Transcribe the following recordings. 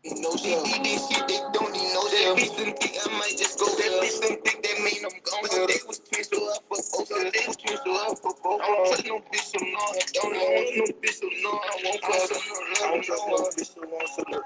No shit, this shit, they don't need no shit. Bitch, them think I might just go there. Bitch, them think that mean I'm gone. So they was twins, so I for both. So they was twins, so I for both. I don't trust no bitch, so no, I don't. I want no bitch, so no, I won't trust no love. I don't trust no bitch, so won't so no.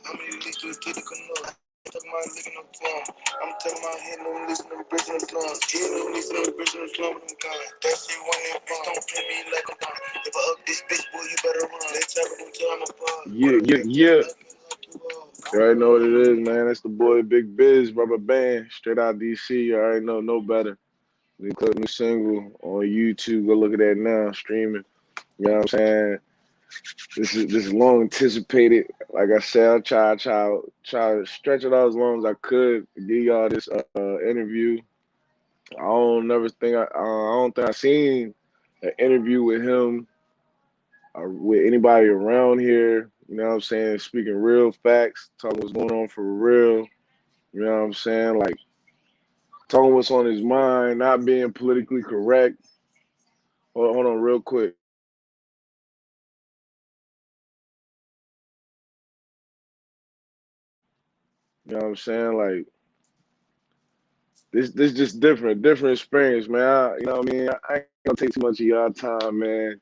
How many leaks to get the canoe? I'm talking about living no time. I'm talking about hitting them, listening to bricks and slums. Hitting them, listening to bricks and slums with them guns. That shit when they bitch don't play me like I'm done. If I up this bitch, boy, you better run. They tell me until I'm a bug. Yeah. You already know what it is, man. It's the boy Big Biz, Rubber Band, straight out DC. You already know, no better. New single on YouTube. Go look at that now, streaming. You know what I'm saying? This is long anticipated. Like I said, I try to stretch it out as long as I could to give y'all this interview. I don't think I seen an interview with him or with anybody around here. You know what I'm saying? Speaking real facts, talking what's going on for real. You know what I'm saying? Like talking what's on his mind, not being politically correct. Hold on, real quick. You know what I'm saying? Like this just different experience, man. You know what I mean? I ain't gonna take too much of y'all time, man.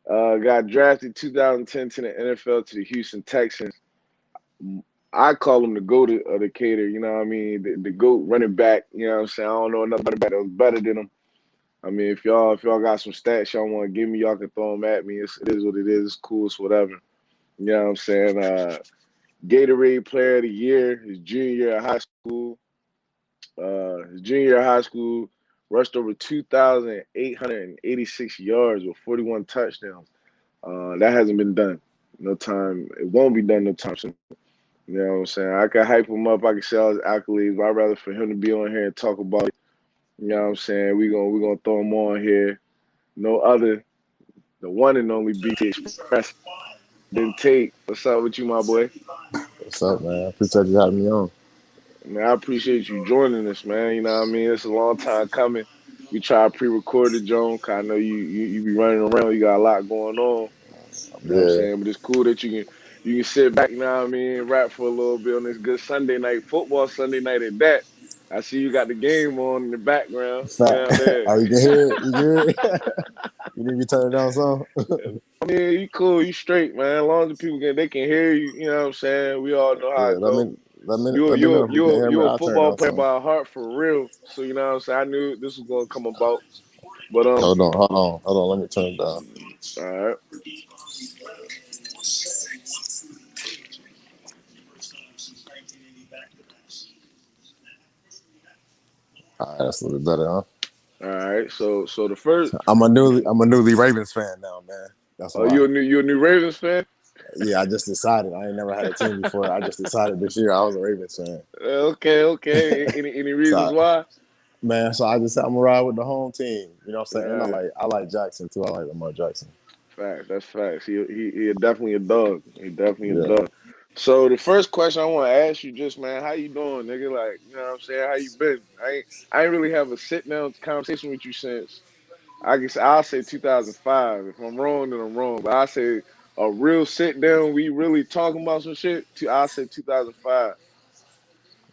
Got drafted 2010 to the NFL to the Houston Texans. I call him the GOAT of the Cater, you know what I mean? The GOAT running back, you know what I'm saying? I don't know another running back that was better than him. I mean, if y'all got some stats y'all want to give me, y'all can throw them at me. It is what it is. It's cool. It's whatever. You know what I'm saying? Gatorade Player of the Year, his junior year of high school. His junior year of high school, rushed over 2,886 yards with 41 touchdowns. That hasn't been done. No time. It won't be done no time soon. You know what I'm saying? I can hype him up. I can say all his accolades, but I'd rather for him to be on here and talk about it. You know what I'm saying? We gonna throw him on here. No other, the one and only BT Express. Ben Tate. What's up with you, my boy? What's up, man? I appreciate you having me on. Man, I appreciate you joining us, man. You know what I mean? It's a long time coming. We try to pre-record it, Joan, 'cause I know you be running around. You got a lot going on. You know what I'm Yeah, saying? But it's cool that you can sit back, you know what I mean, rap for a little bit on this good Sunday night football Sunday night at that. I see you got the game on in the background. it's You not. know what I'm Oh, you can hear it. You hear it. You need me to turn it down some. I mean, you cool, you straight, man. As long as the people they can hear you, you know what I'm saying? We all know how Yeah, it go. let me know if you can hear me. You're a I'll turn it football down player some. by heart for real. So you know what I'm saying? I knew this was gonna come about. But Hold on. Let me turn it down. all right. All right, that's a little bit better, huh? All right. So the first I'm a newly Ravens fan now, man. That's oh why. you a new Ravens fan? Yeah, I just decided. I ain't never had a team before. I just decided this year I was a Ravens fan. Okay. Any reasons So, why? man, so I just said I'm gonna ride with the home team. You know what I'm saying? And Yeah, I like Jackson too. I like Lamar Jackson. facts. That's facts. He definitely a dog. He definitely a Yeah. dog. So the first question I want to ask you, just man, how you doing, nigga? Like, you know what I'm saying? How you been? I ain't really have a sit down conversation with you since I'll say 2005. If I'm wrong, then I'm wrong. But I say a real sit down, we really talking about some shit. I'll say 2005.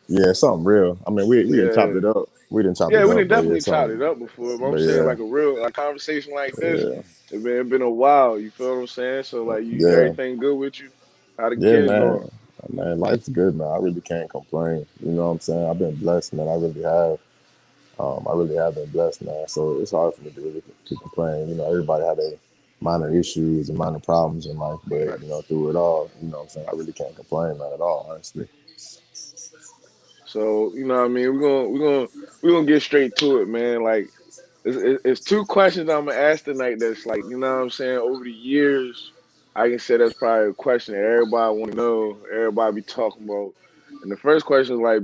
Yeah, something real. I mean, we didn't chop Yeah, it up. We didn't chop yeah, it we up, done but yeah, definitely chopped something. it up before. But I'm But saying yeah, like a real like conversation like this. yeah, It been a while. You feel what I'm saying? So like, you yeah, everything good with you? How the yeah, kids doing? man, life's good, man. I really can't complain. You know what I'm saying? I've been blessed, man. I really have. I really have been blessed, man. So it's hard for me to really to complain. You know, everybody had a minor issues and minor problems in life, but you know, through it all, you know what I'm saying? I really can't complain, man, at all, honestly. So you know what I mean? We're gonna get straight to it, man. Like it's two questions I'm gonna ask tonight. That's like, you know what I'm saying. Over the years, I can say that's probably a question that everybody want to know. Everybody be talking about. And the first question is like,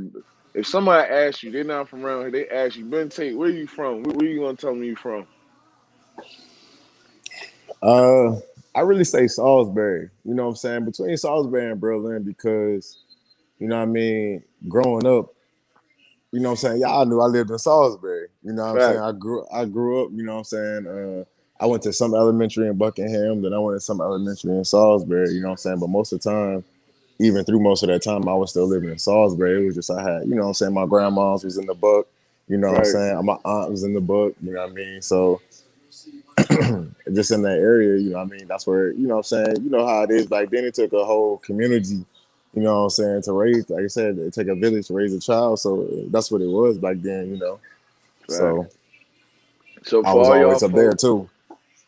if somebody asks you, they're not from around here. They ask you, Ben Tate, where you from? Where you gonna tell me you from? Uh, I really say Salisbury. You know what I'm saying? Between Salisbury and Berlin, because you know what I mean. Growing up, you know what I'm saying. Y'all knew I lived in Salisbury. You know what I'm saying. Fact. I grew up. You know what I'm saying. I went to some elementary in Buckingham, then I went to some elementary in Salisbury. You know what I'm saying? But most of the time, even through most of that time, I was still living in Salisbury. It was just I had, you know what I'm saying, my grandma's was in the book. You know what I'm Right, saying? My aunt was in the book. You know what I mean? So just in that area, you know what I mean? That's where, you know what I'm saying? You know how it is back then. It took a whole community, you know what I'm saying, to raise, like I said, it take a village to raise a child. So that's what it was back then, you know. right. So So I was for all y'all always up there folk, too.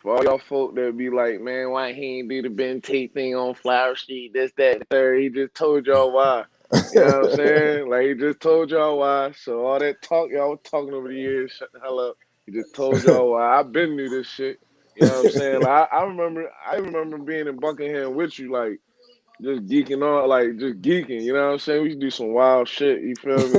for all y'all folk that be like, man, why he ain't do the Ben Tate thing on Flower Street, this, that, and the third, he just told y'all why. You know what I'm saying? Like, he just told y'all why. So all that talk y'all was talking over the years, shut the hell up. He just told y'all why. I been knew this shit. You know what I'm saying? Like, I remember being in Buckingham with you, like, just geeking on, like, just geeking. You know what I'm saying? We used to do some wild shit. You feel me?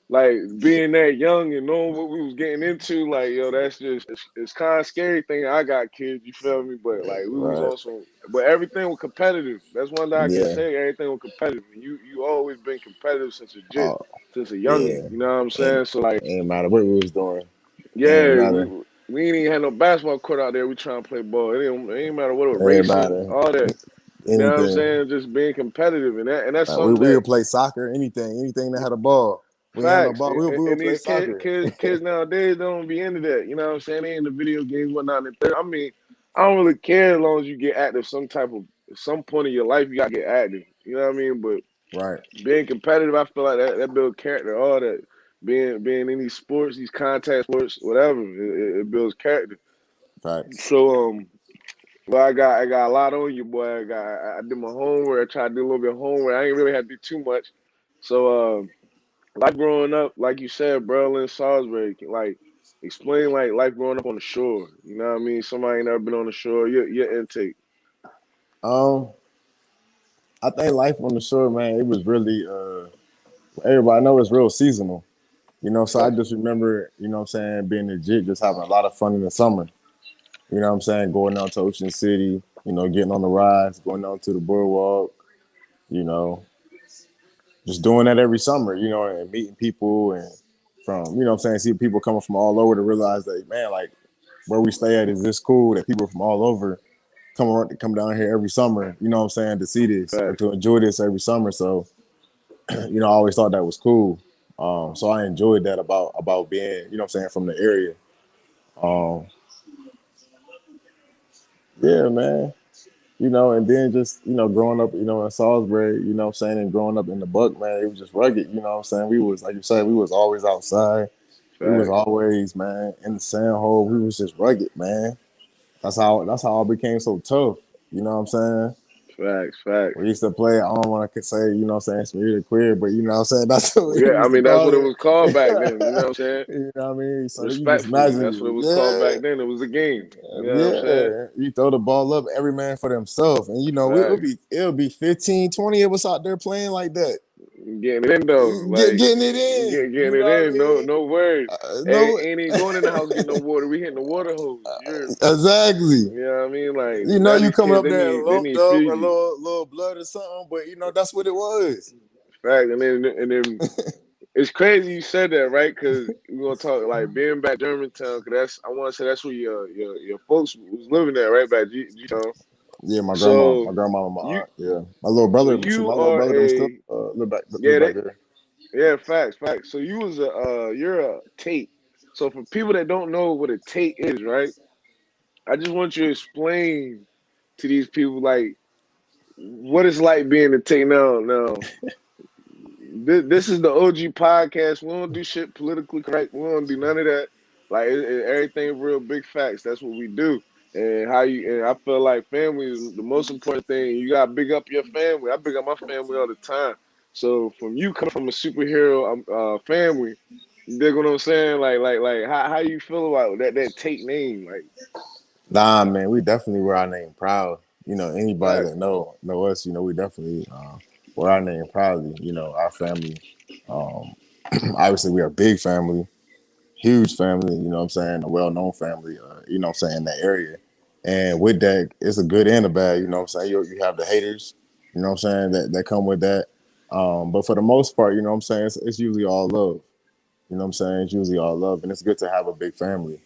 Like being that young and knowing what we was getting into, like yo, that's just it's kind of scary thing. I got kids, you feel me? But like we was Right. on some, but everything was competitive. That's one thing I can Yeah. say. Everything was competitive, and you always been competitive since a jit, Oh, since a youngin. yeah. You know what I'm And saying? So like, it ain't matter what we was doing. It ain't yeah, we matter. we ain't even had no basketball court out there. We trying to play ball. It ain't matter what it was, It ain't racing, matter. all that. You know what I'm Anything. saying? Just being competitive, and that's Like we, something we that would play soccer, anything that had a ball. We ain't had no facts. ball. We would And play these soccer. kids nowadays don't be into that. You know what I'm saying? They in the video games, whatnot. And I mean, I don't really care as long as you get active. At some point in your life, you gotta get active. You know what I mean? But Right. being competitive, I feel like that builds character. All that being in these sports, these contact sports, whatever, it builds character. Facts. So well, I got a lot on you, boy. I did my homework. I tried to do a little bit of homework. I ain't really had to do too much. So life growing up, like you said, Berlin, Salisbury, like explain like life growing up on the shore. You know what I mean? Somebody ain't never been on the shore. Your intake. Um, I think life on the shore, man, it was really everybody know it's real seasonal. You know, so I Facts, just remember, you know what I'm saying, being legit, just having a lot of fun in the summer. You know what I'm saying? Going down to Ocean City, you know, getting on the rides, going down to the boardwalk, you know, just doing that every summer, you know, and meeting people and from, you know what I'm saying, see people coming from all over to realize that, man, like where we stay at is this cool that people from all over come down here every summer, you know what I'm saying, to see this or facts, to enjoy this every summer. So, you know, I always thought that was cool. So I enjoyed that about being, you know what I'm saying, from the area. Um, yeah, man. You know, and then just, you know, growing up, you know, in Salisbury, you know what I'm saying, and growing up in the Buck, man, it was just rugged, you know what I'm saying? We was, like you said, we was always outside. We was facts, always, man, in the sand hole. We was just rugged, man. That's how I became so tough. You know what I'm saying? facts, facts. We used to play, I don't want to say, you know what I'm saying, some really queer, but you know what I'm saying? That's what we Yeah, I used to mean that's what call it it. was called back then. You know what I'm saying? You know what I mean? So you just Respectfully, that's what it imagine, was called yeah, back then. It was a game. You know what I'm saying? yeah. You throw the ball up, every man for themselves. And you know, Facts. it'll be 15, 20 of us out there playing like that. Getting it in though, like Getting it in. getting You it know what I in. No, mean? no worries. No, Ain't even going in the house getting no water. We hitting the water hose. You hear me? exactly. You know what I mean? Like You know, now you these coming kids, up they there need they lumped need up, a Fiji. little blood or something, but you know that's what it was. Fact, and then it's crazy you said that, right? Because we're gonna talk like being back Germantown, because that's I want to say that's where your folks was living at, right back G Town. Yeah, my So grandma, and my you aunt. Yeah, my little so brother. Shoot, you my little are brother. Them still a live yeah back they there. yeah facts. So you was a you're a Tate. So for people that don't know what a Tate is, right? I just want you to explain to these people like what it's like being a Tate now. Now this is the OG podcast. We don't do shit politically correct. We don't do none of that. Like everything real big facts. That's what we do. And how you and I feel like family is the most important thing. You gotta big up your family. I big up my family all the time. So from you coming from a superhero family, you dig what I'm saying? Like how you feel about that Tate name? Like Nah, man, we definitely wear our name proud. You know, anybody facts, that know us, you know, we definitely wear our name proudly. You know, our family. Um, obviously, we are a big family, huge family. You know what I'm saying? A well known family. You know what I'm saying, in that area. And with that, it's a good and a bad. You know what I'm saying? You have the haters. You know what I'm saying, that come with that. But for the most part, you know what I'm saying, it's usually all love. You know what I'm saying? It's usually all love, and it's good to have a big family.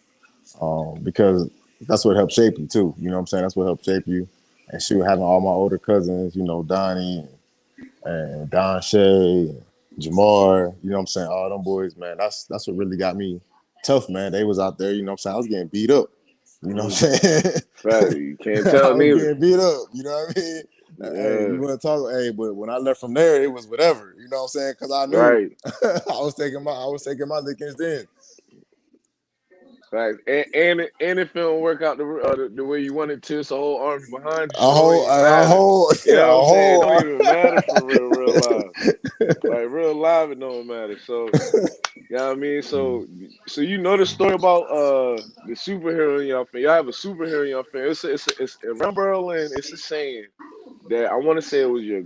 Because that's what helped shape you too. You know what I'm saying? That's what helped shape you. And shoot, having all my older cousins, you know, Donnie and Don Shay, Jamar, you know what I'm saying? All them boys, man, that's what really got me tough, man. They was out there, you know what I'm saying? I was getting beat up. You know what I'm saying? Fact, you can't I tell was neither. getting beat up. You know what I mean? Hey, Yeah, you want to talk? Hey, but when I left from there, it was whatever. You know what I'm saying? Because I knew right. I was taking my lickings then. Facts. And if it don't work out the way you want it to, it's a whole army behind you, A so it don't whole, even a matter. whole, You a know what I'm saying? It don't whole. even matter for real life. Like real life, it don't matter. So you know what I mean? So you know the story about the superhero in your family. Y'all have a superhero in your family. It's around Berlin, it's a saying that I wanna say it was your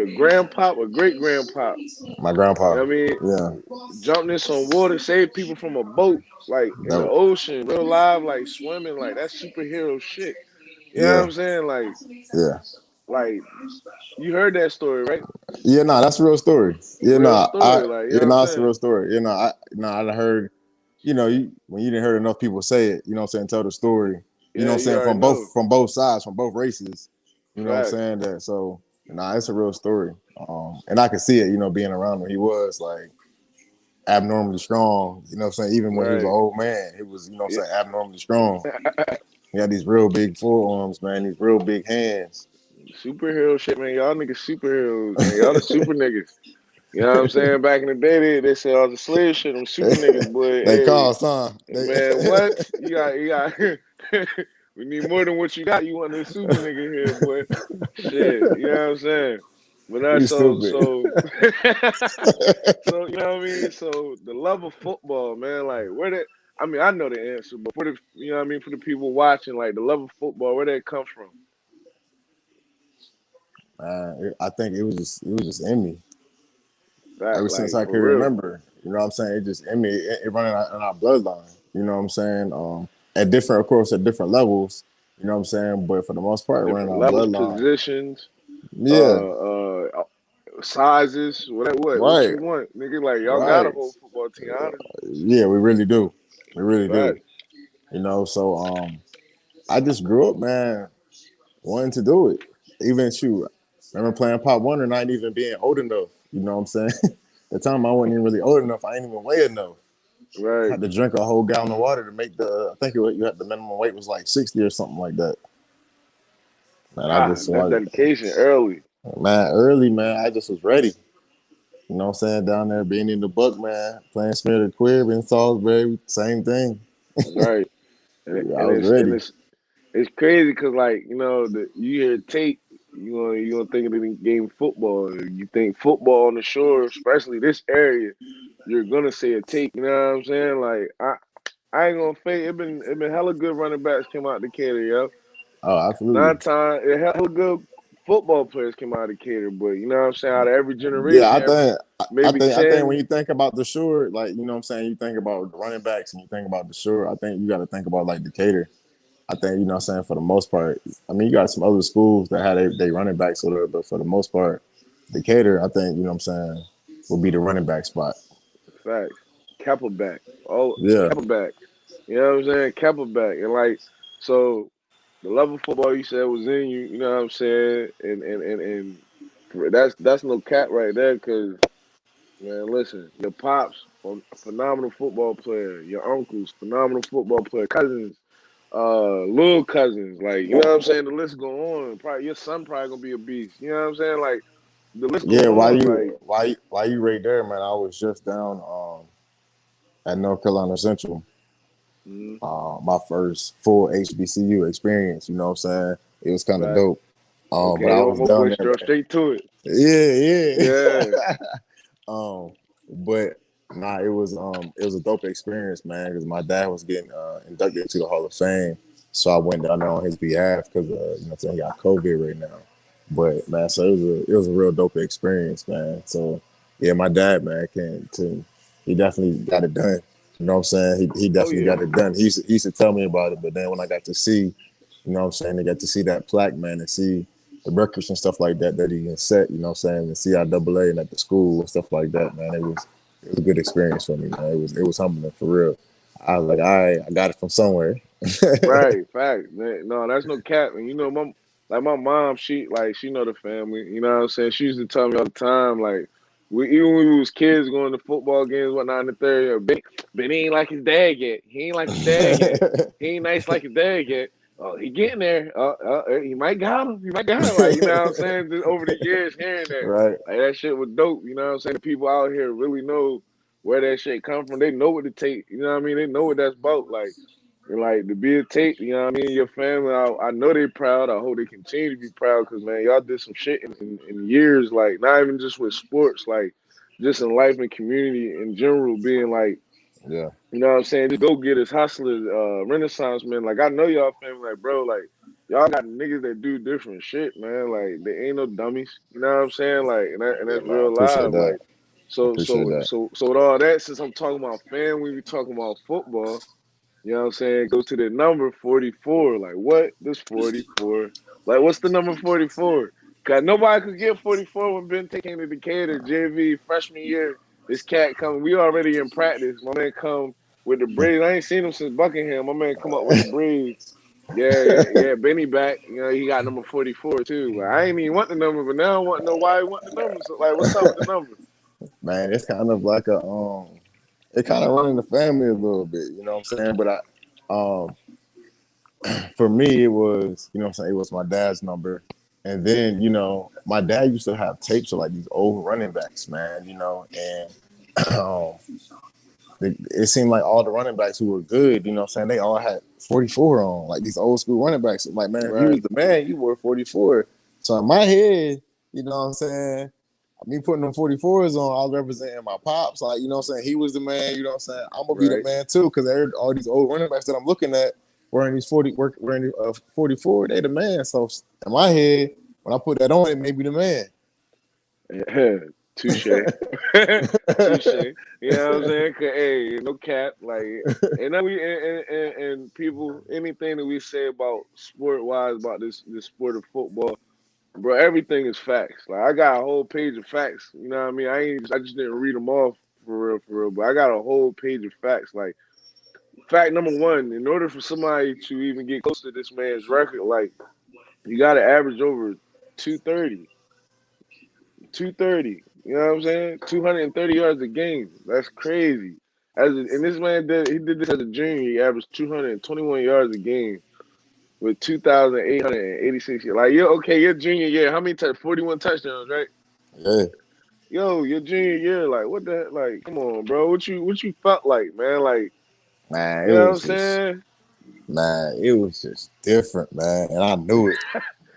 grandpop or great grandpop. My You know grandpa. what I mean? Yeah, Jumped in some water, saved people from a boat, like in the that, ocean, real live, like swimming, like that's superhero shit. You know what yeah, I'm saying? yeah. Like you heard that story, right? Yeah, no, that's a real story. Real story, like you know what I'm That's a real saying? story. I heard, when you didn't heard enough people say it, you know what I'm saying, tell the story, you know Yeah, what I'm you saying, already know. from both sides, from both races, you know what I'm Facts. saying, that so it's a real story. And I could see it, being around him. He was like abnormally strong, you know what I'm saying, even when he was an Right. old man, he was, Yeah. abnormally strong. He had these real big forearms, man, these real big hands. Superhero shit, man. Y'all niggas superheroes, man. Y'all the super niggas. You know what I'm saying? Back in the day, they said all the slave shit. Them super niggas, boy. They Hey, call son. man, what? You got. We need more than what you got. You want a super nigga here, boy? Shit, you know what I'm saying? But You that's stupid. so you know what I mean. So the love of football, man. Like where that? I mean, I know the answer, but for the you know what I mean, for the people watching, like the love of football, where that come from? I think it was just in me That ever since like I for can real. remember. You know what I'm saying? It just in me. It running in our bloodline. You know what I'm saying? At different, of course, at different levels. You know what I'm saying? But for the most part, running Different our levels, bloodline. positions, Yeah. sizes, what Right. you want, nigga. Like y'all got a Right. whole football team, honestly. Yeah, we really do. We really do. Facts. So I just grew up, man, wanting to do it. Even shoot, I remember playing Pop One and not even being old enough. You know what I'm saying? At the time I wasn't even really old enough. I ain't even weigh enough. I Right. had to drink a whole gallon of water to make I think you had the minimum weight was like 60 or something like that. Man, Ah, that dedication early. man, early, man, I just was ready. You know what I'm saying? Down there being in the Buck, man, playing Smear the Quib in Salisbury, same thing. Right. And Yeah, I and was it's and ready. it's it's crazy because like you hear Tate, you gonna think of the game football. You think football on the shore, especially this area, you're gonna say a Tate. You know what I'm saying? Like I ain't gonna fake. It been hella good running backs came out of Decatur, yo. Oh, absolutely. Nine time, it hella good football players came out of Decatur, but you know what I'm saying? Out of every Yeah, generation, maybe I think when 10. you think about the shore, like you know what I'm saying, you think about the running backs and you think about the shore. I think you got to think about like Decatur. I think you know what I'm saying for the most part. I mean, you got some other schools that had they running backs or whatever, but for the most part, Decatur, I think you know what I'm saying will be the running back spot. Facts. Keppelback. Oh, Yeah, Keppelback. You know what I'm saying? Keppelback. And like, so the level of football you said was in you, you know what I'm saying? And that's no cap right there because, man, listen, your pops, a phenomenal football player. Your uncles, phenomenal football player. Cousins, little cousins. Like, you know what I'm saying? The list go on. Probably your son probably gonna be a beast. You know what I'm saying? Like, the list go yeah. on. Like, Why you right there, man? I was just down at North Carolina Central. mm, My first full HBCU experience. You know what I'm saying? It was kind of fact. dope. But Okay, I yo, was my down boy there, struck man. straight to it. Yeah, Yeah, yeah. But nah, it was a dope experience, man. Because my dad was getting inducted into the Hall of Fame, so I went down there on his behalf because you know what I'm saying, he got COVID right now. But man, so it was a real dope experience, man. So yeah, my dad, man, he definitely got it done. You know what I'm saying? He oh definitely yeah, got it done. He used to tell me about it, but then when I got to see, you know what I'm saying, I got to see that plaque, man, and see the records and stuff like that he can set, you know what I'm saying, the CIAA and at the school and stuff like that, man. It was a good experience for me, man. It was humbling for real. I was like, all right, I got it from somewhere. Right, fact. Man, no, that's no cap. And you know, my mom, she know the family. You know what I'm saying? She used to tell me all the time, like, even when we was kids going to football games, whatnot in the third year, Benny ain't like his dad yet. He ain't like his dad yet. He ain't nice like his dad yet. Oh, he getting there. He might got him. He might got him. Like, you know what I'm saying? Just over the years, hearing that, Right. like that shit was dope. You know what I'm saying? The people out here really know where that shit come from. They know what it take. You know what I mean? They know what that's about. Like. And like to be a Tate, you know what I mean? Your family, I know they proud. I hope they continue to be proud because, man, y'all did some shit in years, like, not even just with sports, like, just in life and community in general, being like, Yeah. you know what I'm saying? Just go getters, hustlers, Renaissance men. Like, I know y'all family, like, bro, like, y'all got niggas that do different shit, man. Like, they ain't no dummies. You know what I'm saying? Like, and Yeah, that's man. I real appreciate live. that. Like, I so, appreciate so, that. so, so with all that, since I'm talking about family, we talking about football. You know what I'm saying? Goes to the number 44. Like, what? This 44. Like, what's the number 44? Because nobody could get 44 when Ben Tate came to Decatur, JV, freshman year. This cat come. We already in practice. My man come with the braids. I ain't seen him since Buckingham. My man come up with the braids. Yeah, yeah, yeah. Benny back. You know, he got number 44 too. But I ain't even want the number, but now I want to know why he want the number. So, like, what's up with the number? Man, it's kind of like it kind of running the family a little bit, you know what I'm saying? But um, for me, it was, you know what I'm saying, it was my dad's number. And then, you know, my dad used to have tapes of like these old running backs, man, you know, and it seemed like all the running backs who were good, you know what I'm saying, they all had 44 on, like these old school running backs. Like, man, if you was Right. the man, you wore 44. So in my head, you know what I'm saying, me putting them 44s on, I was representing my pops. Like, you know what I'm saying? He was the man, you know what I'm saying? I'm gonna be the Right. man too, because all these old running backs that I'm looking at wearing these 44, they the man. So in my head, when I put that on, it made me the man. Touche. Touche. You know what I'm saying? 'Cause, hey, no cap. Like, and then and people, anything that we say about sport wise about this sport of football, bro, everything is facts. Like, I got a whole page of facts. You know what I mean? I just didn't read them off for real. But I got a whole page of facts. Like, fact number one, in order for somebody to even get close to this man's record, like, you got to average over 230. 230. You know what I'm saying? 230 yards a game. That's crazy. And this man did this as a junior. He averaged 221 yards a game with 2,886 yards. Like, okay, your junior year, how many 41 touchdowns, right? Yeah, Yo, your junior year, like, what the heck? Like, come on, bro. What you felt like, man? Like, man, you know what I'm saying? it was just different, man. And I knew it.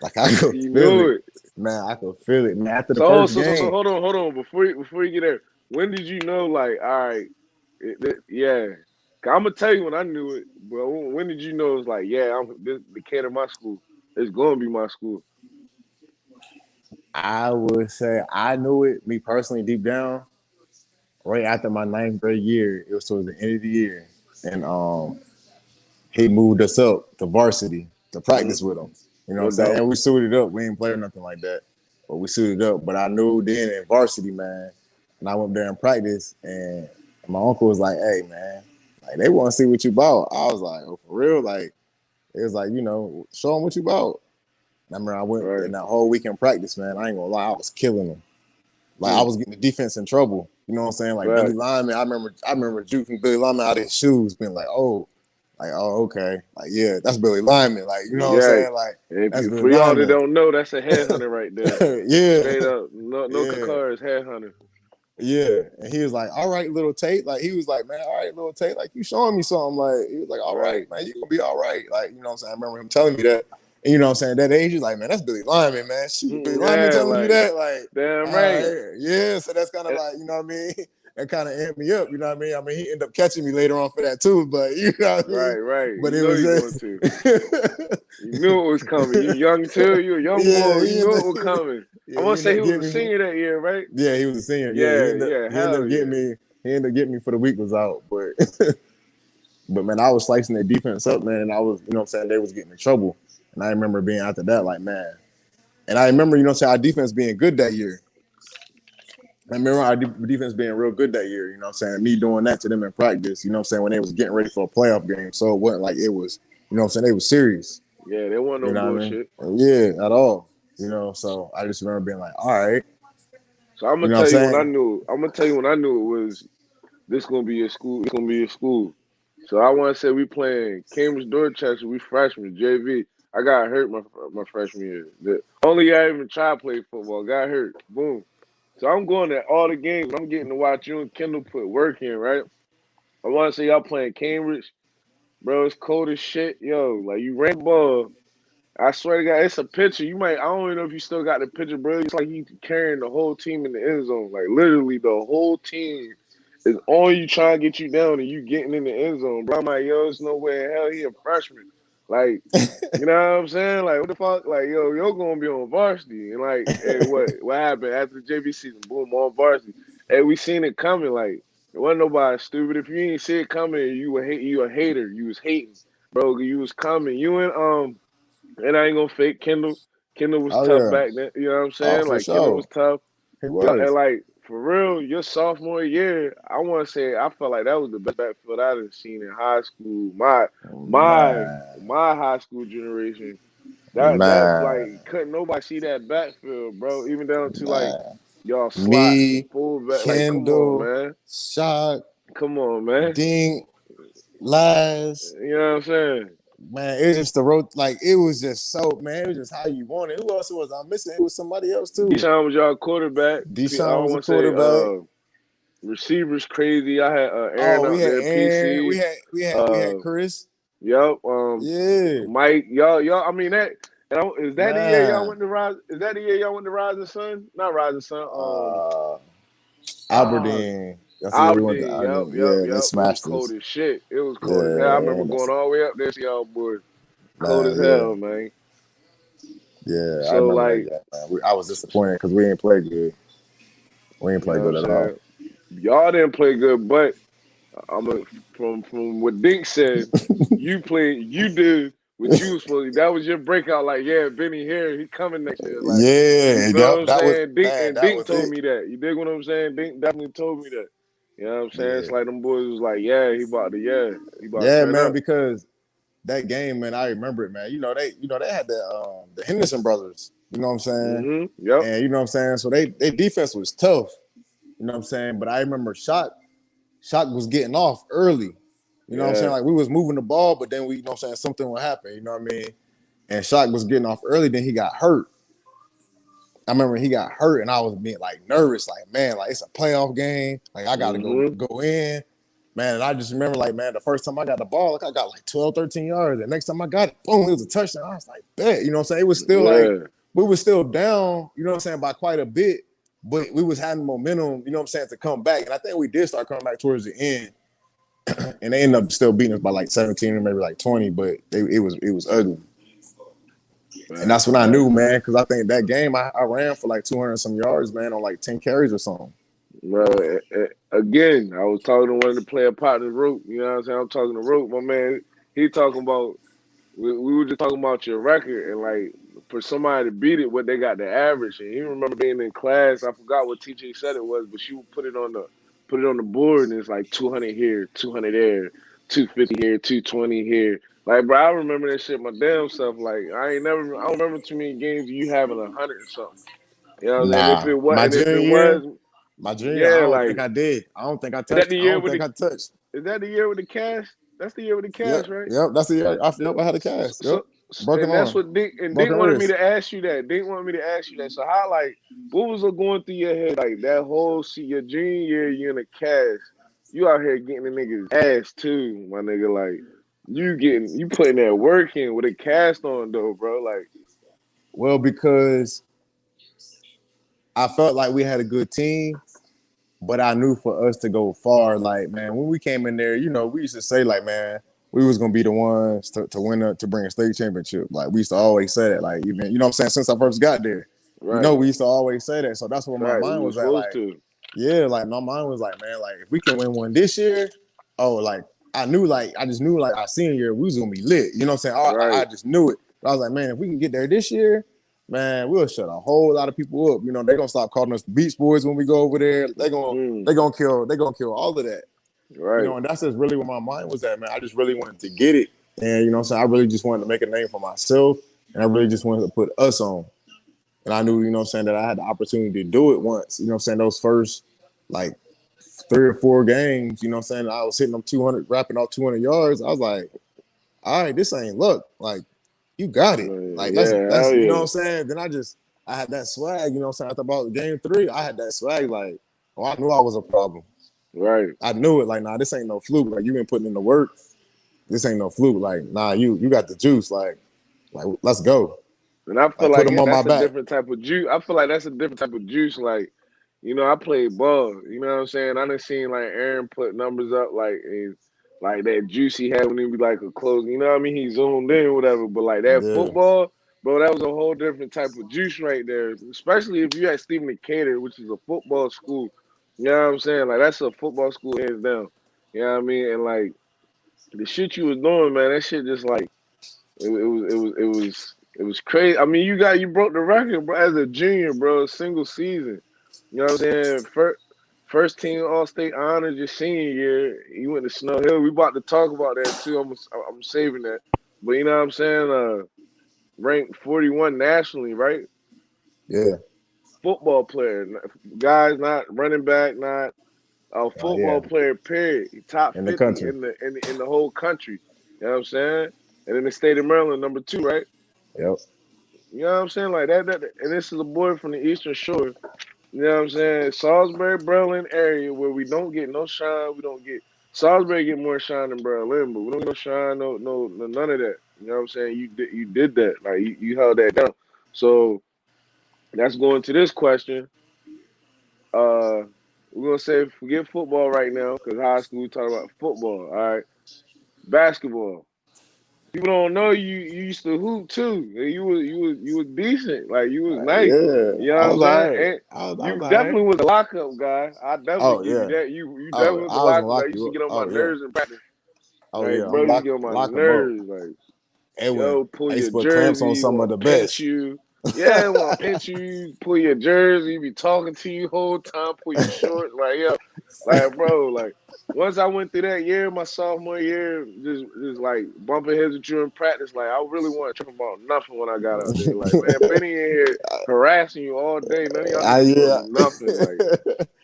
Like I could You feel knew it. it. Man, I could feel it. Man, after the So, first so, so, so, game, hold on. Before you get there, when did you know? Like, all right, yeah. I'm gonna tell you when I knew it, but when did you know it was like, yeah, the kid of my school is gonna be my school. I would say I knew it, me personally, deep down, right after my ninth grade year. It was towards the end of the year. And he moved us up to varsity to Hmm. practice with him. You know what I'm No saying? doubt. And we suited up. We ain't play or nothing like that. But we suited up. But I knew then in varsity, man, and I went there and practice, and my uncle was like, hey, man, like they want to see what you about. I was like, oh, for real? Like, it was like, you know, show them what you about. And I remember I went in Right. that whole weekend practice, man. I ain't gonna lie, I was killing them. Like I Hmm. was getting the defense in trouble. You know what I'm saying? Like Billy Right. Lyman, I remember juking Billy Lyman out of his shoes, being like, oh, okay. Like, yeah, that's Billy Lyman. Like, you know what I'm Yeah. saying? Like, And that's Billy for y'all that Lyman. don't know, that's a headhunter right there. Yeah, Straight up, no yeah, Kakar is headhunter. yeah. And he was like, all right, little Tate. Like, he was like, man, all right, little Tate. Like, you showing me something. Like, he was like, all right, Right. man, you gonna be all right. Like, you know what I'm saying? I remember him telling me that. And you know what I'm saying? That age, he's like, man, that's Billy Lyman, man. Shoot, Billy Lyman Yeah, telling you like, that. Like, damn all right. right, yeah. So that's kind of Eh, like, you know what I mean? That kind of amped me up, you know what I mean? I mean, he ended up catching me later on for that too, but you know what I mean? Right, right. But You it know was you're going just, to. You knew it was coming. You young too. You a young yeah, boy. You knew it was coming. I yeah, want he to say ended he up was a getting me. senior that year, right? Yeah, he was a senior. Yeah, Yeah, yeah. he ended Hell up getting yeah. me. He ended up getting me for the week was out, but but man, I was slicing their defense up, man. And I was, you know what I'm saying, they was getting in trouble. And I remember being after that, like, man. And I remember, you know what I'm saying, our defense being good that year. I remember our defense being real good that year, you know what I'm saying? Me doing that to them in practice, you know what I'm saying, when they was getting ready for a playoff game. So it wasn't like it was You know what I'm saying? They was serious. Yeah, there wasn't You no know what I mean? bullshit. Yeah, at all. You know, so I just remember being like, all right. So I'm You gonna know what I'm tell you when I saying? knew. I'm gonna tell you when I knew it was this gonna be a school. It's gonna be a school. So I want to say we playing Cambridge Dorchester. We freshmen JV. I got hurt my freshman year. The only year I even tried to play football. Got hurt. Boom. So I'm going to all the games. I'm getting to watch you and Kendall put work in. Right. I want to say y'all playing Cambridge, bro. It's cold as shit, yo. Like you ran the ball. I swear to God, it's a picture. You might. I don't even know if you still got the picture, bro. It's like you carrying the whole team in the end zone. Like literally, the whole team is on you trying to get you down, and you getting in the end zone, bro. I'm like, yo, there's no way in hell he a freshman. Like, you know what I'm saying? Like, what the fuck? Like, you're gonna be on varsity, and like, hey, what happened after the JV season? Boom, on varsity. Hey, we seen it coming. Like, it wasn't nobody stupid. If you ain't see it coming, you a hater. You was hating, bro. You was coming. You and I ain't gonna fake Kendall. Kendall was Oh tough yeah. back then. You know what I'm Oh, saying? for Like Kendall sure. was tough. He Yeah, and was. like for real, your sophomore year, I want to say I felt like that was the best backfield I've seen in high school. My Man. my high school generation. That Man. like couldn't nobody see that backfield, bro. Even down to like Man. y'all slot Me, fullback. Like, come on, Kendall, man. Shock, Come on, man. Dink, Laz. You know what I'm saying? Man, it was just the road. Like it was just so man. It was just how you want it. Who else was I missing? It was somebody else too. Deshaun was y'all quarterback. I Deshaun don't was a want to say quarterback. receivers crazy. I had Aaron Oh, we out had there, Aaron. PC. We had Uh, Chris. yep. Yeah, Mike. Y'all. I mean that. Is that the year y'all man. went to Rise? Is that the year y'all went to Rising Sun? Not Rising Sun. Uh, Ah, Aberdeen. That's the year we went to Aberdeen. Yep. Aberdeen. Yep. Yeah, they Yep. It was smashed cold us. as shit. It was cold as hell. I Yeah, remember and going that's all the way up there to y'all boys. Cold man. as Yeah, hell, man. yeah. I So remember that like, game. Man. I was disappointed because we didn't play good. We didn't you know play what I'm good at all. saying? Y'all didn't play good, but I'm a, from what Dink said, you did what you was supposed to. That was your breakout. Like, yeah, Benny here, he coming next year. Like, you Yeah, know what I'm that was saying? Dink man. and That Dink was told it. me that. You dig what I'm saying? Dink definitely told me that. You know what I'm saying? It's Yeah, like them boys was like, yeah, he about to yeah, turn man. up. Because that game, man, I remember it, man. They had the Henderson brothers. You know what I'm saying? Yep. And you know what I'm saying. So they defense was tough. You know what I'm saying. But I remember Shock was getting off early. You know what I'm saying? Yeah. Like we was moving the ball, but then we, you know what I'm saying, something would happen. You know what I mean? And Shock was getting off early. Then he got hurt. I remember he got hurt, and I was being like nervous, like man, like it's a playoff game. Like I gotta go hmm go in. Man, and I just remember, like, man, the first time I got the ball, like I got like 12, 13 yards. The next time I got it, boom, it was a touchdown. I was like, bet, you know what I'm saying? It was still like, Yeah. we were still down, you know what I'm saying, by quite a bit, but we was having momentum, you know what I'm saying, to come back. And I think we did start coming back towards the end. And they ended up still beating us by like 17 or maybe like 20, but it was ugly. And that's Facts, when I facts. knew, man, because I think that game I ran for like 200 some yards, man, on like 10 carries or something. Bro, again, I was talking to one of the player partners, Rope. You know what I'm saying? I'm talking to Rope, my man. He talking about we were just talking about your record and like for somebody to beat it, what they got the average. And he remember being in class. I forgot what teacher said it was, but she would put it on the board, and it's like 200 here, 200 there, 250 here, 220 here. Like, bro, I remember that shit my damn self. Like, I don't remember too many games of you having 100 or something. You know what I'm saying? Nah, my If junior it year, was, I yeah, don't like think I did. I don't think I is that touched. the I year don't with think the I touched. is that the year with the cash? That's the year with the Yep, cash, right? yep. That's the year. Yep, I had a cast. Yep, So, broken and that's arm, what Dink broken wanted me wrist. to ask you that. Dink wanted me to ask you that. So how like what was going through your head like that whole your junior year you in the cast, you out here getting the niggas ass too, my nigga. Like you putting that work in with a cast on though, bro. Like Well, because I felt like we had a good team, but I knew for us to go far, like man, when we came in there, we used to say like, man, we was gonna be the ones to win to bring a state championship. Like we used to always say that, like even what I'm saying, since I first got there, right, we used to always say that. So that's where my fact, we mind was was at, supposed like. to. Yeah, like my mind was like, man, like if we can win one this year, oh, like I just knew like our senior year we was gonna be lit. You know what I'm saying? I Right. just knew it. I was like, man, if we can get there this year, man, we'll shut a whole lot of people up. They're gonna stop calling us the Beach Boys when we go over there. Mm, They're gonna kill all of that. right. And that's just really where my mind was at, man. I just really wanted to get it. And you know what I'm saying, I really just wanted to make a name for myself, and I really just wanted to put us on. And I knew, you know what I'm saying, that I had the opportunity to do it once. You know what I'm saying, those first like 3 or 4 games, you know what I'm saying, I was hitting them 200, wrapping off 200 yards. I was like, all right, this ain't luck. Like, you got it. Like, Yeah, let's, hell you know what yeah. I'm saying? Then I had that swag, you know what I'm saying? After about game 3, I had that swag, like, oh, I knew I was a problem. Right. I knew it, like, nah, this ain't no fluke. Like, you been putting in the work. This ain't no fluke. Like, nah, you got the juice. Like, let's go. And I feel Like, put like them on my that's a back. different type of juice. I feel like that's a different type of juice. Like, I played ball. You know what I'm saying? I done seen like Aaron put numbers up like that juice he had when he be like a close. You know what I mean? He zoomed in, whatever. But like that Yeah, football, bro, that was a whole different type of juice right there. Especially if you had Stephen Decatur, which is a football school. You know what I'm saying? Like that's a football school hands down. You know what I mean? And like the shit you was doing, man, that shit just like it was crazy. I mean, you broke the record, bro, as a junior, bro, single season. You know what I'm saying? First team All State honors your senior year. You went to Snow Hill. We about to talk about that too. I'm saving that. But you know what I'm saying? Ranked 41 nationally, right? yeah. Football player, guys, not running back, not a Yeah. football player. Period. Top In the 50 country. in the whole country. You know what I'm saying? And in the state of Maryland, number 2, right? Yep. You know what I'm saying? Like that, and this is a boy from the Eastern Shore. You know what I'm saying? Salisbury, Berlin area where we don't get no shine. We don't get Salisbury get more shine than Berlin, but we don't get no shine, none of that. You know what I'm saying? You did that. Like you held that down. So that's going to this question. We're gonna say forget football right now because high school we talk about football. All right, basketball. People don't know you used to hoop too. You was decent. Like you was nice. Yeah. You know I what I'm was all saying? right. And I you was all right. definitely was a lockup guy. I definitely Oh give you yeah. that. You Oh, definitely was a I was gonna lockup guy. lock You used you to up. get on my Oh yeah. nerves in practice. Oh Like yeah. I'm bro, you used to get on my lock them up. nerves. Like Edwin. yo, pull I used your to put clamps on jersey, some of want the to pinch best. you. Yeah, want to pinch you. Pull your jersey, be talking to you whole time. Pull your shorts. Like yo, like bro, like. Once I went through that year, my sophomore year, just like bumping heads with you in practice, like I really wasn't tripping about nothing when I got out there. Like, man, Benny in here harassing you all day. None of y'all I niggas gonna yeah. do nothing. Like,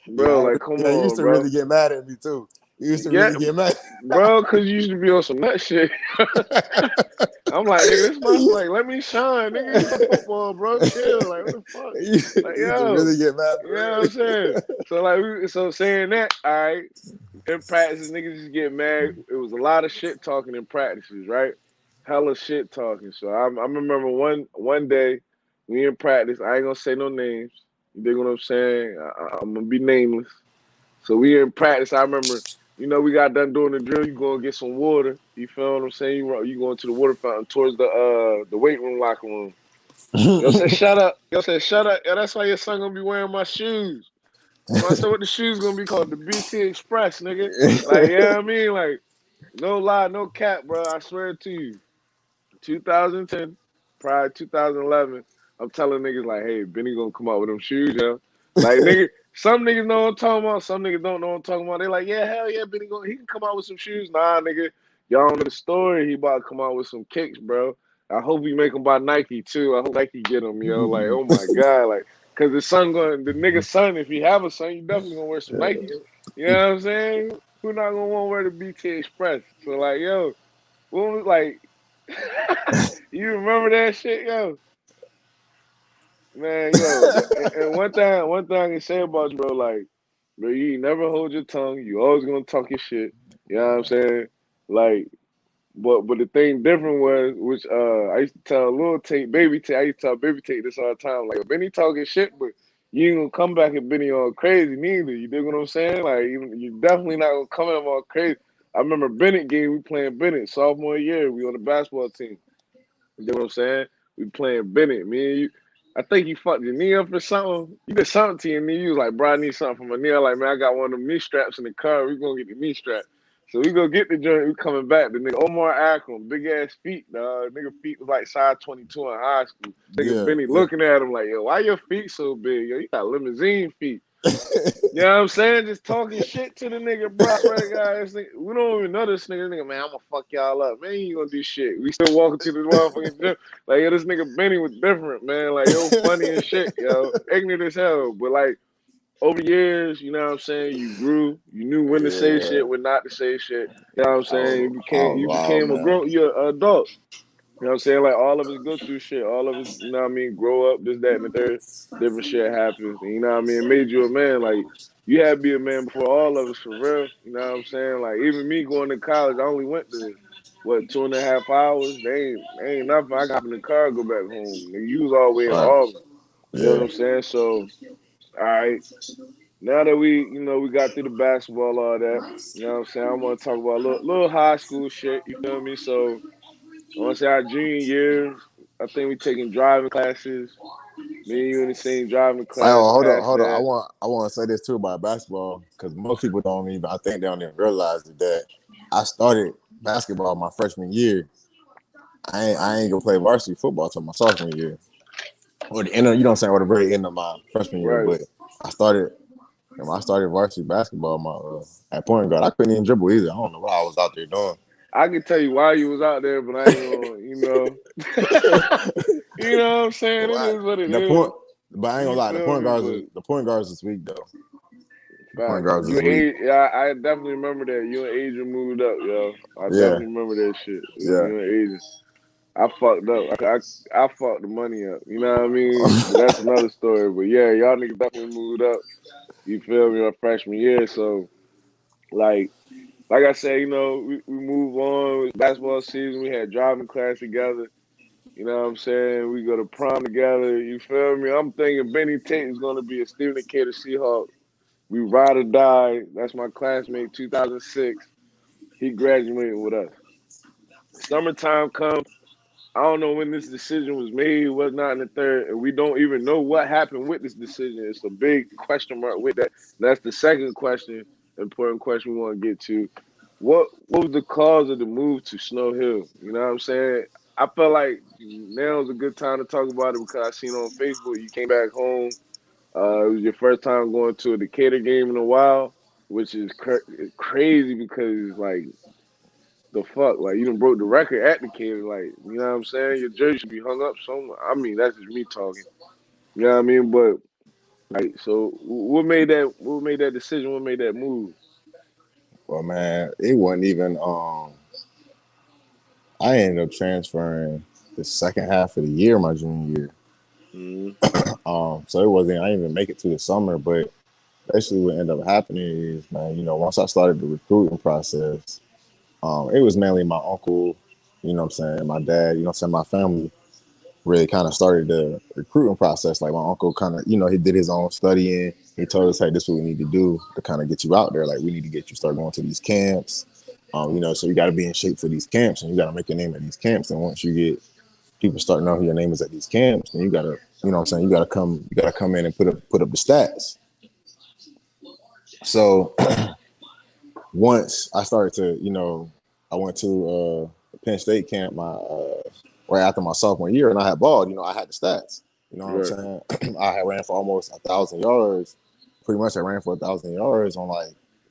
Yeah, bro, like come yeah, he used on, to bro. really get mad at me too. He used to Yeah, really get mad. bro, cause you used to be on some nut shit. I'm like, nigga, this my he, like, let me shine, nigga. It's the football, bro. Chill. Like, what the fuck? he Like, used to yo, really get mad you for know what real. I'm saying? So like, so saying that, all right. In practices, niggas just get mad. It was a lot of shit talking in practices, right? Hella shit talking. So I remember one day we in practice. I ain't gonna say no names. You dig what I'm saying? I'm gonna be nameless. So we in practice. I remember, we got done doing the drill. You go and get some water. You feel what I'm saying? You going to the water fountain towards the weight room locker room. Yo said, shut up. Yo said, shut up. Yo, that's why your son gonna be wearing my shoes. I said, what the shoes gonna be called? The BT Express, nigga. Like, yeah, I mean, like, no lie, no cap, bro. I swear to you. 2010, probably 2011, I'm telling niggas like, hey, Benny gonna come out with them shoes, yo. Like, nigga, some niggas know what I'm talking about, some niggas don't know what I'm talking about. They like, yeah, hell yeah, he can come out with some shoes. Nah, nigga, y'all don't know the story. He about to come out with some kicks, bro. I hope he make them by Nike too. I hope Nike get them, yo. Like, oh my god, like, cause the nigga son, if he have a son, you definitely gonna wear some Nikes. You know what I'm saying? Who not gonna want to wear the BT Express? So like, yo, what was like? You remember that shit, yo? Man, yo, and one thing I can say about you, bro, like, bro, you ain't never hold your tongue. You always gonna talk your shit. You know what I'm saying? Like, but the thing different was, which I used to tell little Tate, baby Tate, I used to tell baby Tate this all the time. Like, Benny talking shit, but you ain't gonna come back and Benny all crazy neither. You dig what I'm saying? Like, you definitely not gonna come at him all crazy. I remember Bennett game, we playing Bennett sophomore year. We on the basketball team. You know what I'm saying? We playing Bennett. Me and you. I think you fucked your knee up or something. You did something to your knee. You was like, bro, I need something for my knee. I'm like, man, I got one of them knee straps in the car. We gonna get the knee strap. So we go get the joint. We coming back. The nigga Omar Akram, big ass feet, dog. Nigga feet was like size 22 in high school. Nigga Yeah, Benny yeah. looking at him like, yo, why your feet so big? Yo, you got limousine feet. You know what I'm saying? Just talking shit to the nigga, bro. I swear to God, this nigga, we don't even know this nigga. This nigga, man, I'm gonna fuck y'all up. Man, you ain't gonna do shit. We still walking to the motherfucking gym. Like, yo, this nigga Benny was different, man. Like, yo, funny as shit, yo. Ignorant as hell. But, like, over the years, you know what I'm saying? You grew. You knew when to say Yeah, shit, when not to say shit. You know what I'm saying? I was You wild, became a man. grown, you're an adult. You know what I'm saying? Like all of us go through shit. All of us, you know what I mean, grow up, this, that, and the third. Different shit happens. And you know what I mean? It made you a man. Like you had to be a man before all of us for real. You know what I'm saying? Like even me going to college, I only went to what 2.5 hours. They ain't nothing. I got in the car, go back home. Nigga, you was all the way in Right. Auburn. You know what Yeah. I'm saying? So all right. Now that we got through the basketball, all that, you know what I'm saying? I want to talk about a little high school shit. You feel me? So I want to say our junior year, I think we taking driving classes. Me and you in the same driving class. Oh, hold on, Past hold on. that, I want to say this too about basketball because most people don't even. I think they don't even realize that I started basketball my freshman year. I ain't gonna play varsity football till my sophomore year, or the end of, you know what I'm saying, or the very end of my freshman year. right? But I started when I started varsity basketball. My at point guard, I couldn't even dribble either. I don't know what I was out there doing. I can tell you why you was out there, but I ain't gonna, you know what I'm saying? It Well, is what it the point, is. but I ain't gonna You lie. feel me? The point guards this week though. The point Facts. guards You this and week. yeah, I definitely remember that. You and Adrian moved up, yo. I Yeah, definitely remember that shit. yeah. You and Adrian. I fucked up. I fucked the money up. You know what I mean? But that's another story. But yeah, y'all niggas definitely moved up. You feel me? Our freshman year. So like I said, we move on. It was basketball season. We had driving class together. You know what I'm saying? We go to prom together. You feel me? I'm thinking Benny Tate is gonna be a Stephen Decatur Seahawk. We ride or die. That's my classmate, 2006. He graduated with us. Summertime comes. I don't know when this decision was made, was not in the third, and we don't even know what happened with this decision. It's a big question mark with that. That's the second question, important question we want to get to. What was the cause of the move to Snow Hill? You know what I'm saying? I felt like now is a good time to talk about it because I seen on Facebook you came back home. It was your first time going to a Decatur game in a while, which is crazy because like the fuck? Like you done broke the record at the kid. Like, you know what I'm saying? Your jersey should be hung up somewhere. I mean, that's just me talking. You know what I mean? But like, so what made that decision? What made that move? Well, man, it wasn't even. I ended up transferring the second half of the year, my junior year. Mm-hmm. So it wasn't. I didn't even make it to the summer, but basically what ended up happening is, man, once I started the recruiting process, it was mainly my uncle, what I'm saying, my dad, what I'm saying, my family really kind of started the recruiting process. Like my uncle kind of, he did his own studying. He told us, hey, this is what we need to do to kind of get you out there. Like we need to get you start going to these camps. So you got to be in shape for these camps, and you got to make your name at these camps. And once you get people start knowing who your name is at these camps, then you gotta, what I'm saying, you gotta come in and put up the stats. So once I started to, I went to Penn State camp my right after my sophomore year, and I had balled. I had the stats. You know what I'm Right. saying? I had ran for almost 1,000 yards. Pretty much, I ran for 1,000 yards on like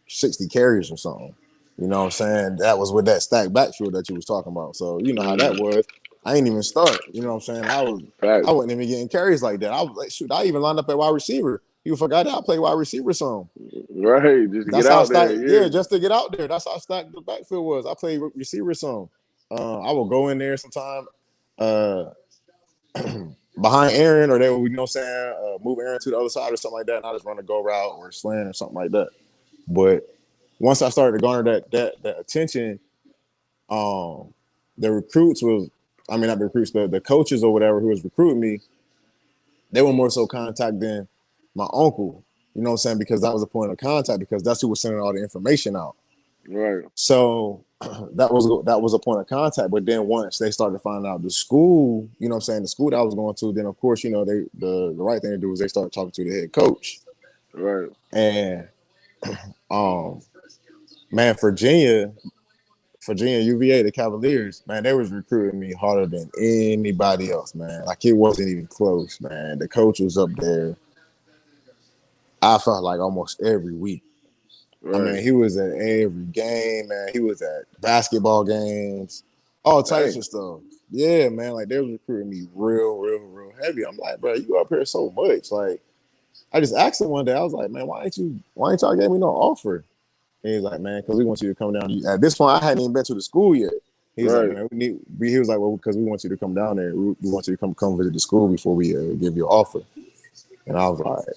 60 carries or something. You know what I'm saying? That was with that stacked backfield that you was talking about. So you know how that Mm-hmm. was. I ain't even start. You know what I'm saying? I Facts. wasn't even getting carries like that. I was like, shoot, I even lined up at wide receiver. You forgot that I play wide receiver some. Right. Just to get That's how out there. stacked. Yeah, Yeah. just to get out there. That's how stacked the backfield was. I played receiver some. I will go in there sometime uh, behind Aaron, or they would, move Aaron to the other side or something like that, and I just run a go route or a slant or something like that. But once I started to garner that attention, um, the recruits was, I mean, not the recruits, the coaches or whatever who was recruiting me, they were more so contacting my uncle. You know what I'm saying? Because that was a point of contact, because that's who was sending all the information out. Right. So that was a point of contact. But then once they started to find out the school, the school that I was going to, then of course, the right thing to do is they started talking to the head coach. Right. And um man, Virginia UVA, the Cavaliers, man, they was recruiting me harder than anybody else, man. Like it wasn't even close, man. The coach was up there. I felt like almost every week. I mean, Right. he was at every game, man. He was at basketball games, all types Dang. of stuff. Yeah, man. Like they was recruiting me real heavy. I'm like, bro, you up here so much. Like, I just asked him one day. I was like, man, why ain't y'all gave me no offer? And he's like, man, because we want you to come down. At this point, I hadn't even been to the school yet. He was like, Right. man, he was like, well, because we want you to come down there. We want you to come visit the school before we give you an offer. And I was like,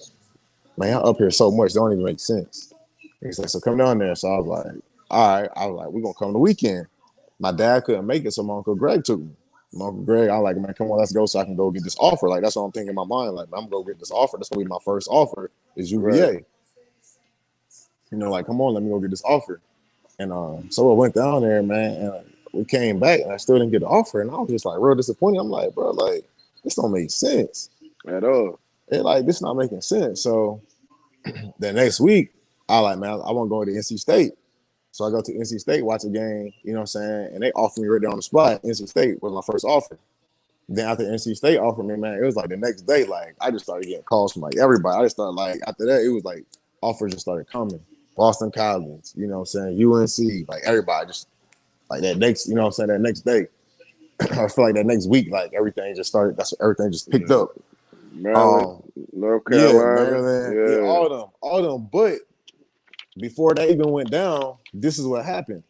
man, I'm up here so much, it don't even make sense. He's like, so come down there. So I was like, all right. I was like, we're gonna come the weekend. My dad couldn't make it, so my Uncle Greg took me. My Uncle Greg, I was like, man, come on, let's go so I can go get this offer. Like that's what I'm thinking in my mind. Like, I'm gonna go get this offer. That's gonna be my first offer is Right. UVA. You know, like, come on, let me go get this offer. And so I went down there, man, and we came back and I still didn't get the offer. And I was just like real disappointed. I'm like, bro, like, this don't make sense. At all. Like, this not making sense. So the next week, I like, man, I want to go to NC State. So I go to NC State, watch a game, you know what I'm saying? And they offered me right there on the spot. NC State was my first offer. Then after NC State offered me, man, it was like the next day, like I just started getting calls from like everybody. I just started like after that, it was like offers just started coming. Boston College, you know what I'm saying? UNC, like everybody just like that next, you know what I'm saying, that next day. I feel like that next week, like everything just started, that's everything just picked Yeah. up. Maryland, Um, North yeah, Carolina. Maryland, yeah, Yeah. all them. But before that even went down, this is what happened.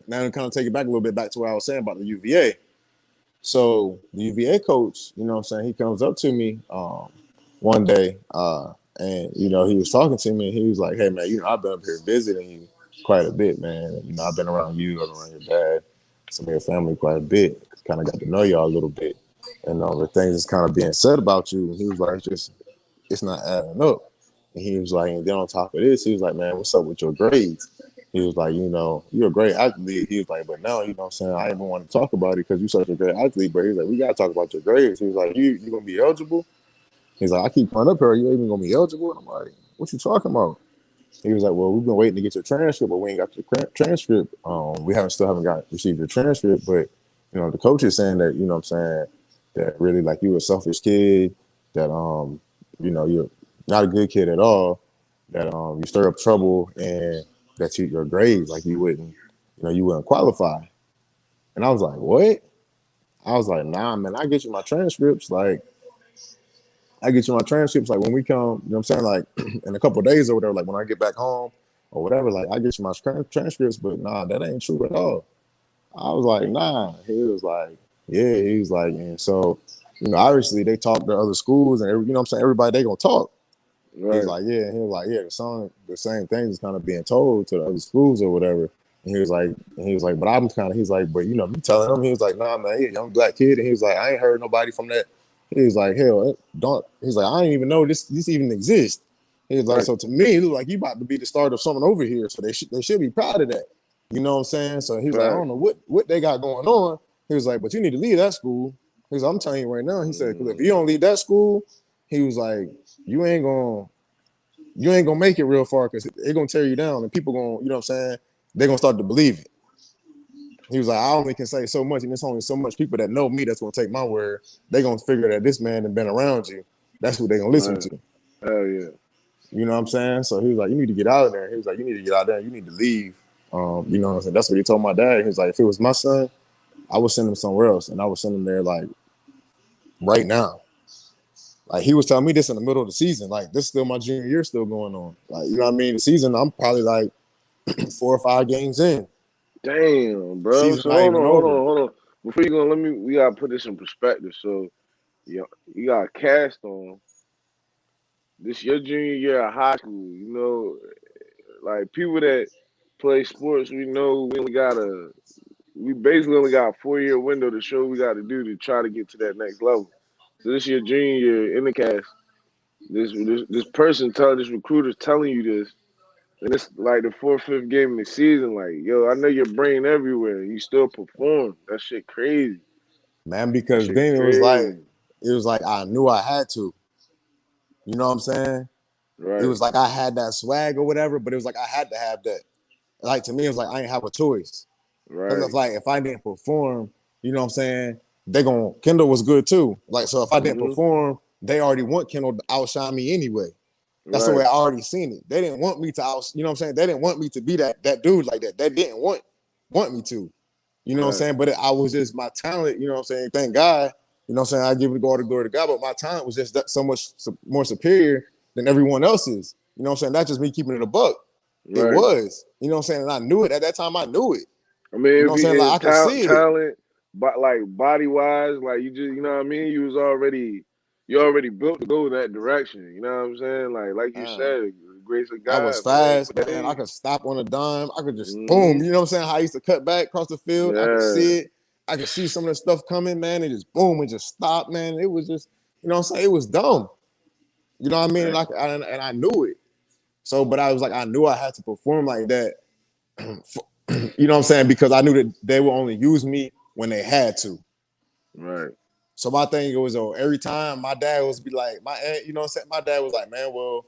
Now to kind of take it back a little bit back to what I was saying about the UVA. So the UVA coach, you know what I'm saying, he comes up to me one day, and you know, he was talking to me and he was like, hey man, you know, I've been up here visiting you quite a bit, man. You know, I've been around you, I've been around your dad, some of your family quite a bit, kind of got to know y'all a little bit. And the things that's kind of being said about you. And he was like, it's not adding up. And he was like, and then on top of this, he was like, man, what's up with your grades? He was like, you know, you're a great athlete. He was like, but now, you know what I'm saying, I even want to talk about it because you're such a great athlete. But he's like, we got to talk about your grades. He was like, you going to be eligible? He's like, I keep coming up here. Are you even going to be eligible? And I'm like, what you talking about? He was like, well, we've been waiting to get your transcript, but we ain't got your transcript. We still haven't got received your transcript. But, you know, the coach is saying that, you know what I'm saying, that really like you a selfish kid, that, you know, you're not a good kid at all, that you stir up trouble and that your grades, like you wouldn't qualify. And I was like, what? I was like, nah, man, I get you my transcripts. Like, I get you my transcripts. Like, when we come, you know what I'm saying? Like, in a couple of days or whatever, like, when I get back home or whatever, like, I get you my transcripts. But nah, that ain't true at all. I was like, nah. He was like, yeah. He was like, and so, you know, obviously they talk to other schools and, you know what I'm saying? Everybody, they going to talk. He's Right. like, yeah. He was like, yeah, the same things is kind of being told to the other schools or whatever. And he was like, but I'm kind of, he's like, but you know, me telling him, he was like, nah, man, he a young black kid. And he was like, I ain't heard nobody from that. He was like, hell, don't, he's like, I didn't even know this even exists. He was like, Right. so to me, it looked like you about to be the start of something over here. So they should be proud of that. You know what I'm saying? So he was like, I Right. don't know what they got going on. He was like, but you need to leave that school. He was like, I'm telling you right now. He said, because if you Mm, don't leave that school, he was like, you ain't gonna make it real far because they're gonna tear you down and people gonna, you know what I'm saying, they're gonna start to believe it. He was like, I only can say so much, and there's only so much people that know me that's gonna take my word. They're gonna figure that this man has been around you. That's what they're gonna listen right. to. Hell yeah. You know what I'm saying? So he was like, you need to get out of there. He was like, you need to get out there. You need to leave. You know what I'm saying? That's what he told my dad. He was like, if it was my son, I would send him somewhere else, and I would send him there like right now. Like he was telling me this in the middle of the season. Like this is still my junior year still going on. Like you know what I mean? The season I'm probably like 4 or 5 games in. Damn, bro. Season So not even over. hold on. Before you go, we gotta put this in perspective. So, you got cast on this your junior year of high school. You know, like people that play sports, we know we basically only got a 4 year window to show we got to do to try to get to that next level. So this your junior year in the cast. This person telling this recruiter's telling you this, and it's like the fourth, fifth game in the season. Like, yo, I know your brain everywhere. You still perform. That shit crazy. Man, That because shit then crazy. it was like I knew I had to. You know what I'm saying? It Right, was like I had that swag or whatever, but it was like I had to have that. Like to me, it was like I didn't have a choice. Because right. if I didn't perform, you know what I'm saying? They gonna Kendall was good too. Like so if I didn't Mm-hmm. perform, they already want Kendall to outshine me anyway. That's the Right. way I already seen it. They didn't want me to you know what I'm saying? They didn't want me to be that dude like that. They didn't want me to. You know what I'm Right. saying? But I was just my talent, you know what I'm saying? Thank God, you know what I'm saying? I give all the glory to God, but my talent was just so much more superior than everyone else's. You know what I'm saying? Not just me keeping it a buck. It Right. was. You know what I'm saying? And I knew it. At that time, I knew it. I mean, You know if what I'm saying? you Like I in could see it. talent, but like body wise, like you just, you know what I mean. You already built to go that direction. You know what I'm saying? Like you said, the grace of I was God, man. fast, man. I could stop on a dime. I could just boom. Mm-hmm. You know what I'm saying? How I used to cut back across the field. I could Yeah. see it. I could see some of the stuff coming, man. And just boom and just stop, man. It was just, you know what I'm saying? It was dumb. You know what I mean? Right. And I knew it. So, but I was like, I knew I had to perform like that. You know what I'm saying? Because I knew that they would only use me when they had to. Right. So my thing was, every time my dad was be like, you know what I'm saying? My dad was like, man, well,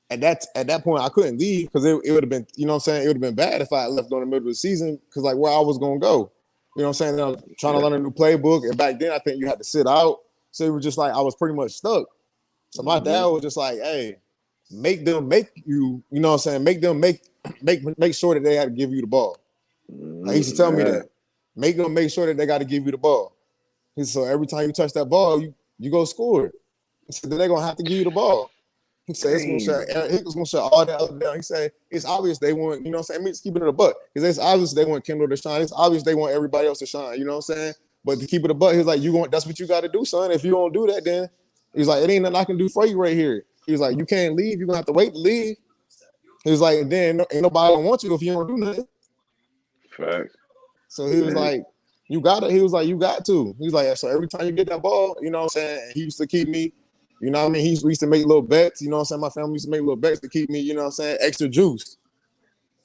at that point I couldn't leave because it would have been, you know what I'm saying? It would have been bad if I left during the middle of the season because like where I was gonna go. You know what I'm saying? Then I was trying to Yeah. learn a new playbook, and back then I think you had to sit out. So it was just like I was pretty much stuck. So my Mm-hmm. dad was just like, hey, make them make you, you know what I'm saying? Make them make sure that they had to give you the ball. Like, he used to tell Mm-hmm. me Yeah. that. Make them make sure that they got to give you the ball. He said, so every time you touch that ball, you go score. He said, they're gonna have to give you the ball. He said it's gonna shut Dang. he was gonna shut all that other down. He said it's obvious they want, you know what I'm saying? I mean, it's keeping it a buck. Because it's obvious they want Kendall to shine. It's obvious they want everybody else to shine, you know what I'm saying? But to keep it a buck, he's like, that's what you gotta do, son. If you don't do that, then he's like, it ain't nothing I can do for you right here. He's like, you can't leave, you're gonna have to wait to leave. He was like, and then ain't nobody gonna want you if you don't do nothing. Facts. So he was Man. like, you got it. He was like, you got to. He was like, so every time you get that ball, you know what I'm saying? He used to keep me, you know what I mean? We used to make little bets, you know what I'm saying? My family used to make little bets to keep me, you know what I'm saying? Extra juice.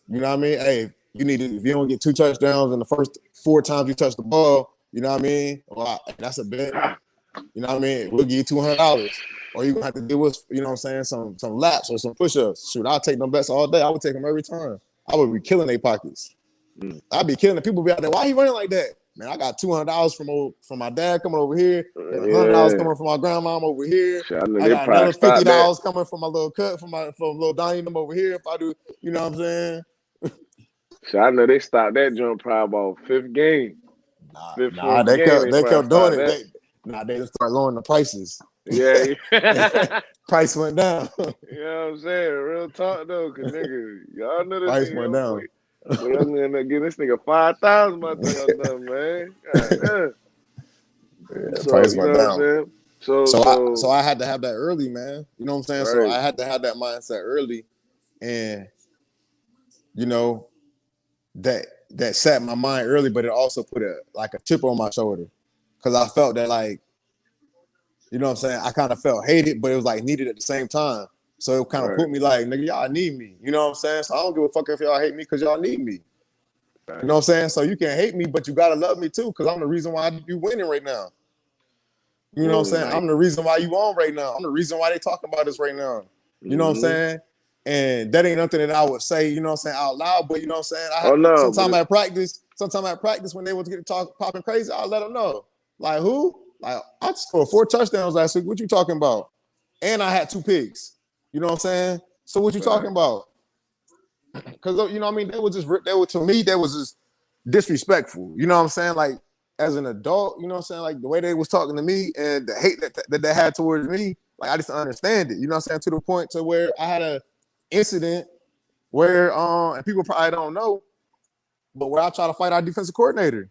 You know what I mean? Hey, if you don't get 2 touchdowns in the first 4 times you touch the ball, you know what I mean? Well, that's a bet. You know what I mean? We'll give you $200. Or you're gonna have to deal with, you know what I'm saying, some laps or some push-ups. Shoot, I'll take them bets all day. I would take them every time. I would be killing their pockets. Mm. I'd be killing the people. Be out there. Why he running like that? Man, I got $200 from my dad coming over here. Got $100 Yeah. coming from my grandmom over here. Shit, I know I they got probably another stopped that. $50 coming from my little cut from little Donnie them over here. If I do, you know what I'm saying? Shit, I know they stopped that jump probably about fifth game. Fifth, Nah, fourth game, they they probably kept doing stopped it. that. They just start lowering the prices. Yeah. Yeah. Price went down. You know what I'm saying? Real talk though, cause nigga, y'all know this Price nigga. went down. Boy, y'all gonna end up getting this nigga 5,000 by the time y'all done, man. God damn. Yeah, So price you know went what I'm down. saying? So So so I had to have that early, man. You know what I'm saying? So right, I had to have that mindset early, and you know that set my mind early, but it also put a chip on my shoulder because I felt that like, you know what I'm saying? I kind of felt hated, but it was like needed at the same time. So it kind of right, put me like, nigga, y'all need me. You know what I'm saying? So I don't give a fuck if y'all hate me because y'all need me. You right. know what I'm saying? So you can hate me, but you gotta love me too, because I'm the reason why you winning right now. You know what I'm Well, saying? like, I'm the reason why you on right now. I'm the reason why they talking about this right now. You know what I'm mm-hmm. saying? And that ain't nothing that I would say, you know what I'm saying, out loud, but you know what I'm saying? Oh no, but Sometime at practice when they was getting talk popping crazy, I'll let them know. Like who? Like I scored 4 touchdowns last week. What you talking about? And I had 2 picks. You know what I'm saying? So what you talking right, about? Because you know what I mean, to me, that was just disrespectful. You know what I'm saying? Like as an adult, you know what I'm saying? Like the way they was talking to me and the hate that they had towards me, like I just understand it. You know what I'm saying? To the point to where I had a incident where and people probably don't know, but where I tried to fight our defensive coordinator.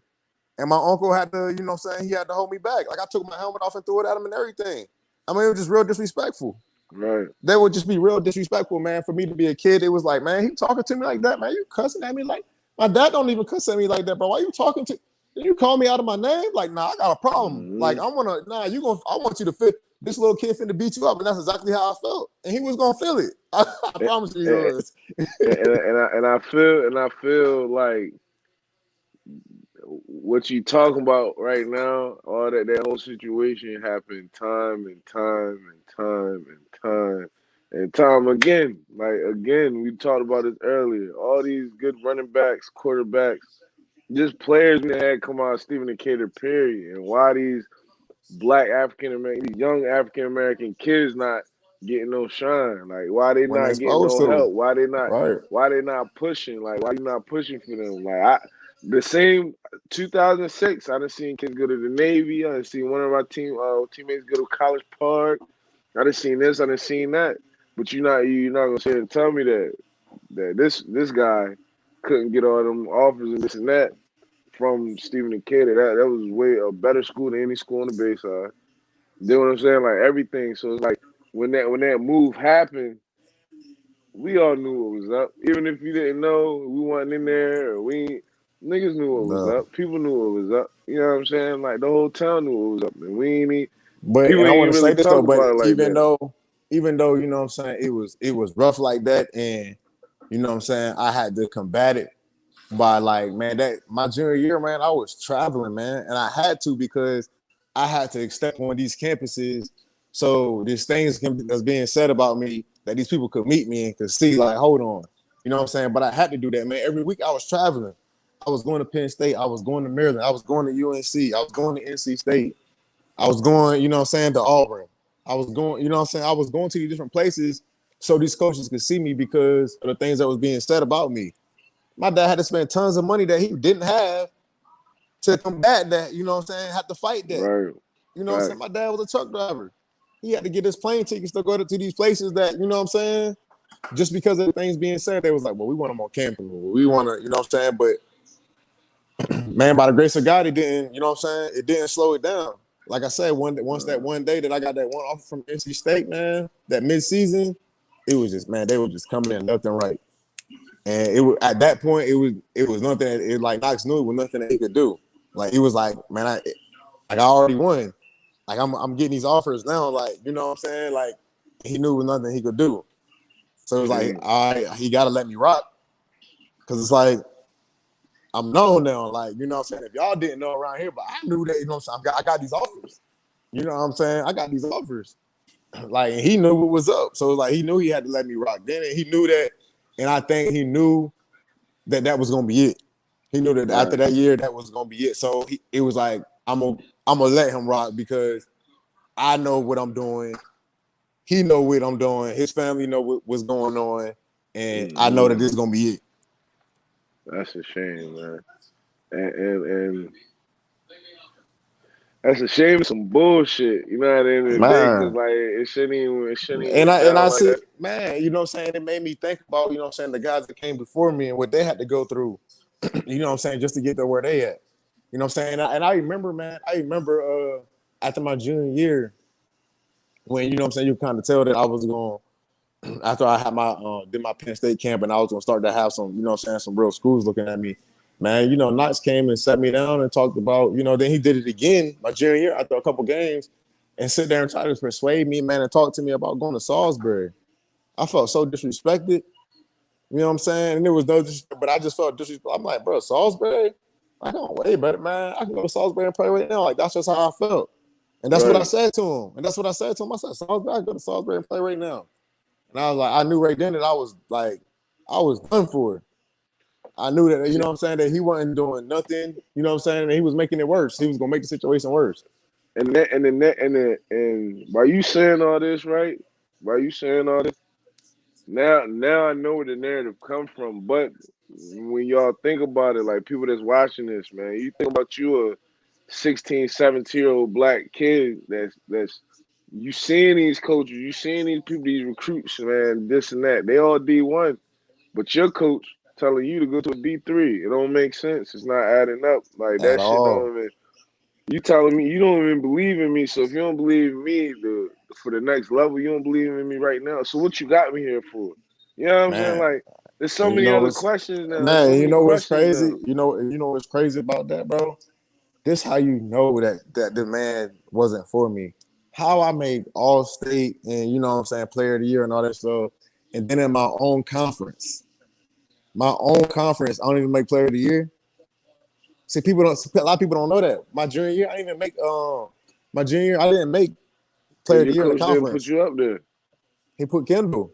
And my uncle had to, you know what I'm saying, he had to hold me back. Like I took my helmet off and threw it at him and everything. I mean, it was just real disrespectful. right. They would just be real disrespectful, man. For me to be a kid, it was like, man, he talking to me like that, man. You cussing at me like my dad don't even cuss at me like that, bro. Why you talking to? You call me out of my name? Like, nah, I got a problem. Like, Mm-hmm. I want you to fit. This little kid finna beat you up, and that's exactly how I felt. And he was gonna feel it. I And, promise you, he and, was. and I feel like what you talking about right now, all that whole situation happened time and time and time and time and time again. Like again, we talked about this earlier. All these good running backs, quarterbacks, just players we had come out, Stephen Decatur, period. And why these black African American, these young African American kids not getting no shine? Like, why they when they're not getting supposed no to. help? Why they not? Right. Why they not pushing? Like, why you not pushing for them? Like, the same 2006. I done seen kids go to the Navy. I done seen one of our teammates go to College Park. I done seen this. I done seen that. But you're not gonna sit and tell me that this guy couldn't get all them offers and this and that from Stephen and Decatur. That was way a better school than any school on the Bayside. You know what I'm saying? Like everything. So it's like when that move happened, we all knew what was up. Even if you didn't know, we wasn't in there. Or niggas knew what was No. up. People knew what was up. You know what I'm saying? Like the whole town knew what was up. And But people and I ain't want even to say really this though, talk but about it like that. even though, you know what I'm saying, it was rough like that, and you know what I'm saying, I had to combat it by like, man, that my junior year, man, I was traveling, man, and I had to because I had to step on these campuses. So these things that's being said about me that these people could meet me and could see, like, hold on, you know what I'm saying? But I had to do that, man. Every week I was traveling. I was going to Penn State. I was going to Maryland. I was going to UNC. I was going to NC State. I was going, you know what I'm saying, to Auburn. I was going, you know what I'm saying? I was going to these different places so these coaches could see me because of the things that was being said about me. My dad had to spend tons of money that he didn't have to combat that, you know what I'm saying, had to fight that. Right. You know what I'm saying? Fact. My dad was a truck driver. He had to get his plane tickets to go to these places that, you know what I'm saying, just because of the things being said, they was like, well, we want them on campus. We want to, you know what I'm saying? But man, by the grace of God, it didn't, you know what I'm saying? It didn't slow it down. Like I said, once that one day that I got that one offer from NC State, man, that midseason, it was just, man, they were just coming in left and right. And it was at that point, it was nothing. It like Knox knew it was nothing that he could do. Like it was like, man, I already won. Like I'm getting these offers now. Like you know what I'm saying. Like he knew it was nothing he could do. So it was like, all right, he got to let me rock because it's like I'm known now. Like you know what I'm saying. If y'all didn't know around here, but I knew that. You know what I'm saying. I got these offers. You know what I'm saying. I got these offers. Like he knew what was up. So it was like he knew he had to let me rock. Then he knew that, and I think he knew that was gonna be it. He knew that after Right. that year, that was gonna be it. So it was like I'm gonna let him rock because I know what I'm doing. He know what I'm doing. His family know what's going on, and I know that Mm-hmm. this is gonna be it. That's a shame, man. And that's a shame. Some bullshit. You know, at the end of the day, because Man, like it shouldn't even and went I down like see, that. man, you know what I'm saying? It made me think about, you know what I'm saying, the guys that came before me and what they had to go through, you know what I'm saying, just to get to where they at. You know what I'm saying? And I remember, man, after my junior year, when you know what I'm saying, you kind of tell that I was going after I had my did my Penn State camp and I was gonna start to have some, you know what I'm saying, some real schools looking at me. Man, you know, Knox came and sat me down and talked about, you know, then he did it again my junior year after a couple games and sit there and try to persuade me, man, and talk to me about going to Salisbury. I felt so disrespected. You know what I'm saying? And there was no disrespect, but I just felt disrespect. I'm like, bro, Salisbury? I don't way better, man. I can go to Salisbury and play right now. Like, that's just how I felt. And that's what I Right. said to him. And that's what I said to him. I said, Salisbury, I can go to Salisbury and play right now. And I was like, I knew right then that I was like, I was done for. I knew that, you know what I'm saying, that he wasn't doing nothing, you know what I'm saying, and he was making it worse. He was gonna make the situation worse. And while you saying all this, right? While you saying all this, now I know where the narrative come from. But when y'all think about it, like people that's watching this, man, you think about you a 16, 17-year-old black kid that's you seeing these coaches, you seeing these people, these recruits, man, this and that. They all D1, but your coach telling you to go to a D3. It don't make sense. It's not adding up. Like At that shit all. don't even. You telling me you don't even believe in me. So if you don't believe in me, for the next level, you don't believe in me right now. So what you got me here for? You know what I'm saying? Man. Like there's so And you many know other what's questions now. There's so man, you many know what's questions crazy? now. You know what's crazy about that, bro? This how you know that the man wasn't for me. How I made all state and you know what I'm saying, player of the year and all that stuff. And then in my own conference, I don't even make player of the year. See, a lot of people don't know that. My junior year, I didn't even make my junior year, I didn't make player Cause of the your year in the coach didn't put conference. you up there. He put Kendall.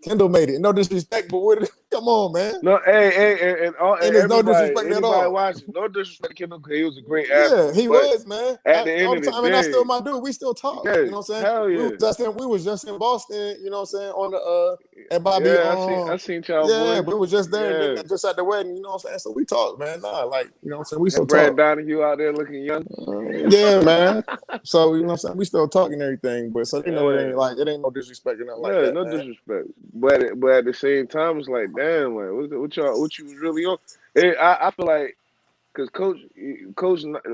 Kendall made it. No disrespect, but what Come on, man. No, hey, and And there's no everybody, disrespect at anybody all. watching, no disrespect to Kendall, because he was a great Yeah, athlete. he But was, man. at the end All of the the time, and that's still day, my dude. We still talk. yeah, You know what I'm saying? hell yeah, We was just in Boston. You know what I'm saying? On the at Bobby. yeah. I seen y'all Yeah, boys. we was just there, and then Yeah, just at the wedding. You know what I'm saying? So we talked, man. Nah, like you know what I'm saying? We still and Brad talk. Donahue out there looking young. Yeah, man. So you know what I'm saying? We still talking and everything, but so you know Yeah. it ain't no disrespect or nothing like No, that, no man. disrespect, but at the same time, it's like, damn, like what you was really on? I feel like because coach,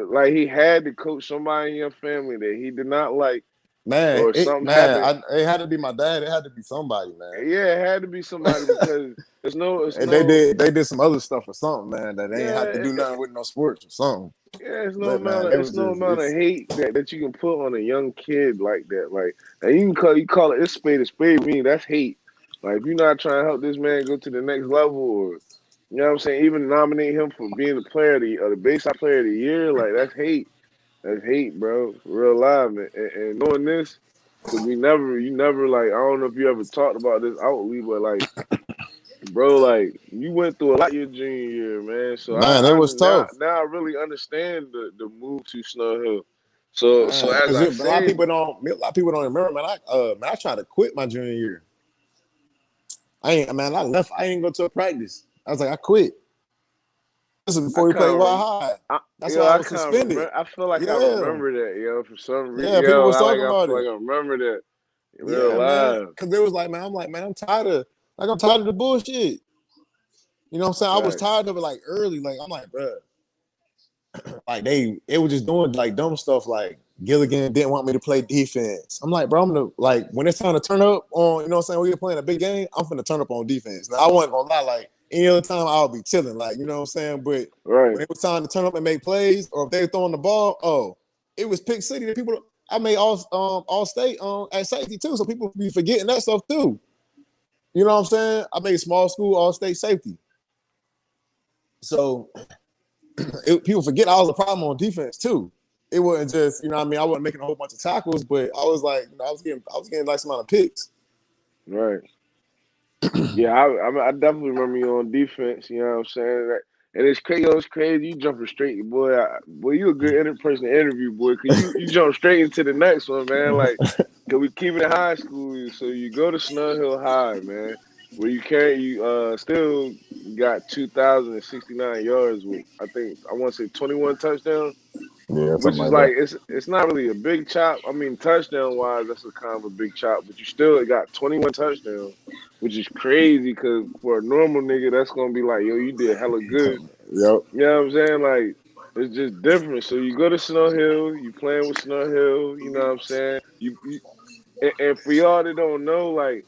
like he had to coach somebody in your family that he did not like, or something happened. It had to be my dad. It had to be somebody, man. Yeah, it had to be somebody because it's And no, they did some other stuff or something, man. That they ain't had to yeah, do nothing with no sports or something. yeah, But man, it it's was no just amount of it's hate that you can put on a young kid like that. Like, and you call it it's spade a spade. Me, that's hate. Like, if you're not trying to help this man go to the next level, or you know what I'm saying, even nominate him for being the player of the Bayside player of the year, like that's hate. That's hate, bro. Real live, man. And knowing this, because you never like, I don't know if you ever talked about this outly, but like, bro, like you went through a lot your junior year, man. So man, it I was tough. now I really understand the move to Snow Hill. So Man, as because I a lot of said, people don't remember, man. I tried to quit my junior year. I left. I ain't go to a practice. I was like, I quit. This is I before we kind played of Wild High. That's why I I was kind of suspended. remember. I feel like I Yeah, remember that, yo. For some reason, yeah. People yo, was talking I about feel it. like I remember that. Real Yeah, man. live, Because it was like, man, I'm like, man, I'm tired of the bullshit. You know what I'm saying? I was facts. tired of it like early. Like I'm like, bro, like it was just doing like dumb stuff. Like Gilligan didn't want me to play defense. I'm like, bro, I'm gonna like when it's time to turn up on, you know what I'm saying? We're playing a big game. I'm finna turn up on defense. Now I wasn't gonna lie, like any other time I'll be chilling, like you know what I'm saying. But Right. when it was time to turn up and make plays, or if they were throwing the ball, oh, it was pick city. That people I made all state at safety too, so people be forgetting that stuff too. You know what I'm saying? I made small school all state safety. So people forget I was a problem on defense too. It wasn't just, you know what I mean, I wasn't making a whole bunch of tackles, but I was like, you know, I was getting like some amount of picks. Right. Yeah, I definitely remember you on defense. You know what I'm saying? And it's crazy. It's crazy. You jumping straight, boy. Boy, you a good person to interview, boy. Cause you jump straight into the next one, man. Like, cause we keep it in high school, so you go to Snow Hill High, man, where you still got 2,069 yards with I want to say 21 touchdowns. Yeah, Which something is like like that. it's not really a big chop. I mean, touchdown wise, that's a kind of a big chop, but you still got 21 touchdowns, which is crazy because for a normal nigga, that's gonna be like, yo, you did hella good. Yep. You know what I'm saying? Like it's just different. So you go to Snow Hill, you playing with Snow Hill. You know what I'm saying? And for y'all that don't know, like.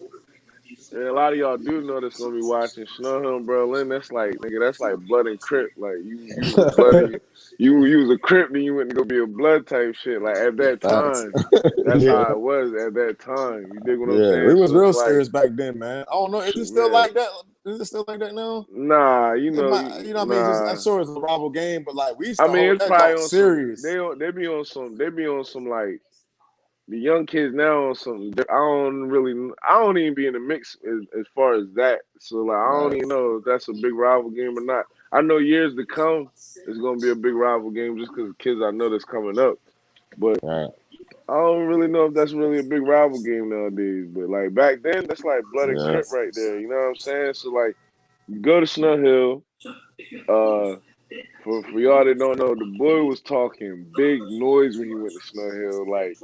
And a lot of y'all do know that's gonna be watching Snow Hill and Berlin. That's like nigga, that's like blood and crip. Like you was a blood and you was a crip, then you went to go be a blood type shit. Like at that Facts. time, that's Yeah. how it was at that time. You dig what I'm Yeah. We saying? was So it's real like, serious back then, man. I don't know. Is it still man, like that? Is it still like that now? nah, It might, you know what I mean? Just I'm nah. sure it's a rival game, but like we used I to mean, hold it's that probably talk on some. serious. They be on some like the young kids now on something. I don't even be in the mix as far as that. So like, I don't Right. even know if that's a big rival game or not. I know years to come, it's gonna be a big rival game just because kids I know that's coming up. But Right. I don't really know if that's really a big rival game nowadays. But like back then, that's like blood and Yeah. crip right there. You know what I'm saying? So like, you go to Snow Hill. Uh, for y'all that don't know, the boy was talking big noise when he went to Snow Hill. Like,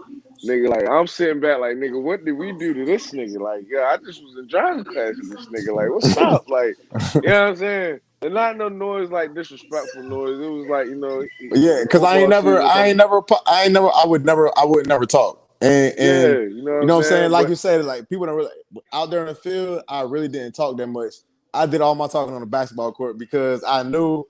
nigga, like I'm sitting back, like, nigga, what did we do to this nigga? Like, yeah, I just was in driving class with this nigga. Like, what's up? Like, you know what I'm saying? And not no noise like disrespectful noise. It was like, Yeah, because football season coming. I would never talk. And Yeah, you know what you I'm know what I'm saying? saying? Like But you said, like people don't really out there in the field, I really didn't talk that much. I did all my talking on the basketball court because I knew,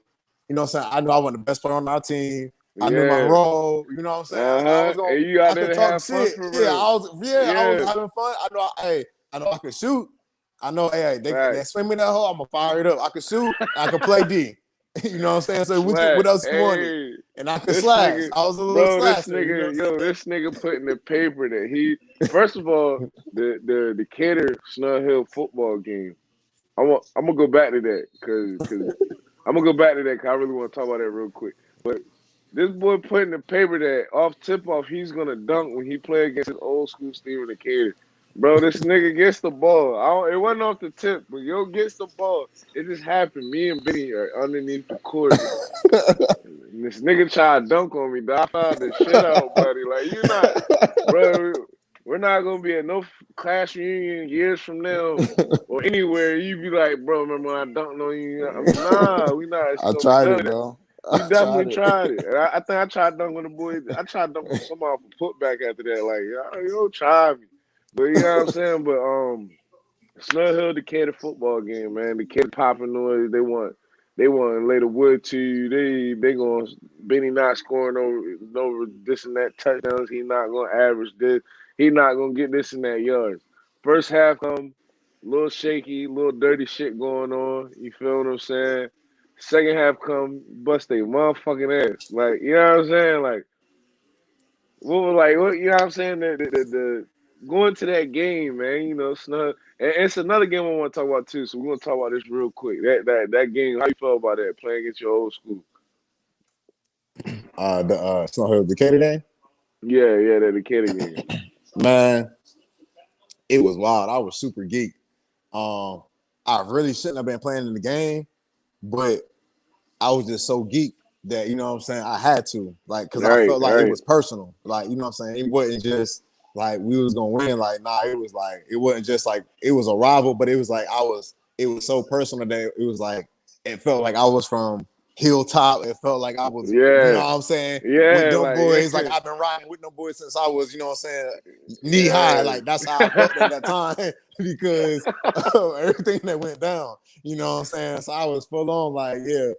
you know what I'm saying, I knew I wasn't the best player on our team. I knew my yeah, role, you know what I'm saying? So I was going and you out I there could to talk have fun shit. for real. I was Yeah, having fun. I know I could shoot. I know, they facts. swing me that hole, I'm gonna fire it up. I could shoot, I could play D. You know what I'm saying? So what Smack. else you wanted? Hey, And I could this slash. nigga, I was a little bro, slasher, you know what I'm saying? this nigga put in the paper that he, first of all, the Decatur Snow Hill football game. I'm gonna go back to that because I'm gonna go back to that because I really want to talk about that real quick. But this boy put in the paper that off tip off he's gonna dunk when he play against his old school Steven Decatur. Bro, this nigga gets the ball. It wasn't off the tip, but yo gets the ball. It just happened. Me and Benny are underneath the court. And this nigga tried to dunk on me. Dog. I found the shit out, buddy. Like you not, bro. We're not gonna be at no class reunion years from now or anywhere. You be like, bro, remember when I dunked on you? Nah, we not I gonna be tried none it, of that. bro. I You tried definitely it. tried it. And I think I tried dunking on the boys. I tried dunking on somebody for putback after that. Like, you don't try me. But you know what I'm saying? But Snow Hill Decatur football game, man. The kid popping noise. They want to lay the wood to you. They going Benny not scoring over this and that touchdowns. He not gonna average this. He not gonna get this and that yards. First half come, little shaky, little dirty shit going on. You feel what I'm saying? Second half come, bust they motherfucking ass. Like you know what I'm saying? Like what you know what I'm saying? The going to that game, man, you know, Snug. And it's another game I want to talk about too. So we're gonna talk about this real quick. That game, how you felt about that playing against your old school? The Snow Hill Decatur game, Yeah, that Decatur game. man, it was wild. I was super geek. Um, I really shouldn't have been playing in the game, but I was just so geek that you know what I'm saying. I had to because I Right, felt like it right. was personal. Like you know what I'm saying. It wasn't just like we was gonna win. Like nah, it was like it wasn't just like it was a rival, but it was like I was. It was so personal that it was like it felt like I was from Hilltop. It felt like I was, you know Yeah, what I'm saying, with yeah, them boys. Like like I've been riding with them boys since I was, you know what I'm saying, knee high. yeah, Like that's how I felt at that time because of everything that went down. You know what I'm saying? So I was full on like, yeah,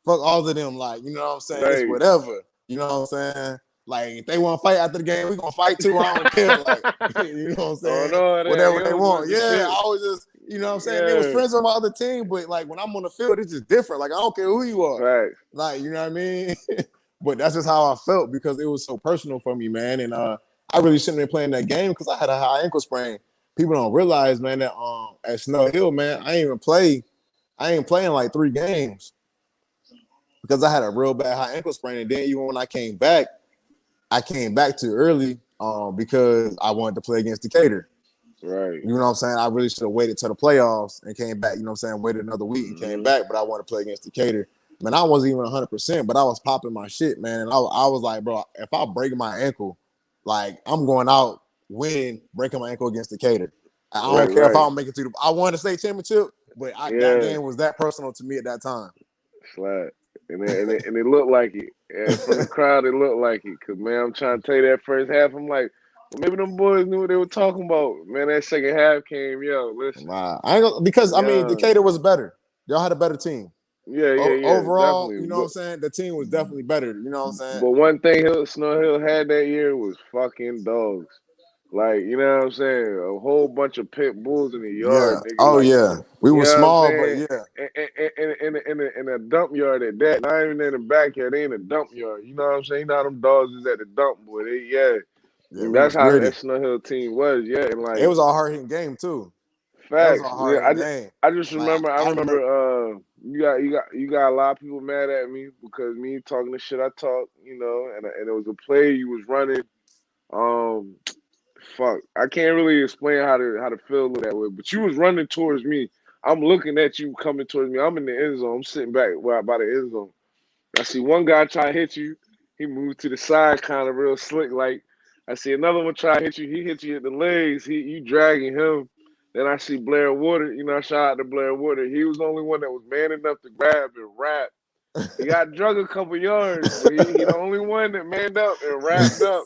fuck all of them. Like, you know what I'm saying? It's right. whatever. You know what I'm saying? Like, if they want to fight after the game, we gonna fight too. I don't care. Like, you know what I'm Oh saying? no, that Whatever they yo going want. to Yeah, shit. I was just, you know what I'm saying? They was Yeah, friends on my other team, but like when I'm on the field, it's just different. Like, I don't care who you are. facts. Like, you know what I mean? But that's just how I felt because it was so personal for me, man. And I really shouldn't have been playing that game because I had a high ankle sprain. People don't realize, man, that at Snow Hill, man, I ain't even play. I ain't playing like 3 games because I had a real bad high ankle sprain. And then even when I came back too early because I wanted to play against Decatur. Right. You know what I'm saying? I really should have waited till the playoffs and came back. You know what I'm saying? Waited another week and came Mm-hmm. back, but I wanted to play against Decatur. Man, I wasn't even 100%, but I was popping my shit, man. And I was like, bro, if I break my ankle, like I'm going out winning, breaking my ankle against Decatur. I Right, don't care if I right. don't make it to the. I won the state championship, but that Yeah. game was that personal to me at that time. Slide. And it looked like it. And from the crowd, it looked like it. Cause man, I'm trying to tell you that first half, I'm like, well, maybe them boys knew what they were talking about. Man, that second half came, yo, listen, Nah, I ain't gonna, because I mean young. Decatur was better. Y'all had a better team. Yeah, Overall, definitely. you know what I'm saying? The team was definitely better. You know what I'm saying? But one thing Snow Hill had that year was fucking dogs. Like, you know what I'm saying? A whole bunch of pit bulls in the Yeah. yard, nigga. Oh Like, yeah. We you were know what I'm small, but saying? yeah. In a dump yard at that. Not even in the backyard. They in a dump yard. You know what I'm saying? You know how them dogs is at the dump, boy. Yeah. Yeah, And we that's was how that gritty. Snow Hill team was. Yeah. And It like, was a hard hitting game too. That was a facts. Yeah, hard hitting game. I just Like remember. I I remember. remember. You got a lot of people mad at me because me talking the shit I talk. You know, and it was a play you was running. Um, fuck, I can't really explain how to feel that way. But you was running towards me. I'm looking at you coming towards me. I'm in the end zone. I'm sitting back by the end zone. I see one guy try to hit you. He moved to the side, kind of real slick. Like I see another one try to hit you. He hit you at the legs. You dragging him. Then I see Blair Water. You know, I shot out to Blair Water. He was the only one that was man enough to grab and wrap. He got drug a couple yards, but he the only one that manned up and wrapped up.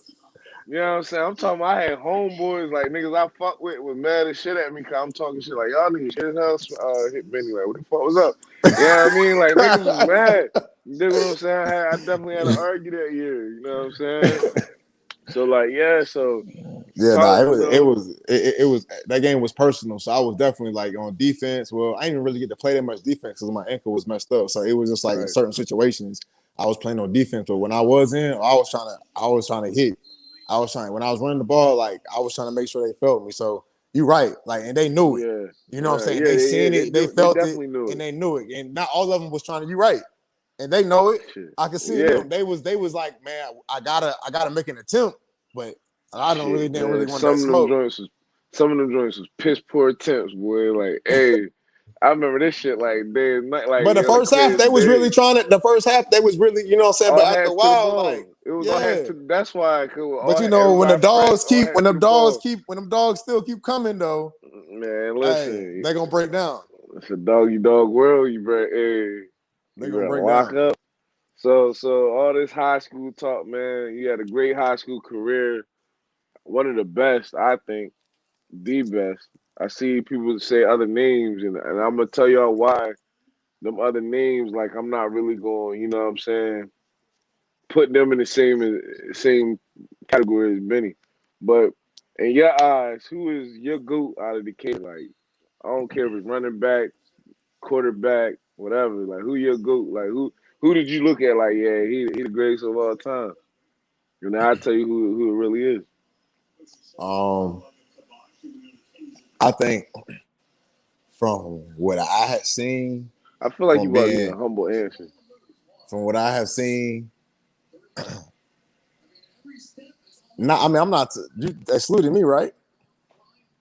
You know what I'm saying? I'm talking about I had homeboys, like niggas I fuck with was mad as shit at me because I'm talking shit like, y'all niggas shit as hell hit Benny. Like, what the fuck was up? You know what I mean? Like, niggas was mad. You dig what I'm saying? I definitely had to argue that year. You know what I'm saying? So, like, yeah, so Yeah, nah, talk, it you was it know, was it, it was that game was personal. So I was definitely like on defense. Well, I didn't really get to play that much defense because my ankle was messed up. So it was just like in right, certain situations I was playing on defense. But when I was in, I was trying to hit. I was trying when I was running the ball, like I was trying to make sure they felt me. So You right, like, and they knew it. Yeah, You know what I'm saying? yeah, They yeah. seen They it, they do. They felt it, definitely knew and it. they knew it. And not all of them was trying to. You right, and they know it. Shit. I can see it in Yeah. them. They was like, man, I gotta make an attempt, but I don't really Shit, didn't really man. want that smoke. Some of them joints was piss poor attempts, boy. Like, hey, I remember this shit like day and night, like But the on a first half, clear they was really day. trying to. The first half, they was really, you know what I'm saying. But All after a hands to the while, like, ball. It was all hands yeah. to. That's why, cause But you all know, when the everybody fresh, dogs all keep, hands to the ball. when them dogs still keep coming though, Man, hey, listen, they gonna break down. it's a doggy dog world. You better, hey, They you gonna better break lock down. up. So all this high school talk, man. You had a great high school career, one of the best, I think, the best. I see people say other names, and I'm gonna tell y'all why them other names. Like I'm not really going, you know what I'm saying, put them in the same category as Benny. But in your eyes, who is your goat out of the case? Like I don't care if it's running back, quarterback, whatever. Like who your goat? Like who did you look at? Like yeah, he the greatest of all time. And now I tell you who it really is. Um, I think from what I had seen, I feel like you from about to give being a humble answer. from what I have seen, not. I mean, I'm not you excluding me, right?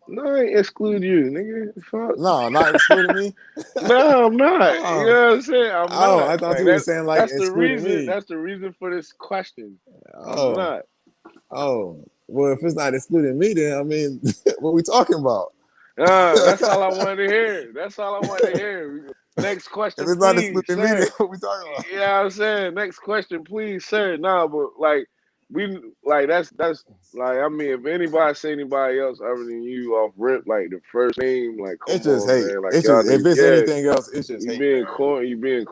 No, I ain't exclude you, nigga. Fuck. No, not excluding me. No, I'm not. You Oh, know what I'm saying? I'm oh, not. I thought Like you were that. saying like That's the excluding reason. me. That's the reason for this question. I'm Oh, not. oh. Well, if it's not excluding me, then I mean, what we talking about? That's all I wanted to hear. That's all I wanted to hear. Next If question, it's not please, excluding me, then sir. what we talking about? You know what I'm saying? Next question, please, sir. Nah, but like we like that's like I mean, if anybody say anybody else other than you off rip, like the first name, like It's come just on, hate. man. Like It's y'all just if niggas, it's yeah. anything else, it's just You hate, being man. corny, you being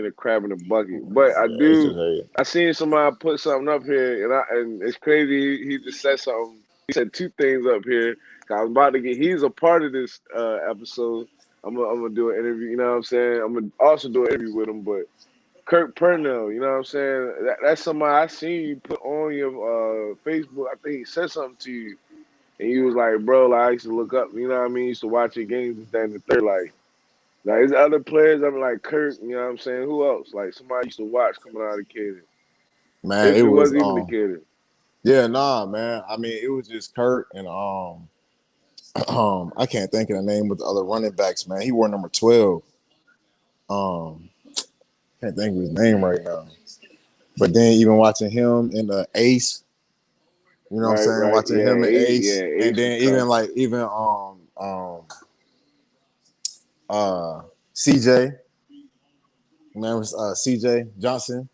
a crab in a bucket. But I Yeah, it's do. just hate. I seen somebody put something up here, and it's crazy. He just said something. He said two things up here. I was about to get. He's a part of this episode. I'm gonna do an interview. You know what I'm saying? I'm gonna also do an interview with him. But Kirk Purnell, you know what I'm saying? That's somebody I seen you put on your Facebook. I think he said something to you, and you was like, bro, like, I used to look up. You know what I mean? Used to watch your games and that and the third. Like, there's other players. I'm like Kirk. You know what I'm saying? Who else? Like somebody used to watch coming out of Caden. Man, it If it was wasn't even the Caden. yeah, nah, man. I mean, it was just Kurt and I can't think of the name of the other running backs, man. He wore number 12. Um, can't think of his name right now. But then even watching him in the Ace, you know what I'm Right, saying? right. Watching him Yeah, in Ace, and Ace was then tough. even CJ, man was CJ Johnson.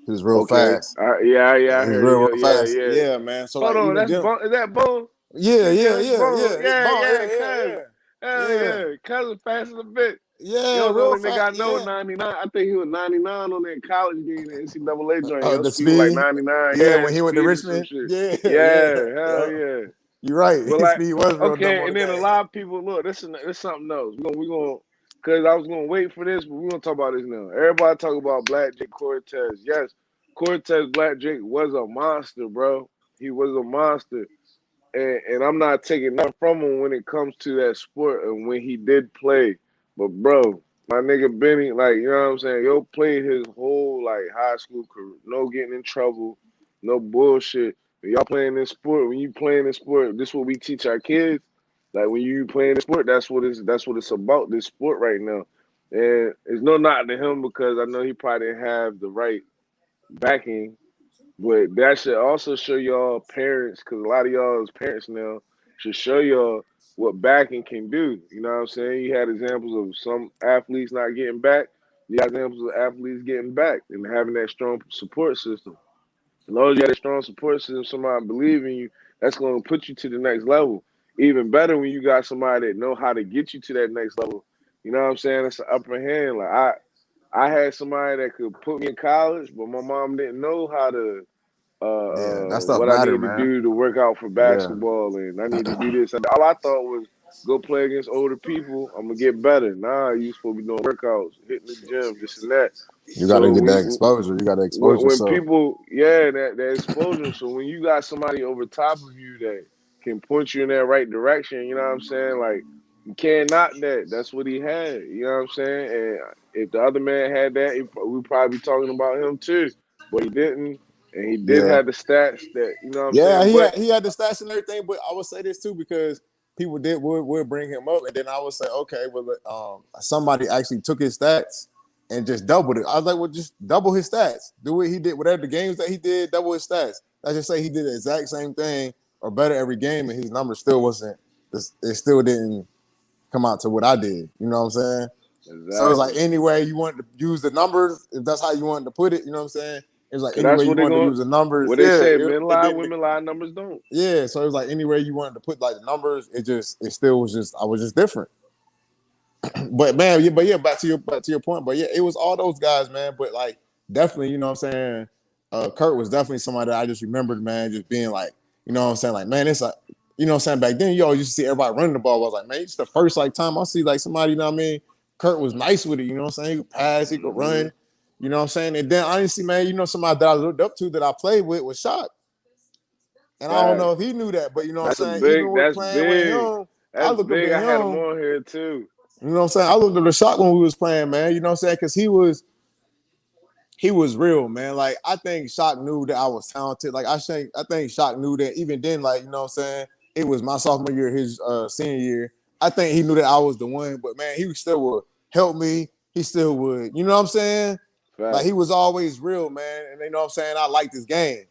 He was real Okay. fast. Yeah, I He was heard of real you. Yeah, fast. yeah. Yeah, man. So Hold like on, even that's them, Bone. Is that Bone? yeah, Yeah, yeah, that's yeah, Bone. yeah. It's Bond. Yeah, Yeah, yeah, cuz. yeah. Hell Yeah. yeah. Cuz was fast as a bit. Yeah, Yo, the real only nigga fast. I know Yeah. 99. I think he was 99 on that college game, the NCAA joint. Oh, Yo, the speed was like speed. 99. Yeah, Yeah, when he went to speed or some Richmond. shit. Yeah, yeah, Yeah, hell yeah. yeah. You're right. But His like, speed was real dumb okay, on the and then a game. lot of people look. This something else. We gonna, cause I was gonna wait for this, but we're gonna talk about this now. Everybody talk about Black Jake Cortez. Yes, Cortez Black Jake was a monster, bro. He was a monster, and I'm not taking nothing from him when it comes to that sport and when he did play. But bro, my nigga Benny, like you know what I'm saying, yo played his whole like high school career, no getting in trouble, no bullshit. When y'all playing this sport, when you playing this sport, this what we teach our kids. Like when you playing this sport, that's what it's about. This sport right now, and it's no knock to him because I know he probably didn't have the right backing, but that should also show y'all parents, because a lot of y'all as parents now should show y'all what backing can do. You know what I'm saying? You had examples of some athletes not getting back. You got examples of athletes getting back and having that strong support system. As long as you got a strong support system, somebody believe in you, that's going to put you to the next level. Even better when you got somebody that know how to get you to that next level. You know what I'm saying? It's an upper hand. Like I had somebody that could put me in college, but my mom didn't know how to Yeah, that stuff what I matter, need to man. do to work out for Yeah. basketball, and I need to do this. And all I thought was go play against older people. I'm gonna get better. Nah, you supposed to be doing workouts, hitting the gym, this and that. You gotta So get that exposure. You gotta expose when yourself. people, yeah, that exposure. So when you got somebody over top of you that can point you in that right direction. You know what I'm saying? Like you can't knock that. That's what he had. You know what I'm saying? And if the other man had that, we'd probably be talking about him too. But he didn't, and he did Yeah. have the stats that you know what I'm Yeah, saying. But he had the stats and everything, but I would say this too because people would bring him up, and then I would say, okay, well, somebody actually took his stats and just doubled it. I was like, well, just double his stats. Do what he did, whatever the games that he did, double his stats. I just say he did the exact same thing or better every game, and his numbers still wasn't. It still didn't come out to what I did. You know what I'm saying? So it's like exactly, any way you want to use the numbers, if that's how you wanted to put it, you know what I'm saying? It's like cause any way that's you what they wanted to going. use the numbers, What they yeah. say, men It lie, didn't. women lie, numbers don't. Yeah, so it was like anywhere you wanted to put like the numbers, it still was just I was just different. But man, yeah, but yeah, back to your point. But yeah, it was all those guys, man. But like definitely, you know what I'm saying? Kurt was definitely somebody that I just remembered, man, just being like, you know what I'm saying? Like, man, it's like, you know what I'm saying? Back then, you always used to see everybody running the ball. I was like, man, it's the first like time I see like somebody, you know what I mean? Kurt was nice with it, you know what I'm saying? He could pass, he could Hmm. run, you know what I'm saying? And then I didn't see, man, you know, somebody that I looked up to that I played with was Shock. And I don't Fact. know if he knew that, but you know what I'm That's a saying? Even big. with That's playing with big. him, I That's looked up big. to I had him him. on here too. You know what I'm saying? I looked at the shot when we was playing, man. You know what I'm saying? Because he was real, man. Like I think Shock knew that I was talented. Like I think Shock knew that even then, like, you know what I'm saying? It was my sophomore year, his senior year. I think he knew that I was the one, but man, he still would help me. He still would, you know what I'm saying? Like Fact. he was always real, man. And you know what I'm saying? I liked his game.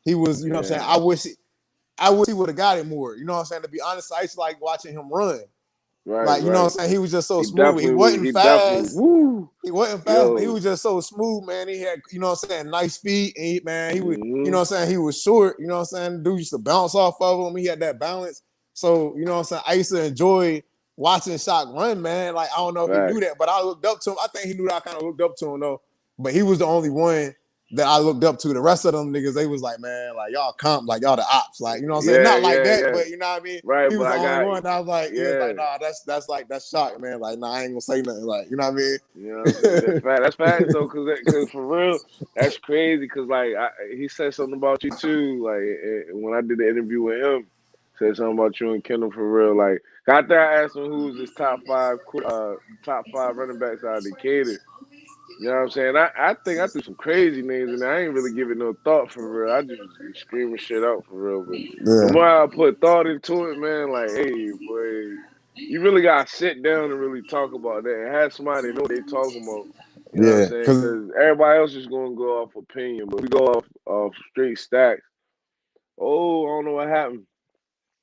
He was, you know what I'm saying? Yeah. I wish he would have got it more. You know what I'm saying? To be honest, I used to like watching him run. Right. Like, you know what Right. I'm saying? He was just so He smooth. He definitely was. wasn't He definitely. fast. Woo. He wasn't fast, but he Yo. was just so smooth, man. He had, you know what I'm saying, nice feet. And he was, you Hmm. know what I'm saying, he was short, you know what I'm saying? Dude used to bounce off of him. He had that balance. So, you know what I'm saying? I used to enjoy watching Shock run, man. Like, I don't know if he knew Fact. that, but I looked up to him. I think he knew that I kind of looked up to him, though. But he was the only one that I looked up to. The rest of them niggas, they was like, man, like, y'all comp, like, y'all the ops. Like, you know what I'm saying? Yeah. Not like Yeah. that, Yeah. but you know what I mean? Right. He But was the I only got. one that I was like, he was like, Yeah. nah, that's Shock, man. Like, nah, I ain't gonna say nothing. Like, you know what You know what I'm saying? That fact. That's facts though, cause for real, that's crazy. Cause like he said something about you too. Like when I did the interview with him, said something about you and Kendall for real. Like after I asked him who was his top five running backs out of Decatur. You know what I'm saying? I think I threw some crazy names in there. I ain't really giving no thought for real. I just was screaming shit out for real. But the I mean? more I put thought into it, man, like, hey, boy, you really gotta sit down and really talk about that and have somebody know what they talking about. You know what I'm Yeah, saying? because Because everybody else is gonna go off opinion, but we go off straight stacks. Oh, I don't know what happened.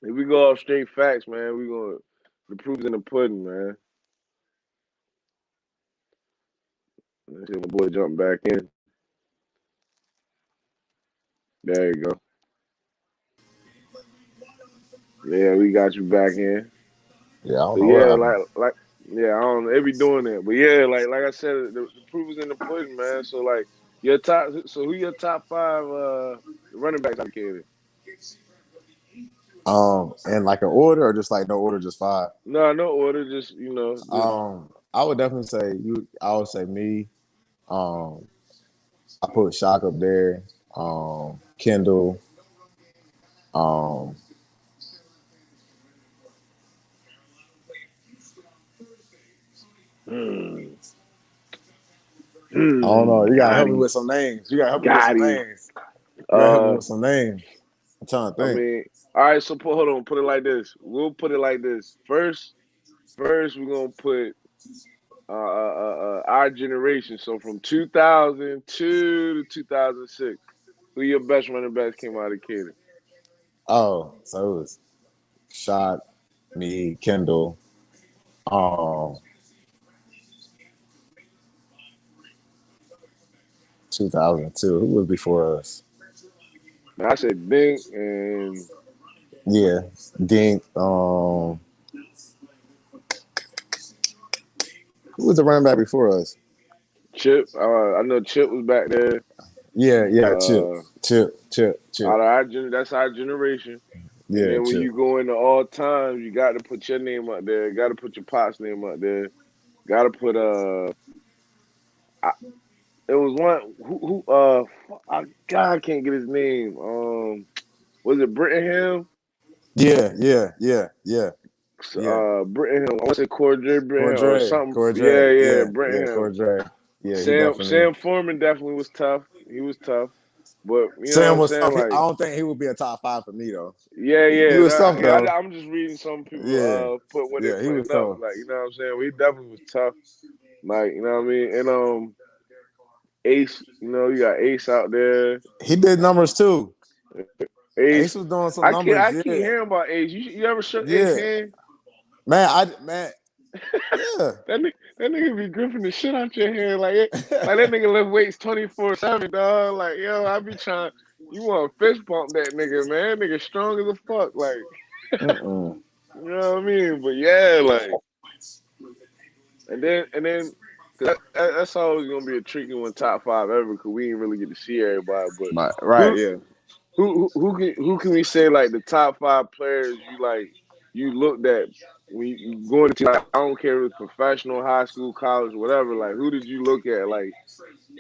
If we go off straight facts, man, we gonna the proof's in the pudding, man. Let's see if my boy jump back in. There you go. Yeah, we got you back in. yeah, I don't So know what yeah, happened. yeah, I don't know. They be doing that, but yeah, like I said, the proof is in the pudding, man. So like your top, so who your top five running backs allocated? And like an order or just like no order, just five. No, no order, just just I would definitely say you. I would say me. Um, I put Shock up there. Kendall. Um, hmm, I don't know. You gotta help got me him, with some names. You gotta help me with got some him. names. You gotta help me Uh, with some names. I'm trying to I think. mean, all right. So hold on, put it like this. We'll put it like this. First we're gonna put our generation. So from 2002 to 2006, who your best running backs came out of Decatur? Oh, so it was Shock, me, Kendall. Um, 2002. Who was before us? Man, I said Dink and Yeah, Dink. Who was the running back before us? Chip. I know Chip was back there. Yeah, Chip, Uh, Chip. that's our generation. And Yeah, then when Chip. you go into all times, you got to put your name up there. Got to put your pop's name up there. Got to put I, it was one I God I can't get his name. Was it Brittingham? Yeah. Brittingham. I want to say Cordray Brittingham or something. Yeah, Cordray, yeah, yeah, Brittingham. Cordray. Yeah, he Sam definitely. Foreman definitely was tough. He was tough, but you know what Sam I'm was saying? tough. I Like, don't think he would be a top 5 for me though. yeah, He yeah. was tough Yeah, though. I'm just reading some people Yeah, put what they yeah, he was putting up. tough. Like, you know what I'm saying? He definitely was tough. Like, you know what I mean? And Ace, you know, you got Ace out there. He did numbers too. Ace, Ace was doing some numbers. I keep Yeah, hearing about Ace. You ever shook Ace yeah, hand? man, yeah. That nigga be gripping the shit out your hand like it, like that nigga lift weights 24/7, dog. Like yo, I be trying. You want to fist bump that nigga, man? That nigga strong as a fuck. Like Mm-mm. you know what I mean? But yeah, like and then that's always gonna be a tricky one, top five ever, because we ain't really get to see everybody. But Right, who yeah. who can we say like the top five players you like you looked at when you going to like I don't care if it's professional, high school, college, whatever. Like who did you look at like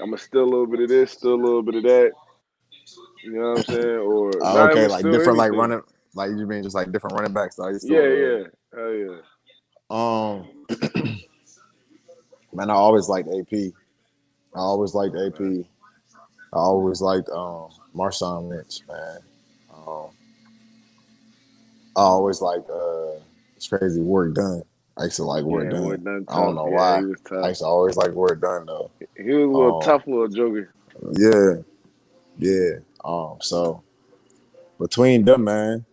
I'm gonna steal a little bit of this, steal a little bit of that. You know what I'm saying? Or not Okay, even like steal different, like anything. running, like you mean just like different running backs. I used Yeah, to, yeah, hell yeah, um, man, I always liked AP. I always liked right. AP. I always liked Marshawn Lynch, man. Um, I always liked it's crazy Work Done. I used to like Work Yeah, Done. we're done I don't tough. know Yeah, why. he was I tough. used to always like Work Done though. He was a little Um, tough little joker. yeah, yeah. So between them, man,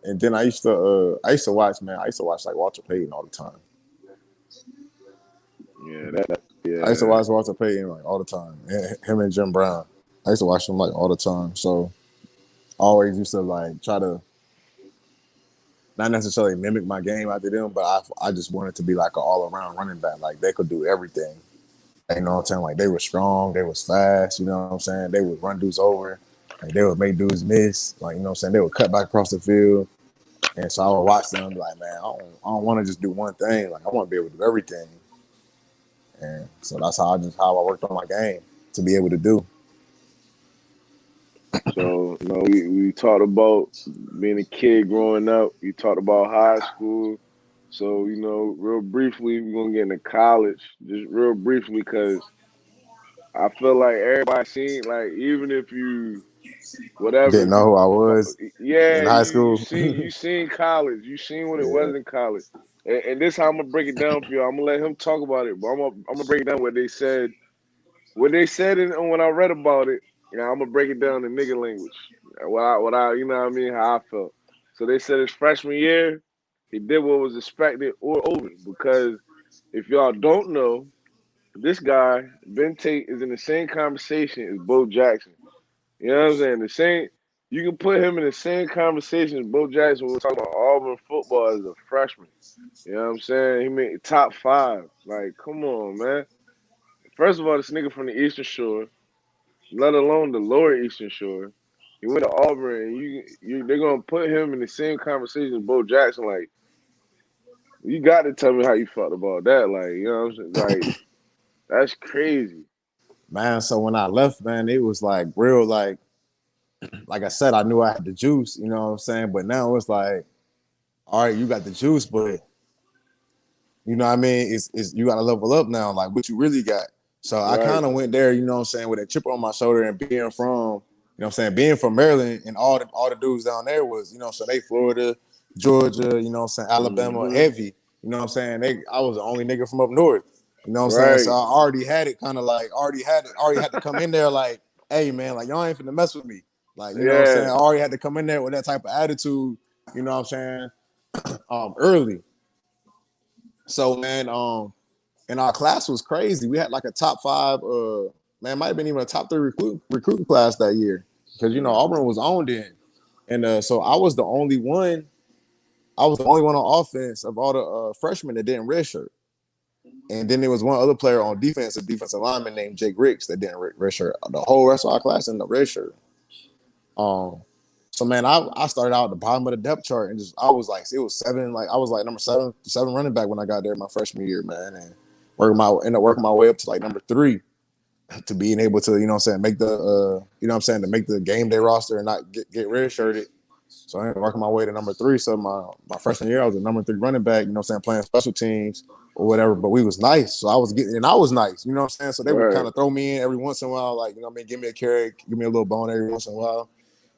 and then I used to watch, man. I used to watch like Walter Payton all the time. Yeah, I used to yeah, watch Walter Payton like all the time. Him and Jim Brown. I used to watch them like all the time. So I always used to like try to not necessarily mimic my game after them, but I just wanted to be like an all around running back. Like they could do everything. Like, you know what I'm saying? Like they were strong, they was fast. You know what I'm saying? They would run dudes over. Like they would make dudes miss. Like you know what I'm saying? They would cut back across the field. And so I would watch them and be like, man, I don't want to just do one thing. Like I want to be able to do everything. And so that's how I worked on my game to be able to do. So, you know, we talked about being a kid growing up. You talked about high school. So, you know, real briefly, we're gonna get into college. Just real briefly, because I feel like everybody seen, like, even if you whatever, Didn't know who I was in yeah, high you school. seen you seen college, you seen what it Yeah. was in college, and this how I'm gonna break it down for you. I'm gonna let him talk about it, but I'm gonna break it down what they said, and when I read about it, you know, I'm gonna break it down in nigga language. What I, you know what I mean, how I felt. So they said his freshman year, he did what was expected or over. Because if y'all don't know, this guy Ben Tate is in the same conversation as Bo Jackson. You know what I'm saying? The same. You can put him in the same conversation as Bo Jackson when we're talking about Auburn football as a freshman. You know what I'm saying? He made top five. Like, come on, man. First of all, this nigga from the Eastern Shore, let alone the lower Eastern Shore. He went to Auburn, and they're gonna put him in the same conversation as Bo Jackson. Like, you got to tell me how you felt about that. Like, you know what I'm saying? Like, that's crazy. Man, so when I left, man, it was like real like I said, I knew I had the juice, you know what I'm saying? But now it's like, all right, you got the juice, but you know what I mean? It's you gotta level up now, like what you really got. So I Right. kind of went there, you know what I'm saying, with a chip on my shoulder and being from, you know what I'm saying, being from Maryland and all the dudes down there was, so they Florida, Georgia, you know what I'm saying, Alabama, Mm-hmm. heavy. You know what I'm saying? I was the only nigga from up north. You know what I'm saying? So Right. I already had it kind of like already had to come in there like, hey man, like y'all ain't finna mess with me. Like, you know what I'm saying? Yeah. I already had to come in there with that type of attitude, you know what I'm saying, early. So man, and our class was crazy. We had like a top five, man, might have been even a top three recruiting class that year because Auburn was on then, and so I was the only one. I was the only one on offense of all the freshmen that didn't redshirt, and then there was one other player on defense, a defensive lineman named Jake Ricks that didn't redshirt. The whole rest of our class in the redshirt. Um, so man, I started out at the bottom of the depth chart and just I was like it was seven, like I was like number seven running back when I got there my freshman year, man, and ended up working my way up to like number three to being able to, make the to make the game day roster and not get redshirted. So I ended up working my way to number 3. So my freshman year, I was a number 3 running back, you know what I'm saying, playing special teams or whatever. But we was nice. So I was nice, you know what I'm saying? So they would kind Right. of throw me in every once in a while, like, you know what I mean, give me a carry, give me a little bone every once in a while.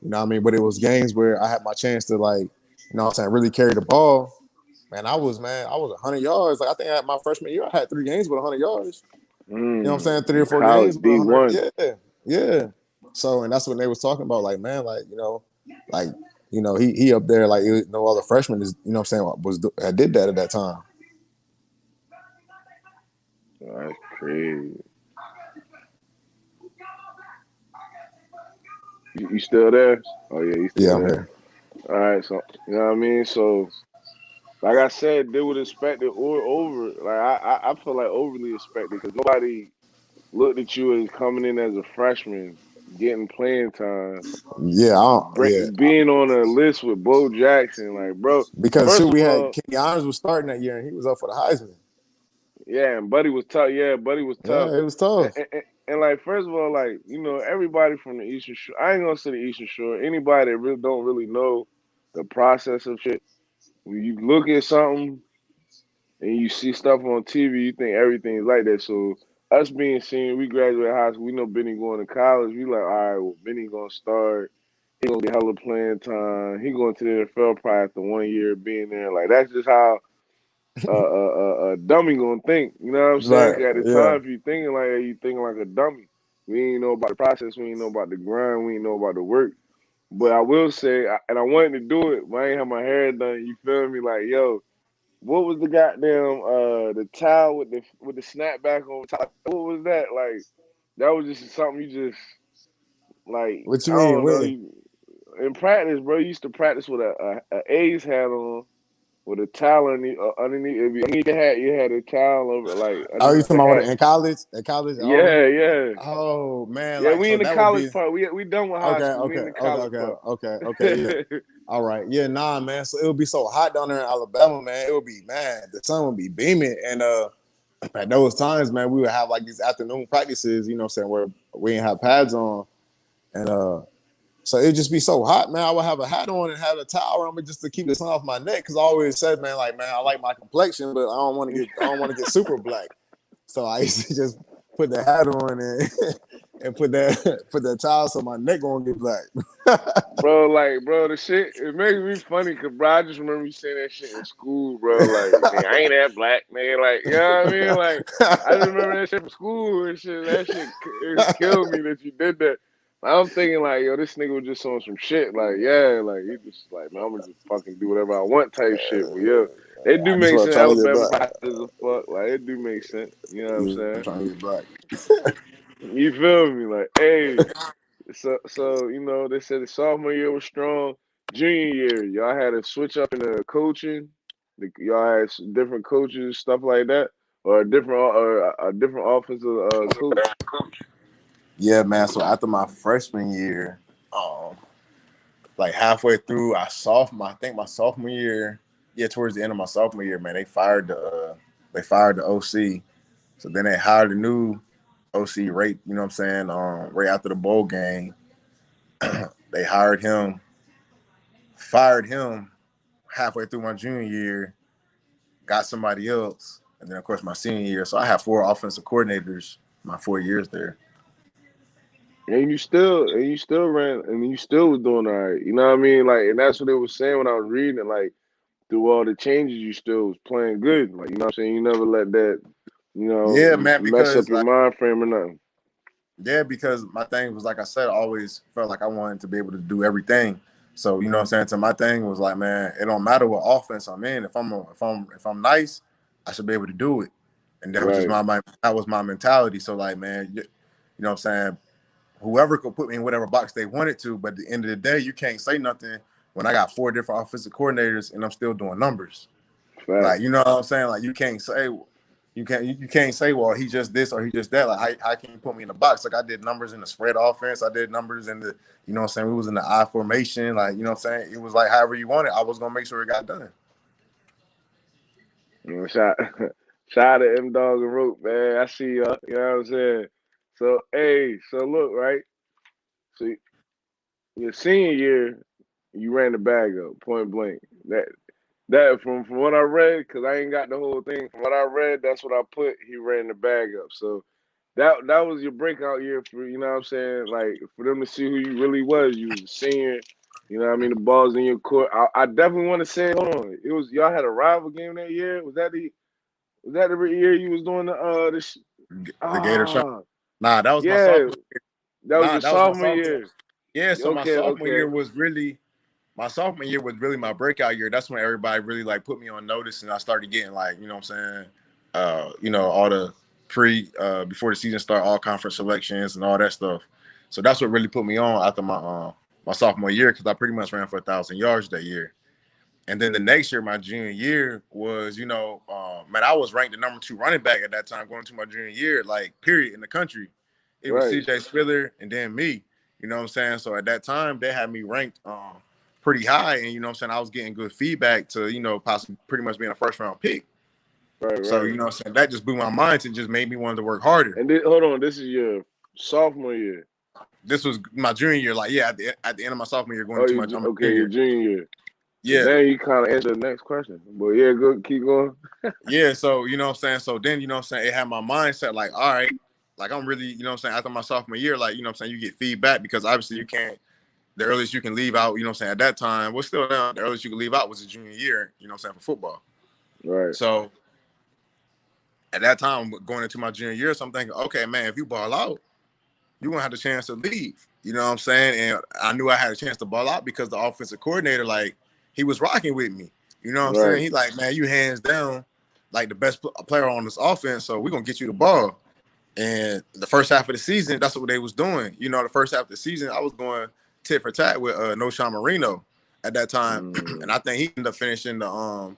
You know what I mean? But it was games where I had my chance to, like, you know what I'm saying, really carry the ball. Man, I was 100 yards. Like, I think my freshman year, I had 3 games with 100 yards. You know what I'm saying? 3 or 4 College games with 100. D1. Yeah. So, and that's what they was talking about. Like, man, like, like, he up there, like, no other freshman is, you know what I'm saying, did that at that time. That's crazy. You still there? Oh yeah, you still Yeah, I'm there. here. All right, so you know what I mean. So like I said, they would expect it or over. Like I feel like overly expected because nobody looked at you as coming in as a freshman, getting playing time, Yeah, yeah. being on a list with Bo Jackson. Like, bro, Because first shoot, of we had all, Kenny Honors was starting that year, and he was up for the Heisman. yeah, and Buddy was tough. Yeah, Buddy was tough. Yeah, it was tough. And like, first of all, like, everybody from the Eastern Shore. I ain't gonna say the Eastern Shore. Anybody that really don't really know the process of shit. When you look at something and you see stuff on TV, you think everything's like that. So us being senior, we graduate high school, we know Benny going to college. We like, all right, well, Benny gonna start. He gonna get hella playing time. He going to the NFL probably after 1 year being there. Like that's just how a dummy gonna think. You know what I'm saying? Right. 'Cause at the Yeah. time, if you thinking like that, you thinking like a dummy. We ain't know about the process. We ain't know about the grind. We ain't know about the work. But I will say, and I wanted to do it, but I ain't have my hair done. You feel me? Like, yo, what was the goddamn the towel with the snapback over top? What was that? Like that was just something you just like What I you mean? don't know. When? You in practice, bro. You used to practice with a A's hat on with a towel underneath. If you underneath your hat, you had a towel over like Oh, you underneath talking the about hat. in college? At college at Auburn? Yeah, yeah, Oh man, yeah. like We so in the that would college be part. We done with high okay, school. We okay, in the okay, college okay, part. okay, okay, yeah. All right. Yeah, nah, man. So it would be so hot down there in Alabama, man. It would be, man, the sun would be beaming. And at those times, man, we would have like these afternoon practices, you know what I'm saying, where we didn't have pads on. And so it'd just be so hot, man. I would have a hat on and have a towel on me just to keep the sun off my neck. Cause I always said, man, like, man, I like my complexion, but I don't want to get super black. So I used to just put the hat on and and put that towel so my neck won't get black. Bro, like, bro, the shit, it makes me funny because, bro, I just remember you saying that shit in school, bro. Like, nigga, I ain't that black, nigga. Like, you know what I mean? Like, I just remember that shit from school and shit. That shit, it killed me that you did that. I'm thinking, like, yo, this nigga was just on some shit. Like, yeah, like, he just, like, man, I'm gonna just fucking do whatever I want type shit. But, yeah, it do I just make want to sense. try to get Alabama black. hot as a fuck. Like, it do make sense. You know what I'm I'm saying? trying to get black. You feel me? Like, hey. So they said the sophomore year was strong. Junior year, y'all had to switch up in the coaching. Y'all had different coaches, stuff like that, or a different offensive coach. Yeah, man. So after my freshman year, um, like halfway through, I think my sophomore year, yeah, towards the end of my sophomore year, man, they fired the OC. So then they hired a new OC right, you know what I'm saying, right after the bowl game. They fired him halfway through my junior year, got somebody else, and then of course my senior year. So I had 4 offensive coordinators my 4 years there. And you still ran, and you still was doing all right. You know what I mean? Like, and that's what they was saying when I was reading it. Like, through all the changes, you still was playing good. Like, you know what I'm saying? You never let that, Yeah, man, mess up because your like mind frame or nothing. yeah, because my thing was like I said, I always felt like I wanted to be able to do everything. So you know what I'm saying. So my thing was like, man, it don't matter what offense I'm in. If I'm nice, I should be able to do it. And that was just Right. my mentality. So like, man, you know what I'm saying. Whoever could put me in whatever box they wanted to, but at the end of the day, you can't say nothing when I got 4 different offensive coordinators and I'm still doing numbers. Like, Facts. you know what I'm saying? Like, you can't say, well, he just this or he just that. Like, how can you put me in the box? Like, I did numbers in the spread offense. I did numbers in the, you know what I'm saying? We was in the I formation. Like, you know what I'm saying? It was like however you want it. I was gonna make sure it got done. Shout, shout out to M Dog and Rope, man. I see y'all. You know what I'm saying? So look, right? So your senior year, You ran the bag up, point blank. That from what I read, because I ain't got the whole thing. From what I read, that's what I put. He ran the bag up. So that was your breakout year for, you know what I'm saying? Like, for them to see who you really was. You was a senior. You know what I mean? The ball's in your court. I definitely want to say, hold on. It was y'all had a rival game that year. Was that the year you was doing The Gator shot. ah Nah, that was my yeah, sophomore. that was Nah, your that was my sophomore sophomore. year. Yeah, so my Okay, sophomore okay, year was really my sophomore year was really my breakout year. That's when everybody really like put me on notice, and I started getting like, you know what I'm saying, all the before the season start, all conference selections and all that stuff. So that's what really put me on after my sophomore year, because I pretty much ran for 1,000 yards that year. And then the next year, my junior year was, man, I was ranked the number 2 running back at that time going to my junior year, like, period, in the country. It was right, CJ Spiller and then me. You know what I'm saying? So at that time, they had me ranked pretty high. And, you know what I'm saying, I was getting good feedback to, possibly pretty much being a first round pick. right, So, right. you know what I'm saying, that just blew my mind and just made me want to work harder. And hold on, this is your sophomore year. This was my junior year, like, yeah, at the end of my sophomore year going Oh, into my okay, your junior. junior year. So Yeah. now you kind of answered the next question. But yeah, go keep going. Yeah, so you know what I'm saying. So then, you know what I'm saying, it had my mindset like, all right, like I'm really, you know what I'm saying, after my sophomore year, like, you know what I'm saying, you get feedback because obviously you can't, the earliest you can leave out, you know what I'm saying, at that time, well, still now, the earliest you can leave out was the junior year, you know what I'm saying, for football. Right, So at that time, going into my junior year, so I'm thinking, okay, man, if you ball out, you're gonna have the chance to leave. You know what I'm saying? And I knew I had a chance to ball out because the offensive coordinator, like, he was rocking with me. You know what I'm saying? right, He like, man, you hands down like the best player on this offense, so we're gonna get you the ball. And the first half of the season, that's what they was doing. You know, the first half of the season, I was going tit for tat with No Sean Marino at that time, and mm, I think he ended up finishing the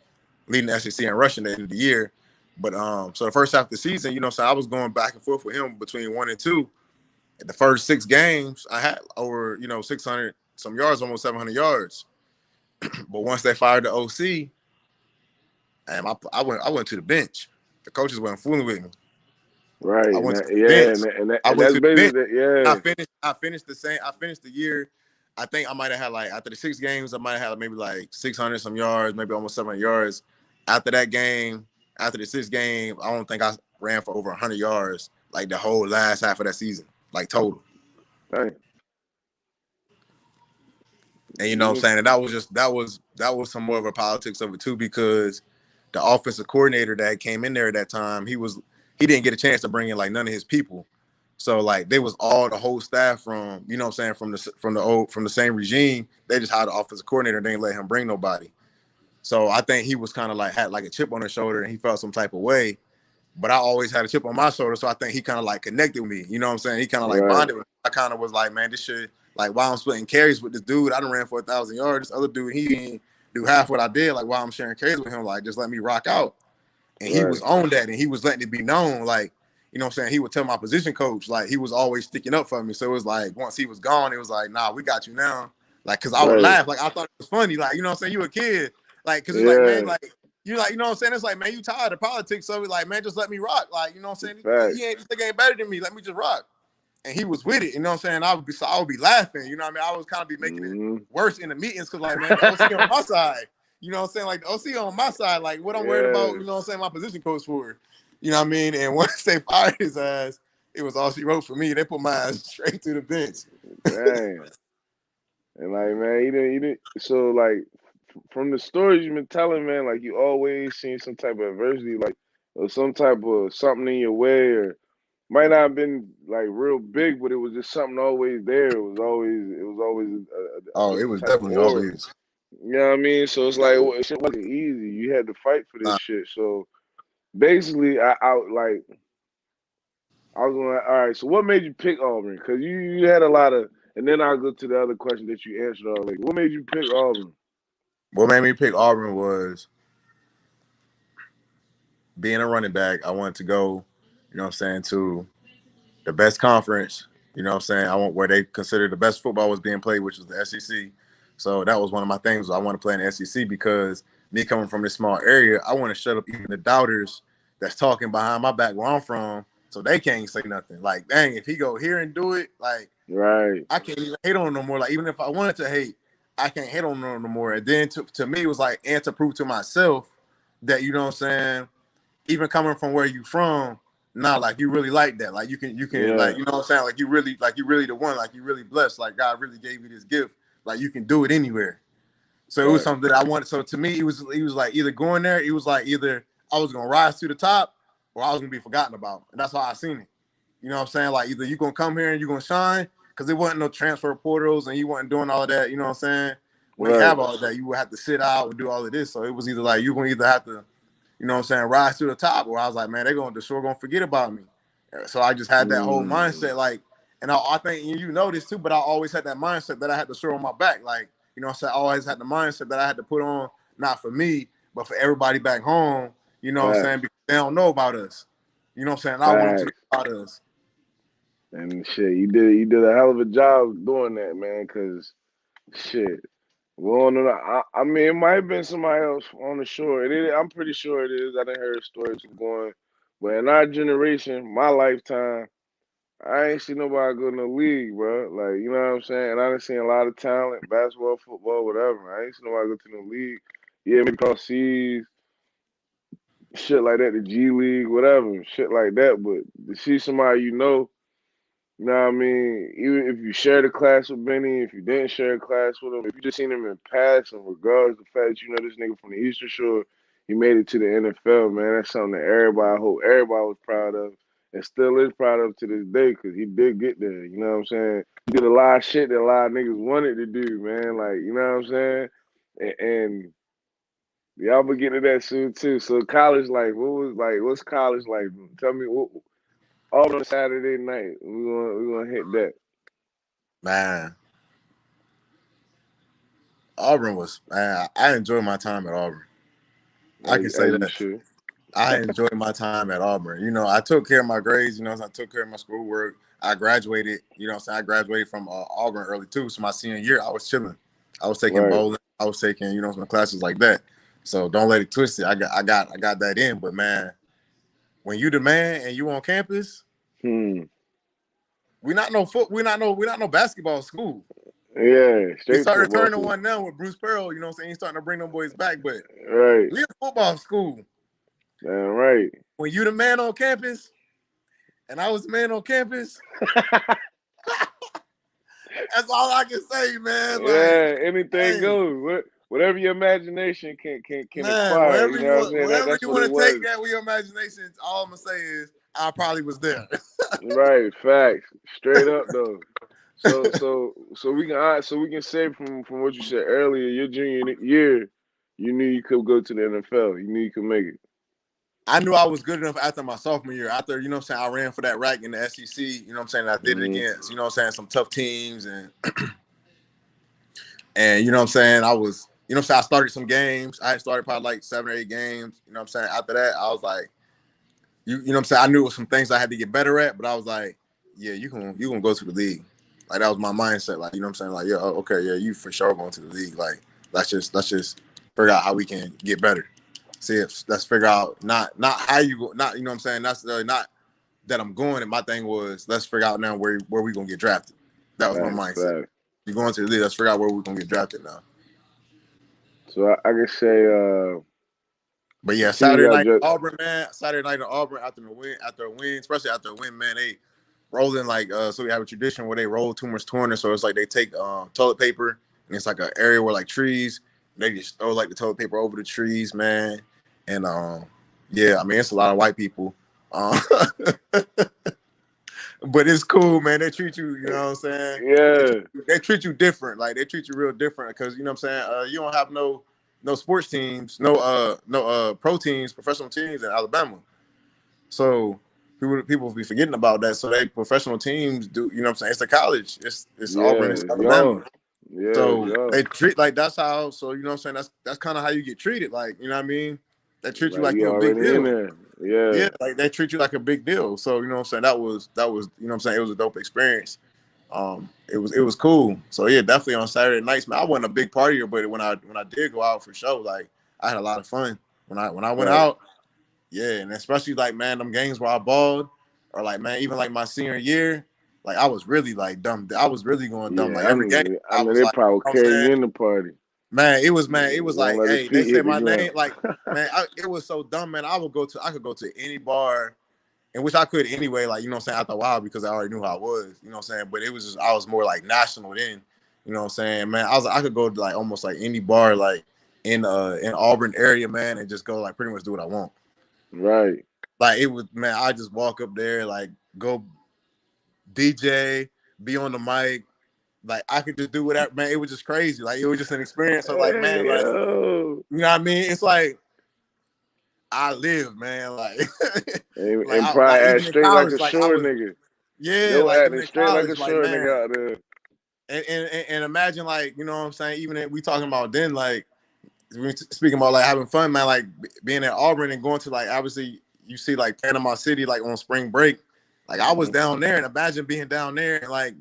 leading the SEC in rushing at the end of the year. But so the first half of the season, you know, so I was going back and forth with him between 1 and 2. The first 6 games, I had over 600 some yards, almost 700 yards. But once they fired the OC, and I went to the bench. The coaches weren't fooling with me. right. I And went to that, the yeah, bench. I and went that's to the basically bench. that. I Yeah, finished. I finished the same. I finished the year. I think I might have had, like, after the 6 games, I might have had maybe like 600 some yards, maybe almost 700 yards. After that game, after the 6 game, I don't think I ran for over 100 yards like the whole last half of that season, like total. dang. And you know what I'm Mm, saying? And that was some more of a politics of it too, because the offensive coordinator that came in there at that time, he didn't get a chance to bring in like none of his people. So like they was all the whole staff from, you know what I'm saying, from the same regime. They just hired the offensive coordinator and they didn't let him bring nobody. So I think he was kind of like had like a chip on his shoulder and he felt some type of way. But I always had a chip on my shoulder, so I think he kind of like connected with me. You know what I'm saying? He kind of like right, bonded with me. I kind of was like, man, this shit, like, while I'm splitting carries with this dude, I done ran for 1,000 yards. This other dude, he didn't do half what I did. Like, while I'm sharing carries with him, like, just let me rock out. And he right, was on that, and he was letting it be known. Like, you know what I'm saying? He would tell my position coach, like, he was always sticking up for me. So it was like, once he was gone, it was like, nah, we got you now. Like, cause I would right. laugh. Like, I thought it was funny. Like, you know what I'm saying? You a kid. Like, cause it's like, man, Yeah, like, you like, you know what I'm saying? It's like, man, you tired of politics. So like, man, just let me rock. Like, you know what I'm saying? facts. This nigga ain't better than me. Let me just rock. And he was with it. You know what I'm saying? I would be laughing. You know what I mean? I was kind of be making it Mm, worse in the meetings because, like, man, the OC on my side. You know what I'm saying? Like, the OC on my side. Like, what I'm worried about, yeah, you know what I'm saying, my position coach for. You know what I mean? And once they fired his ass, it was all she wrote for me. They put my ass straight to the bench. damn. And like, man, he didn't. So like, from the stories you've been telling, man, like you always seen some type of adversity, like or some type of something in your way, or might not have been like real big, but it was just something always there. It was always a Oh, it different was type of definitely aura. always. You know what I mean? So it's like shit wasn't easy. You had to fight for this Nah. shit. So basically, I was going, all right. So what made you pick Auburn? Because you had a lot of, and then I'll go to the other question that you answered already. What made you pick Auburn? What made me pick Auburn was being a running back. I wanted to go, you know what I'm saying, to the best conference. You know what I'm saying? I want where they consider the best football was being played, which was the SEC. So that was one of my things. I want to play in the SEC because me coming from this small area, I want to shut up even the doubters that's talking behind my back where I'm from, so they can't say nothing. Like, dang, if he go here and do it, like, Right, I can't even hate on him no more. Like, even if I wanted to hate, I can't hit on them no more. And then to me, it was like, and to prove to myself that, you know what I'm saying, even coming from where you from, nah, like you really like that. Like you can like, Yeah, you know what I'm saying? Like you really the one, like you really blessed. Like God really gave you this gift. Like you can do it anywhere. So it was right. something that I wanted. So to me, it was like either going there, it was like either I was gonna rise to the top or I was gonna be forgotten about. And that's how I seen it. You know what I'm saying? Like either you gonna come here and you gonna shine, because there wasn't no transfer portals and you wasn't doing all of that, you know what I'm saying? When you Right. have all of that, you would have to sit out and do all of this. So it was either like you gonna either have to, you know what I'm saying, rise to the top, or I was like, man, the sure gonna forget about me. So I just had that whole Mm, mindset, like, and I think you know this too, but I always had that mindset that I had to show on my back, like, you know what I'm saying, I always had the mindset that I had to put on, not for me, but for everybody back home, you know what I'm saying, facts. because they don't know about us. You know what I'm saying? I want them to know Facts. about us. And shit, you did a hell of a job doing that, man. Cause shit, well, no, no, I mean, it might have been somebody else on the shore. I'm pretty sure it is. I didn't hear stories of going, but in our generation, my lifetime, I ain't seen nobody go in the league, bro. Like, you know what I'm saying? And I done seen a lot of talent, basketball, football, whatever. I ain't seen nobody go to the league. Yeah, maybe cross seas, shit like that, the G League, whatever, shit like that. But to see somebody you know what I mean? Even if you shared a class with Benny, if you didn't share a class with him, if you just seen him in passing, regardless of the fact that you know this nigga from the Eastern Shore, he made it to the NFL, man. That's something that I hope everybody was proud of and still is proud of to this day because he did get there. You know what I'm saying? He did a lot of shit that a lot of niggas wanted to do, man. Like, you know what I'm saying? And y'all will get to that soon too. So college life, what's college life? Tell me what all on Saturday night. We gonna hit that. Man, Auburn was, man, I enjoyed my time at Auburn. I can say As you that. should. I enjoyed my time at Auburn. You know, I took care of my grades. You know, I took care of my schoolwork. I graduated. You know, what I'm saying, I graduated from Auburn early too. So my senior year, I was chilling. I was taking Right. bowling. I was taking, you know, some classes like that. So don't let it twist it. I got that in. But man, when you the man and you on campus, Hmm. we not no basketball school. Yeah. We Straight started football turning school. one now with Bruce Pearl. You know what I'm saying? He's starting to bring them boys back. But Right. we a football school. Damn right. When you the man on campus and I was the man on campus, that's all I can say, man. Like, Yeah. Anything hey, goes. Whatever your imagination can man, acquire. You know what I'm saying? wherever That's you what it want to take was. that with your imagination, all I'm gonna say is I probably was there. Right. Facts. Straight up though. So we can say from what you said earlier, your junior year, you knew you could go to the NFL. You knew you could make it. I knew I was good enough after my sophomore year. After, you know what I'm saying, I ran for that rack in the SEC. You know what I'm saying, I did it Hmm. against, you know what I'm saying, some tough teams, and you know what I'm saying, I was, you know what I'm saying, I started some games. I had started probably like 7 or 8 games. You know what I'm saying. After that, I was like, you know what I'm saying, I knew it was some things I had to get better at, but I was like, yeah, you gonna go to the league. Like that was my mindset. Like, you know what I'm saying, like, yeah, okay, yeah, you for sure going to the league. Like let's just figure out how we can get better. See if let's figure out not how you go, not, you know what I'm saying, that's not that I'm going. And my thing was, let's figure out now where we gonna get drafted. That was my Facts. mindset. Facts. You're going to the league. Let's figure out where we're gonna get drafted now. So I can say But the yeah, team Saturday got night in just Auburn, man. Saturday night in Auburn after a win, especially after a win, man. They rolling like so we have a tradition where they roll too much tournament. So it's like they take toilet paper and it's like an area where like trees. They just throw like the toilet paper over the trees, man. And yeah, I mean it's a lot of white people. Um, but it's cool, man. They treat you, you know what I'm saying? yeah. They treat you different. Like they treat you real different because, you know what I'm saying, you don't have no sports teams, no pro teams, professional teams in Alabama. So people be forgetting about that. So they professional teams do, you know what I'm saying? It's a college. It's Auburn, Yeah. it's It's Alabama. young. Yeah. It's So young. they treat like that's how. So you know what I'm saying. That's kind of how you get treated. Like, you know what I mean. They treat you Like like you you're a big already in deal. there. Yeah. Yeah, like they treat you like a big deal. So you know what I'm saying. That was you know what I'm saying. It was a dope experience. It was cool. So yeah, definitely on Saturday nights, man. I wasn't a big partier, but when I did go out for show, like I had a lot of fun. When I went Right. out, yeah, and especially like, man, them games where I balled, or like, man, even like my senior year, like I was really like dumb. I was really going dumb. Like Yeah, every game, I I mean was they like, probably you know what I'm carry saying, you in the party. man, it was Don't like, let his hey, they feet hit said the my name, ground. like, man, it was so dumb, man. I could go to any bar, and which I could anyway, like, you know what I'm saying, after a while because I already knew how I was, you know what I'm saying. But it was just I was more like national then, you know what I'm saying, man. I could go to like almost like any bar like in Auburn area, man, and just go like pretty much do what I want. Right. Like it was, man. I just walk up there, like go DJ, be on the mic. Like I could just do whatever, man. It was just crazy. Like it was just an experience. So like, man, Hey like yo. you know what I mean? It's like I live, man. Like, And probably like act even in straight like college, a like I shore was, nigga. yeah, Yo like even acting in straight like college, a like shore man, nigga out there. and imagine like you know what I'm saying. Even if we talking about then, like we speaking about like having fun, man. Like being at Auburn and going to like obviously you see like Panama City like on spring break. Like I was down there, and imagine being down there and like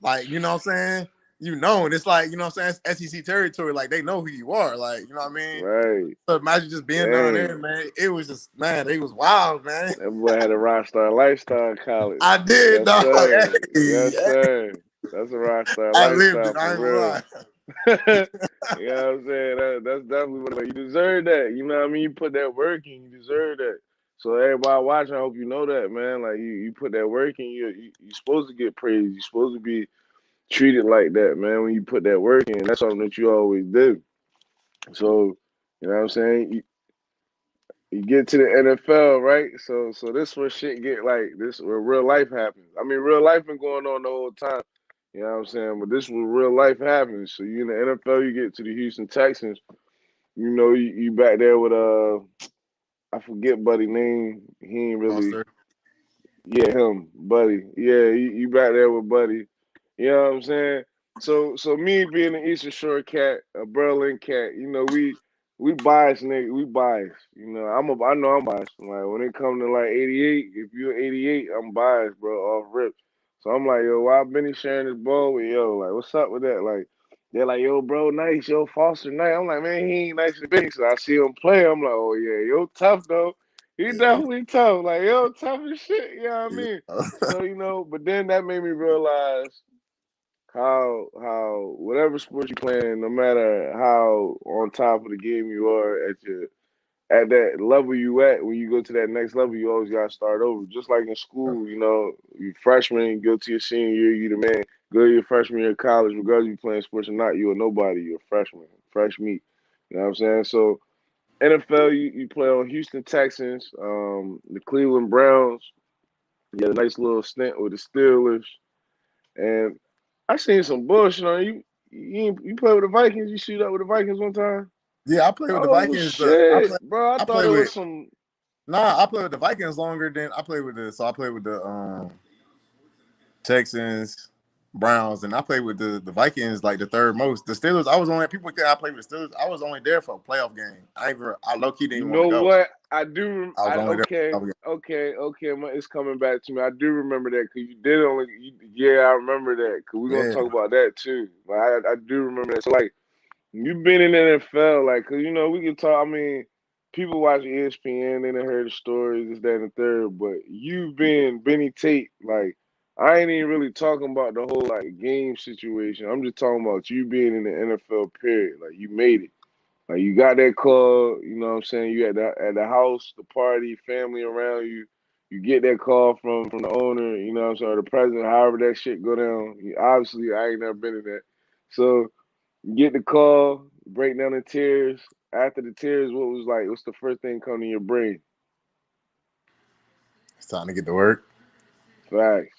like you know what I'm saying. And it's like you know what I'm saying. It's SEC territory, like they know who you are, like you know what I mean. Right. So imagine just being down there, Dang. man. It was just, man, it was wild, man. That boy had a rock star lifestyle in college. I did, Yes, dog. sir. Hey, Yes, sir. That's a rock star I lived lifestyle it. I for ain't gonna real. lie. You know what I'm saying? That's definitely what you deserve that. You know what I mean? You put that work in, you deserve that. So everybody watching, I hope you know that, man. Like you put that work in, you're supposed to get praised. You're supposed to be treated like that, man. When you put that work in, that's something that you always do. So you know what I'm saying? You get to the NFL, right? So this where shit get like this where real life happens. I mean, real life been going on the whole time. You know what I'm saying? But this where real life happens. So you in the NFL, you get to the Houston Texans. You know, you back there with I forget buddy name. He ain't really Foster. yeah, him, Buddy. Yeah, you back there with Buddy. You know what I'm saying? So me being an Eastern Shore cat, a Berlin cat, you know, we biased, nigga. We biased. You know, I know I'm biased. Like when it comes to like 88, if you're 88, I'm biased, bro, off rip. So I'm like, yo, why Benny sharing this ball with yo? Like, what's up with that? Like, they're like, yo, bro, nice, yo, Foster, nice. I'm like, man, he ain't nice to Benny. So I see him play. I'm like, oh yeah, yo, tough though. He Yeah. definitely tough. Like, yo, tough as shit. You know what I Yeah. mean? So, you know, but then that made me realize how whatever sport you playing, no matter how on top of the game you are at that level you at, when you go to that next level, you always gotta start over. Just like in school, you know, you freshman, go to your senior year, you the man. Go to your freshman year of college, regardless if you playing sports or not, you a nobody, you're a freshman, fresh meat. You know what I'm saying? So NFL, you play on Houston Texans, the Cleveland Browns. You had a nice little stint with the Steelers, and I seen some bullshit on you. You play with the Vikings. You shoot up with the Vikings one time. Yeah, I played with the Oh Vikings. shit, bro! I I thought play it with was some. I played with the Vikings longer than I played with I played with the Texans, Browns, and I played with the Vikings like the third most. The Steelers, I was only people think I played with the Steelers. I was only there for a playoff game. I low key didn't You even want to know go. what? I do. I was I only there for a okay, playoff game. okay. It's coming back to me. I do remember that because you did only. Yeah, I remember that because we're gonna Yeah. talk about that too. Like I do remember that. So like. You've been in the NFL, like, cause you know we can talk. I mean, people watch ESPN, they done heard the stories, this, that, and the third. But you've been Benny Tate, like, I ain't even really talking about the whole like game situation. I'm just talking about you being in the NFL. Period. Like, you made it. Like, you got that call. You know what I'm saying? You at the house, the party, family around you. You get that call from the owner. You know what I'm saying? Or the president. However that shit go down. Obviously, I ain't never been in that. So. You get the call, break down in tears. After the tears, what was like? What's the first thing come to your brain? It's time to get to work. Facts.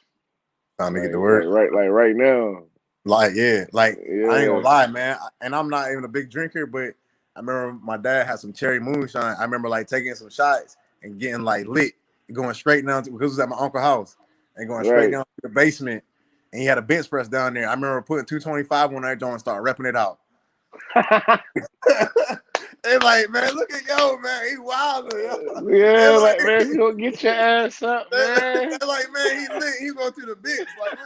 Time to get to Like work. right now. Like, yeah, like I ain't gonna Yeah. lie, man. And I'm not even a big drinker, but I remember my dad had some cherry moonshine. I remember like taking some shots and getting like lit, going straight down to because it was at my uncle's house and going straight Right. down to the basement. And he had a bench press down there. I remember putting 225 on that joint and start repping it out. They like, man, look at yo, man, he wild, yo. They Yeah, like, like man, go get your ass up, man. they like, man, he lit. He going to the bench. Like,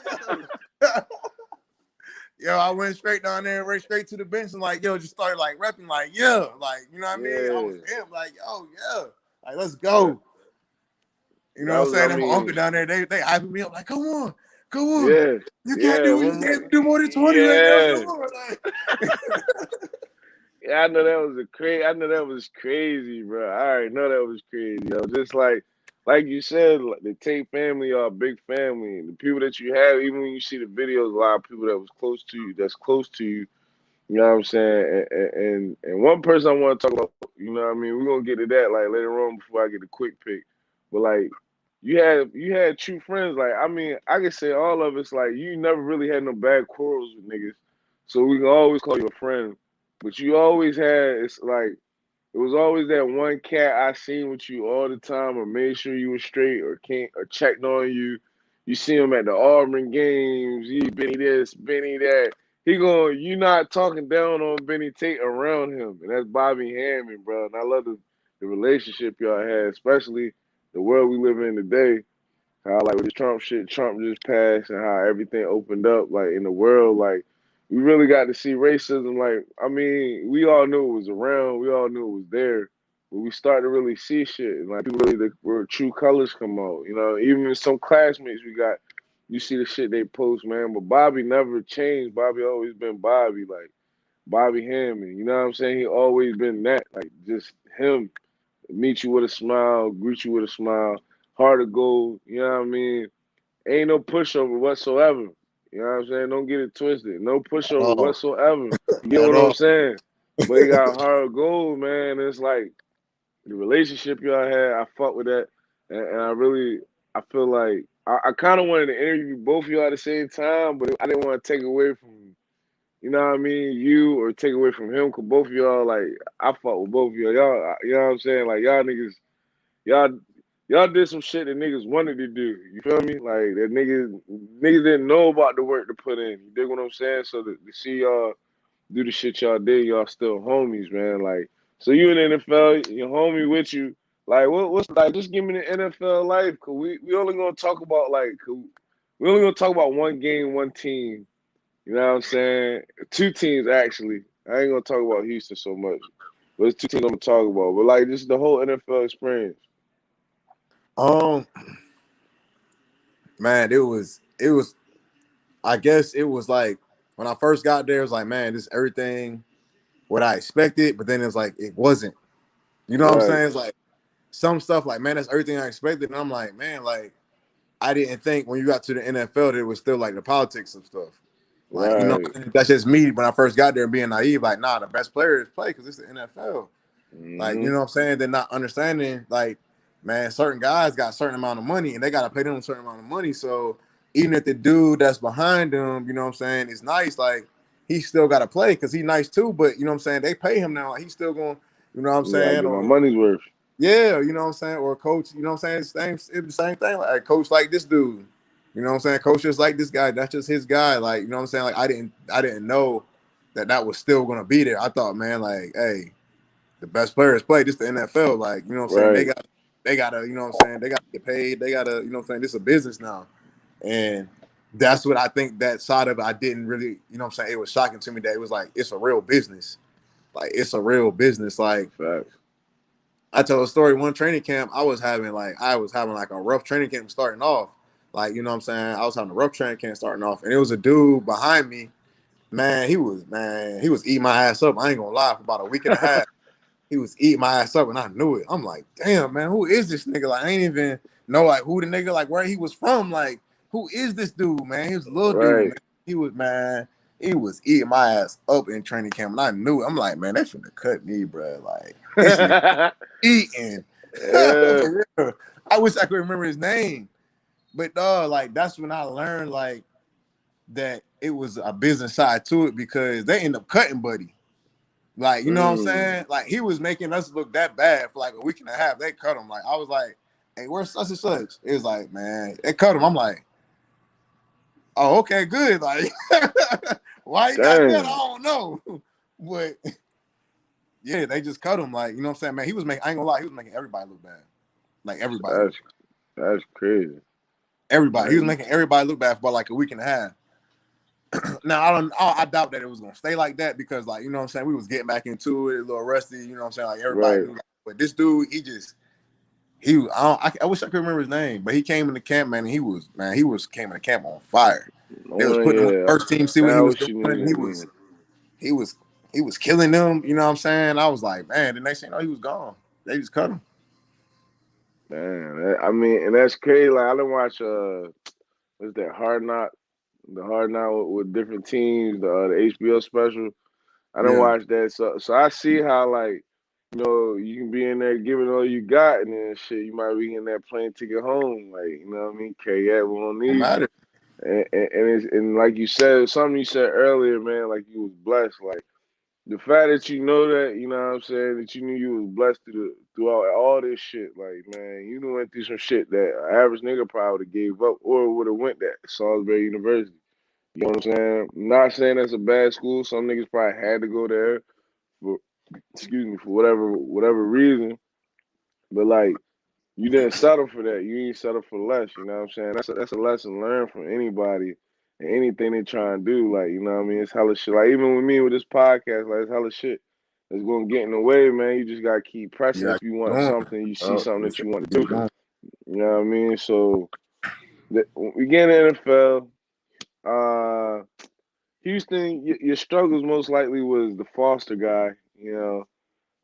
look, yo, I went straight down there, right straight to the bench, and like, yo, just started like repping, like, yeah, like, you know what I mean? I was Yeah. him, like, yo, yeah, like, let's That, go. You know That what I'm was, I saying? And my uncle mean, down there, they hyping me up like, come on. yeah, You can't yeah, do you remember? can't do more than 20 right now. Yeah, Come on. Like, yeah, I know that was a crazy. I know that was crazy, bro. I already know that was crazy. Yo. Just like you said, like, the Tate family are a big family. The people that you have, even when you see the videos, a lot of people that was close to you, that's close to you. You know what I'm saying? And one person I want to talk about, you know what I mean? We're gonna get to that like later on before I get the quick pick. But like you had true friends. Like I mean, I can say all of us, like you never really had no bad quarrels with niggas. So we can always call you a friend. But you always had it's like it was always that one cat I seen with you all the time, or made sure you were straight, or can't, or checked on you. You see him at the Auburn games. He Benny this, Benny that. He going, you not talking down on Benny Tate around him, and that's Bobby Hammond, bro. And I love the relationship y'all had, especially the world we live in today. How like with this Trump shit, Trump just passed, and how everything opened up, like in the world, like we really got to see racism. Like I mean, we all knew it was around, we all knew it was there, but we started to really see shit, and like people really where true colors come out. You know, even some classmates we got, you see the shit they post, man. But Bobby never changed. Bobby always been Bobby, like Bobby Hammond. You know what I'm saying? He always been that, like just him. Meet you with a smile, greet you with a smile, heart of gold. You know what I mean? Ain't no pushover whatsoever. You know what I'm saying? Don't get it twisted. No at pushover all. whatsoever. You get At what I'm all. saying? But he got hard gold, man. It's like the relationship y'all had. I fuck with that, and I really, I feel like I kind of wanted to interview both of y'all at the same time, but I didn't want to take away from you know what I mean, you or take away from him, cause both of y'all like I fuck with both of y'all. Y'all, you know what I'm saying? Like y'all niggas, y'all y'all did some shit that niggas wanted to do. You feel me? Like that niggas didn't know about the work to put in. You dig what I'm saying? So to see y'all do the shit y'all did, y'all still homies, man. Like so you in the NFL, your homie with you. Like what's like? Just give me the NFL life, cause we only gonna talk about like, 'cause we only gonna talk about one game, one team. You know what I'm saying? Two teams actually. I ain't gonna talk about Houston so much, but it's two teams I'm gonna talk about. But like just the whole NFL experience. Um, man, it was I guess it was like when I first got there, it was like, man, this is everything what I expected, but then it's like it wasn't. You know what I'm Right, saying? It's like some stuff like, man, that's everything I expected. And I'm like, man, like I didn't think when you got to the NFL that it was still like the politics of stuff. Like, you know, right. that's just me when I first got there and being naive, like, nah, the best players play because it's the NFL. Like, you Hmm. know what I'm saying? They're not understanding, like, man, certain guys got a certain amount of money and they gotta pay them a certain amount of money. So even if the dude that's behind them, you know what I'm saying, is nice, like he still gotta play because he's nice too, but you know what I'm saying, they pay him now, he's still going, you know what I'm You gotta saying? get my Or money's worth. yeah, you know what I'm saying? Or coach, you know what I'm saying? It's the same thing. Like coach like this dude. You know what I'm saying? Coach just like this guy. That's just his guy. Like, you know what I'm saying? Like I didn't know that was still gonna be there. I thought, man, like, hey, the best players play. This the NFL. Like, you know what I'm saying? Right, They gotta, you know what I'm saying? They gotta get paid. They gotta, you know what I'm saying? This is a business now. And that's what I think that side of it, I didn't really, you know what I'm saying? It was shocking to me that it was like it's a real business. Like it's a real business. Like facts. I tell a story. One training camp, I was having like a rough training camp starting off. Like, you know what I'm saying? I was having a rough training camp starting off. And it was a dude behind me. He was eating my ass up. I ain't gonna lie, for about a week and a half. He was eating my ass up and I knew it. I'm like, damn, man, who is this nigga? Like, I ain't even know like who the nigga, like where he was from. Like, who is this dude, man? He was a little dude, Right. man. He was eating my ass up in training camp. And I knew it. I'm like, man, they finna cut me, bro. Like, this nigga eating. Yeah, For real. I wish I could remember his name. But like that's when I learned like that it was a business side to it because they end up cutting Buddy. Like, you know what I'm mm, saying? Like he was making us look that bad for like a week and a half. They cut him. Like I was like, hey, where's such and such? It was like, man, they cut him. I'm like, oh, okay, good. Like, why he got cut? I damn. don't know. But yeah, they just cut him. Like, you know what I'm saying? Man, he was making, I ain't gonna lie, he was making everybody look bad. Like everybody look That's that's crazy. everybody. He was Like, making everybody look bad for about like a week and a half. Now I doubt that it was gonna stay like that because like you know what I'm saying, we was getting back into it, a little rusty, you know what I'm saying, like everybody right. knew. Like, but this dude, I wish I could remember his name, but he came in the camp, man. And he was came in the camp on fire. I They was want to putting him on hear. the first team, see what he Now was what doing. you mean? He was he was killing them. You know what I'm saying? I was like, man. The next thing you know, he was gone. They just cut him. Man, I mean, and that's crazy. Like I didn't watch what's that the Hard Knock with different teams, the HBO special. I didn't Yeah, watch that, so I see how like you can be in there giving all you got, and then shit, you might be in that plane ticket home, like you know what I mean. Carry that, we don't don't need you, matter. and like you said, something you said earlier, man, like you was blessed, like. The fact that you know that, you know what I'm saying, that you knew you was blessed throughout all this shit, like man, you done went through some shit that an average nigga probably would have gave up or would have went to Salisbury University. You know what I'm saying? I'm not saying that's a bad school. Some niggas probably had to go there for excuse me, for whatever reason. But like you didn't settle for that. You didn't settle for less. You know what I'm saying? That's a lesson learned from anybody and anything they try and do. Like you know what I mean? It's hella shit. Like even with me with this podcast, like it's hella shit that's gonna get in the way, man. You just gotta keep pressing Yeah, if you keep want going. something. You see something For that sure. you want to Keep do. going. You know what I mean? So we get in the NFL. Uh, Houston, your struggles most likely was the Foster guy. You know.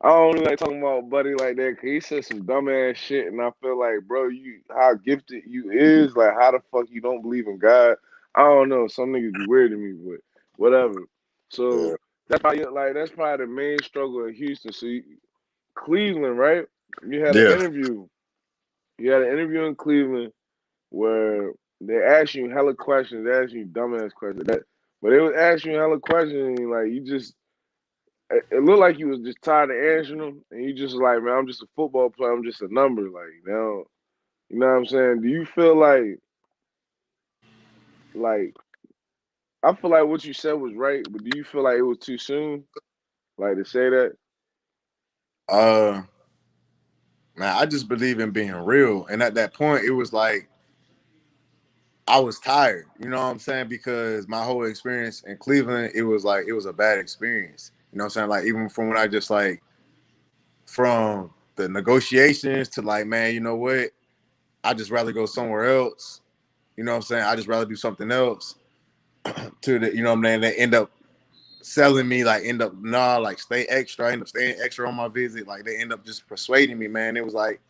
I don't really like talking about Buddy like that because he said some dumbass shit, and I feel like, bro, you how gifted you is, like how the fuck you don't believe in God. I don't know. Some niggas be weird to me, but whatever. Yeah, So that's probably the main struggle in Houston. So Cleveland, right? You had an yeah. interview. You had an interview in Cleveland where they asked you hella questions. They asked you dumbass questions. But they was asking you hella questions, and like you just it looked like you was just tired of answering them, and you just like, man, I'm just a football player. I'm just a number. Like, you know what I'm saying? Do you feel like, I feel like what you said was right, but do you feel like it was too soon, like to say that? Uh, man, I just believe in being real, and at that point, it was like I was tired. You know what I'm saying? Because my whole experience in Cleveland, it was like it was a bad experience. You know what I'm saying? Like even from when I just like from the negotiations to like, man, you know what? I just rather go somewhere else. You know what I'm saying? I just rather do something else. To the, you know what I'm saying? They end up selling me, like end up like stay extra. I end up staying extra on my visit. Like they end up just persuading me, man. It was like,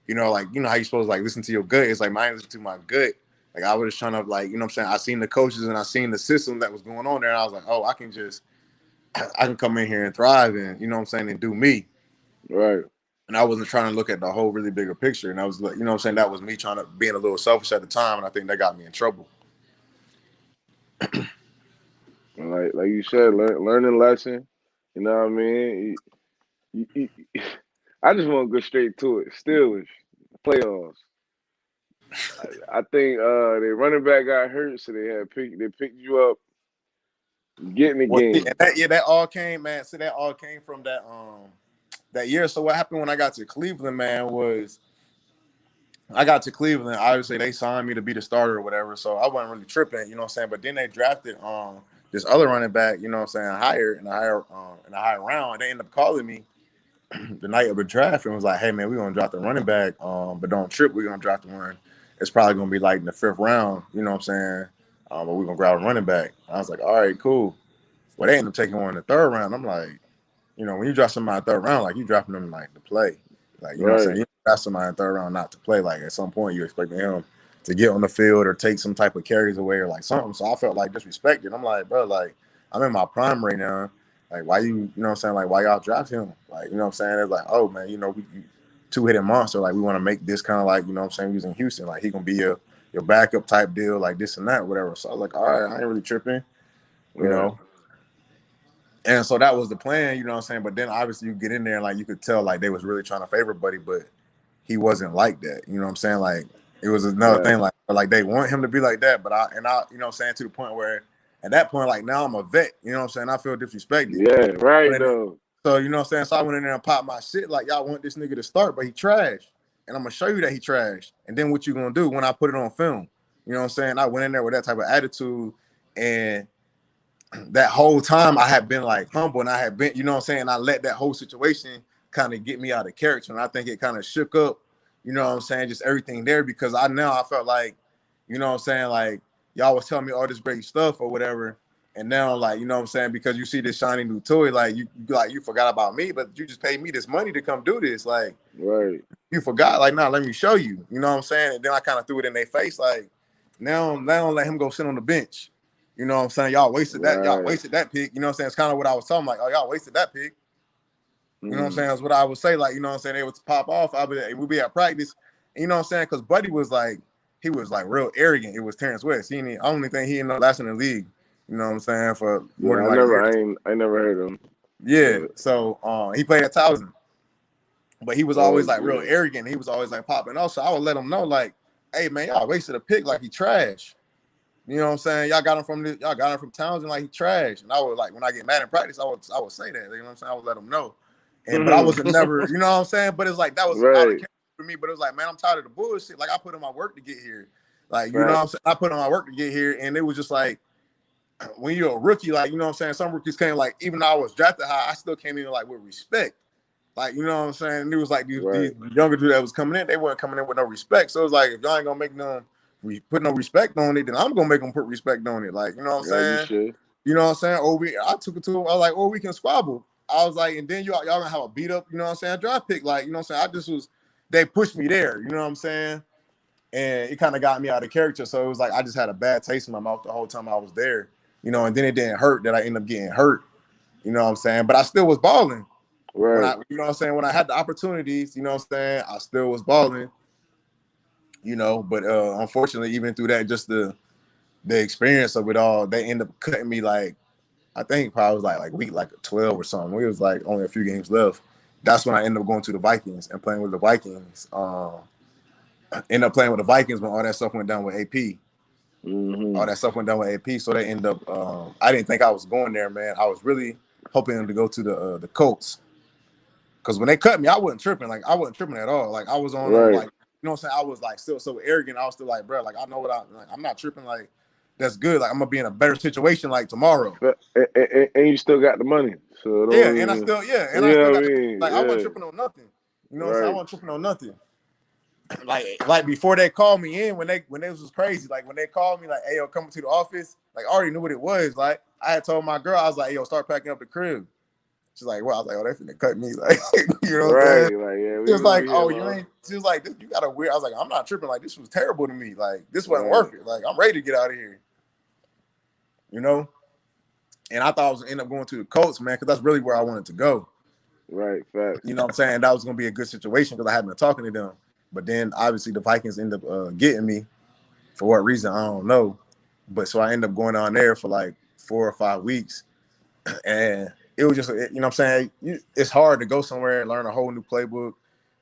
like you know how you supposed to like listen to your gut. It's like mine listen to my gut. Like I was just trying to like, you know what I'm saying? I seen the coaches and I seen the system that was going on there. And I was like, oh, I can come in here and thrive and you know what I'm saying and do me. Right. And I wasn't trying to look at the whole really bigger picture. And I was like, you know what I'm saying? That was me trying to being a little selfish at the time. And I think that got me in trouble. And like you said, learning lesson. You know what I mean? I just want to go straight to it. Steelers playoffs. I think their running back got hurt, so they picked you up, getting the Well, see, game. and that all came, man. See, that all came from that year. So what happened when I got to Cleveland, man, was I got to Cleveland. Obviously, they signed me to be the starter or whatever. So I wasn't really tripping, you know what I'm saying? But then they drafted this other running back, you know what I'm saying, higher in a higher round. They ended up calling me the night of the draft and was like, hey man, we're gonna draft the running back, but don't trip, we're gonna draft the one. It's probably gonna be like in the fifth round, you know what I'm saying? But we're gonna grab a running back. I was like, all right, cool. Well, they ended up taking one in the third round. I'm like, when you draft somebody in the third round, like you dropping them like to play. Like, you know what I'm saying? Right. You draft somebody in the third round not to play. Like at some point you expecting him to get on the field or take some type of carries away or like something. So I felt like disrespected. I'm like, bro, like I'm in my prime right now. Like why you know what I'm saying? Like why y'all draft him? Like, you know what I'm saying? It's like, oh man, we two-hitted monster. Like we want to make this kind of like, you know what I'm saying, using Houston. Like he gonna be your backup type deal, like this and that, whatever. So I was like, all right, I ain't really tripping, you Right. know. And so that was the plan, you know what I'm saying? But then obviously you get in there and like you could tell like they was really trying to favor Buddy, but he wasn't like that. You know what I'm saying? Like it was another Yeah. thing, like they want him to be like that, but I you know what I'm saying, to the point where at that point, like now I'm a vet, you know what I'm saying? I feel disrespected. Yeah. Right though. So you know what I'm saying? So I went in there and popped my shit, like y'all want this nigga to start, but he trash. And I'm gonna show you that he trash. And then what you gonna do when I put it on film? You know what I'm saying? I went in there with that type of attitude and that whole time I had been like humble and I had been, you know what I'm saying? I let that whole situation kind of get me out of character. And I think it kind of shook up, you know what I'm saying, just everything there because I felt like, you know what I'm saying, like y'all was telling me all this great stuff or whatever. And now, like, you know what I'm saying, because you see this shiny new toy, like you forgot about me, but you just paid me this money to come do this. Like, Right. you forgot, like, nah, let me show you. You know what I'm saying? And then I kind of threw it in their face, like, now let him go sit on the bench. You know what I'm saying? Y'all Right. wasted that pick. You know what I'm saying? It's kind of what I was talking, like, oh, y'all wasted that pick. You know what I'm Mm. saying? That's what I would say. Like, you know what I'm saying? They would pop off. We'd be at practice. And you know what I'm saying? Because Buddy was like, he was like real arrogant. It was Terrence West. I don't even think he ended up lasting in the league. You know what I'm saying? For more Yeah, than like a year. I never heard of him. Yeah. But So he played at Towson. But he was always like real yeah. arrogant. He was always like popping off. So I would let him know, like, hey man, y'all wasted a pick like he trash. You know what I'm saying? Y'all got him from Townsend like he trash. And I would like when I get mad in practice, I would say that. You know what I'm saying? I would let him know. But I wasn't never, you know what I'm saying? But it's like that was out of Right. character for me. But it was like, man, I'm tired of the bullshit. Like I put in my work to get here. Like, you know what I'm Facts. saying? I put in my work to get here. And it was just like when you're a rookie, like, you know what I'm saying? Some rookies came like, even though I was drafted high, I still came in like with respect. Like, you know what I'm saying? And it was like these Right. younger dudes that was coming in, they weren't coming in with no respect. So it was like, if y'all ain't gonna make them put no respect on it, then I'm gonna make them put respect on it. Like, you know what I'm As you saying? should. You know what I'm saying? Or I took it to him. I was like, we can squabble. I was like, and then y'all gonna have a beat up, you know what I'm saying? Draft pick, like, you know what I'm saying? They pushed me there, you know what I'm saying? And it kind of got me out of character. So it was like I just had a bad taste in my mouth the whole time I was there, you know. And then it didn't hurt that I ended up getting hurt, you know what I'm saying? But I still was balling Right. you know what I'm saying, when I had the opportunities, you know what I'm saying, I still was balling, you know. But unfortunately, even through that, just the experience of it all, they end up cutting me like I think probably was like week like 12 or something. It was like only a few games left. That's when I ended up going to the Vikings and playing with the Vikings. Ended up playing with the Vikings when all that stuff went down with AP. All Mm-hmm. that stuff went down with AP. So they ended up. I didn't think I was going there, man. I was really hoping to go to the Colts. Because when they cut me, I wasn't tripping. Like, I wasn't tripping at all. Like, I was on them, Right. like, you know what I'm saying? I was, like, still so arrogant. I was still like, bro, like, I know what I'm not tripping. Like, that's good. Like, I'm going to be in a better situation, like, tomorrow. And you still got the money. So it Yeah, don't and I even, still, yeah, and I you still know what got I the, mean? like, I wasn't Yeah. tripping on nothing. You know what I'm saying? I Right. wasn't tripping on nothing. Like before they called me in, when they was crazy, like, when they called me, like, hey, yo, coming to the office, like, I already knew what it was. Like, I had told my girl, I was like, hey, yo, start packing up the crib. She's like, well, I was like, oh, they finna cut me. Like, you know what I'm saying? Right. Like, yeah, She we was gonna like, be here "Oh, you long. ain't." She was like, "You got a weird." I was like, "I'm not tripping. Like, this was terrible to me. Like, this wasn't Right. worth it. Like, I'm ready to get out of here." You know. And I thought I was gonna end up going to the Colts, man, because that's really where I wanted to go. Right. Facts. You know what I'm saying? That was gonna be a good situation because I hadn't been talking to them. But then obviously the Vikings ended up getting me for what reason I don't know. But so I ended up going on there for like 4 or 5 weeks, and it was just you know what I'm saying. It's hard to go somewhere and learn a whole new playbook.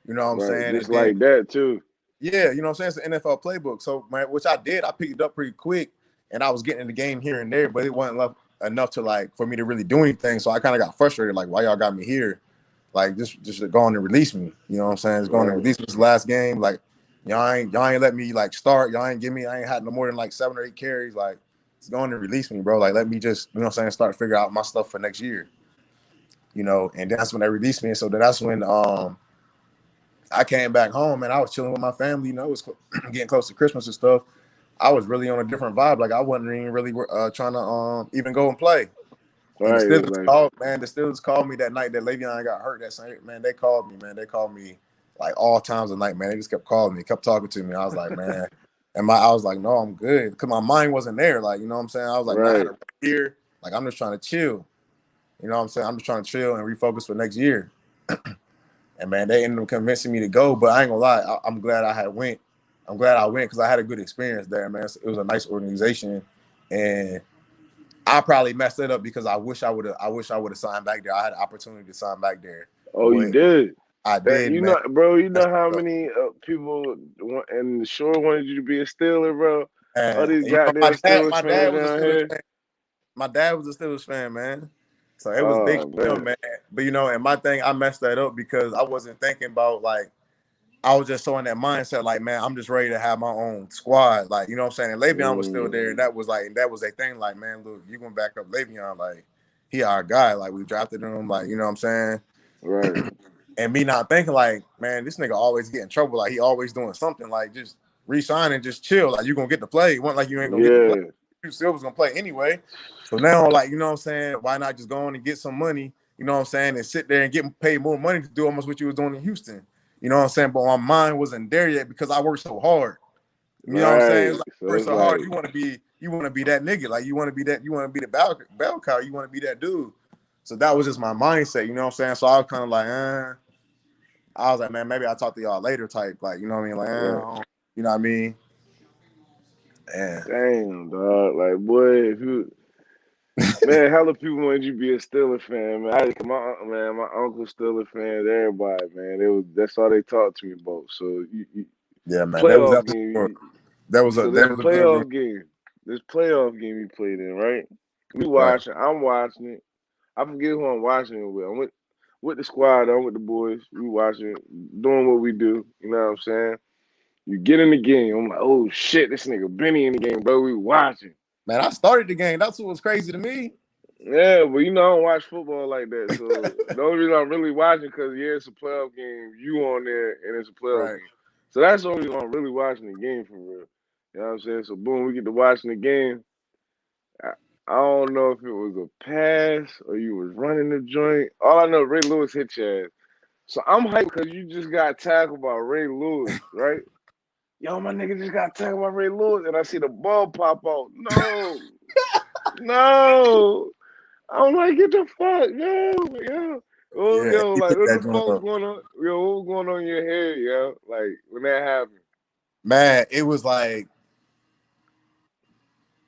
You know what I'm Right. saying? And Just then like that too. yeah, you know what I'm saying? It's an NFL playbook. So, man, which I did, I picked it up pretty quick and I was getting in the game here and there, but it wasn't enough to like for me to really do anything. So I kind of got frustrated, like, why y'all got me here? Like, just go on and release me. You know what I'm saying? Just go on and Right. release me this last game. Like, y'all ain't let me like start. Y'all ain't give me, I ain't had no more than like 7 or 8 carries. Like, just go on and release me, bro. Like, let me just, you know what I'm saying, start to figure out my stuff for next year. You know, and that's when they released me. And so that's when I came back home and I was chilling with my family. You know, it was getting close to Christmas and stuff. I was really on a different vibe. Like I wasn't even really trying to even go and play. And the Right. It's Steelers like, called, man. The Steelers called me that night that Le'Veon got hurt. That same man, they called me, man. They called me like all times of night, man. They just kept calling me, kept talking to me. I was like, man, I was like, no, I'm good, because my mind wasn't there. Like, you know what I'm saying? I was like, man, I had right. a here. Like, I'm just trying to chill. You know what I'm saying? I'm just trying to chill and refocus for next year. And man, they ended up convincing me to go. But I ain't gonna lie, I'm glad I had went. I'm glad I went because I had a good experience there, man. It was a nice organization, and I probably messed it up because I wish I would have. I wish I would have signed back there. I had an opportunity to sign back there, Oh, you but did. I That did, you man. know, bro. You know Messed how it up. many people and the shore wanted you to be a Steeler, bro. All And these you know, my goddamn dad, Steelers my fans dad was a down Steelers here. fan. My dad was a Steelers fan, man. So it was big Oh for him, man. man. But you know, and my thing, I messed that up because I wasn't thinking about like I was just so in that mindset, like, man, I'm just ready to have my own squad. Like, you know what I'm saying? And Le'Veon was still Mm, there. And that was a thing. Like, man, look, you gonna back up Le'Veon. Like, he our guy. Like, we drafted him. Like, you know what I'm saying? right. And me not thinking like, man, this nigga always get in trouble. Like he always doing something. Like just resign and just chill. Like you gonna get to play. It wasn't like you ain't gonna get to play. Yeah, You still was gonna play anyway. So now, like you know what I'm saying, why not just go on and get some money? You know what I'm saying, and sit there and get paid more money to do almost what you was doing in Houston. You know what I'm saying? But my mind wasn't there yet because I worked so hard. You know what I'm saying? It's right. like you So work it's so hard, like, you want to be that nigga. Like you want to be that, you want to be the bell cow. You want to be that dude. So that was just my mindset. You know what I'm saying? So I was kind of like, I was like, man, maybe I'll talk to y'all later type. Like, you know what I mean? Like, right. you know what I mean? And Damn, dog. Like, boy, if you man, hella people wanted you to be a Steeler fan, man. My uncle Steeler fans, everybody, man. That's all they talked to me about. So yeah, man, playoff game. So that this was a good room. playoff game, this playoff game you played in, right? We Right. watching. I'm watching it. I forget who I'm watching it with. I'm with the squad. I'm with the boys. We watching, doing what we do. You know what I'm saying? You get in the game. I'm like, oh shit, this nigga Benny in the game, bro. We watching. Man, I started the game. That's what was crazy to me. Yeah, but I don't watch football like that. So the only reason I'm really watching because it's a playoff game. You on there and it's a playoff Right. game. So that's the only reason I'm really watching the game for real. You know what I'm saying? So boom, we get to watching the game. I, I don't know if it was a pass or you was running the joint. All I know, Ray Lewis hit your ass. So I'm hyped because you just got tackled by Ray Lewis, right? Yo, my nigga just got tackled by Ray Lewis, and I see the ball pop out. No, no. I'm like, get the fuck, yo. Oh, Yeah, yo, he like, lit what that the joint fuck was up. going on? Yo, what was going on in your head, yo? Like, when that happened. Man, it was like,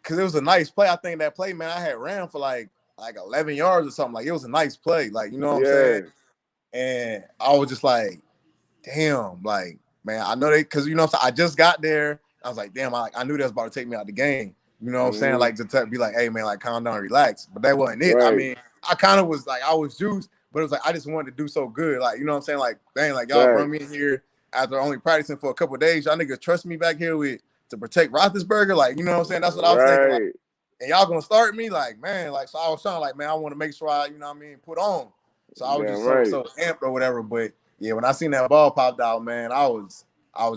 because it was a nice play. I think that play, man, I had ran for like 11 yards or something. Like, it was a nice play. Like, you know what I'm saying? Yeah. And I was just like, damn, like, man, I know they, because, you know what I'm saying? I just got there. I was like, damn, I knew they was about to take me out the game. You know what I'm saying? Mm-hmm. Like, to be like, hey, man, like, calm down, relax. But that wasn't it. I Right. mean, I kind of was like, I was juiced, but it was like, I just wanted to do so good. Like, you know what I'm saying? Like, dang, like, y'all brought Facts. me in here after only practicing for a couple of days. Y'all niggas trust me back here with to protect Roethlisberger. Like, you know what I'm saying? That's what I was thinking. Like, Right. and y'all gonna start me? Like, man, like, so I was trying, like, man, I want to make sure I, you know what I mean, put on. So I was Damn just so right. so amped or whatever. But yeah, when I seen that ball popped out, man, I was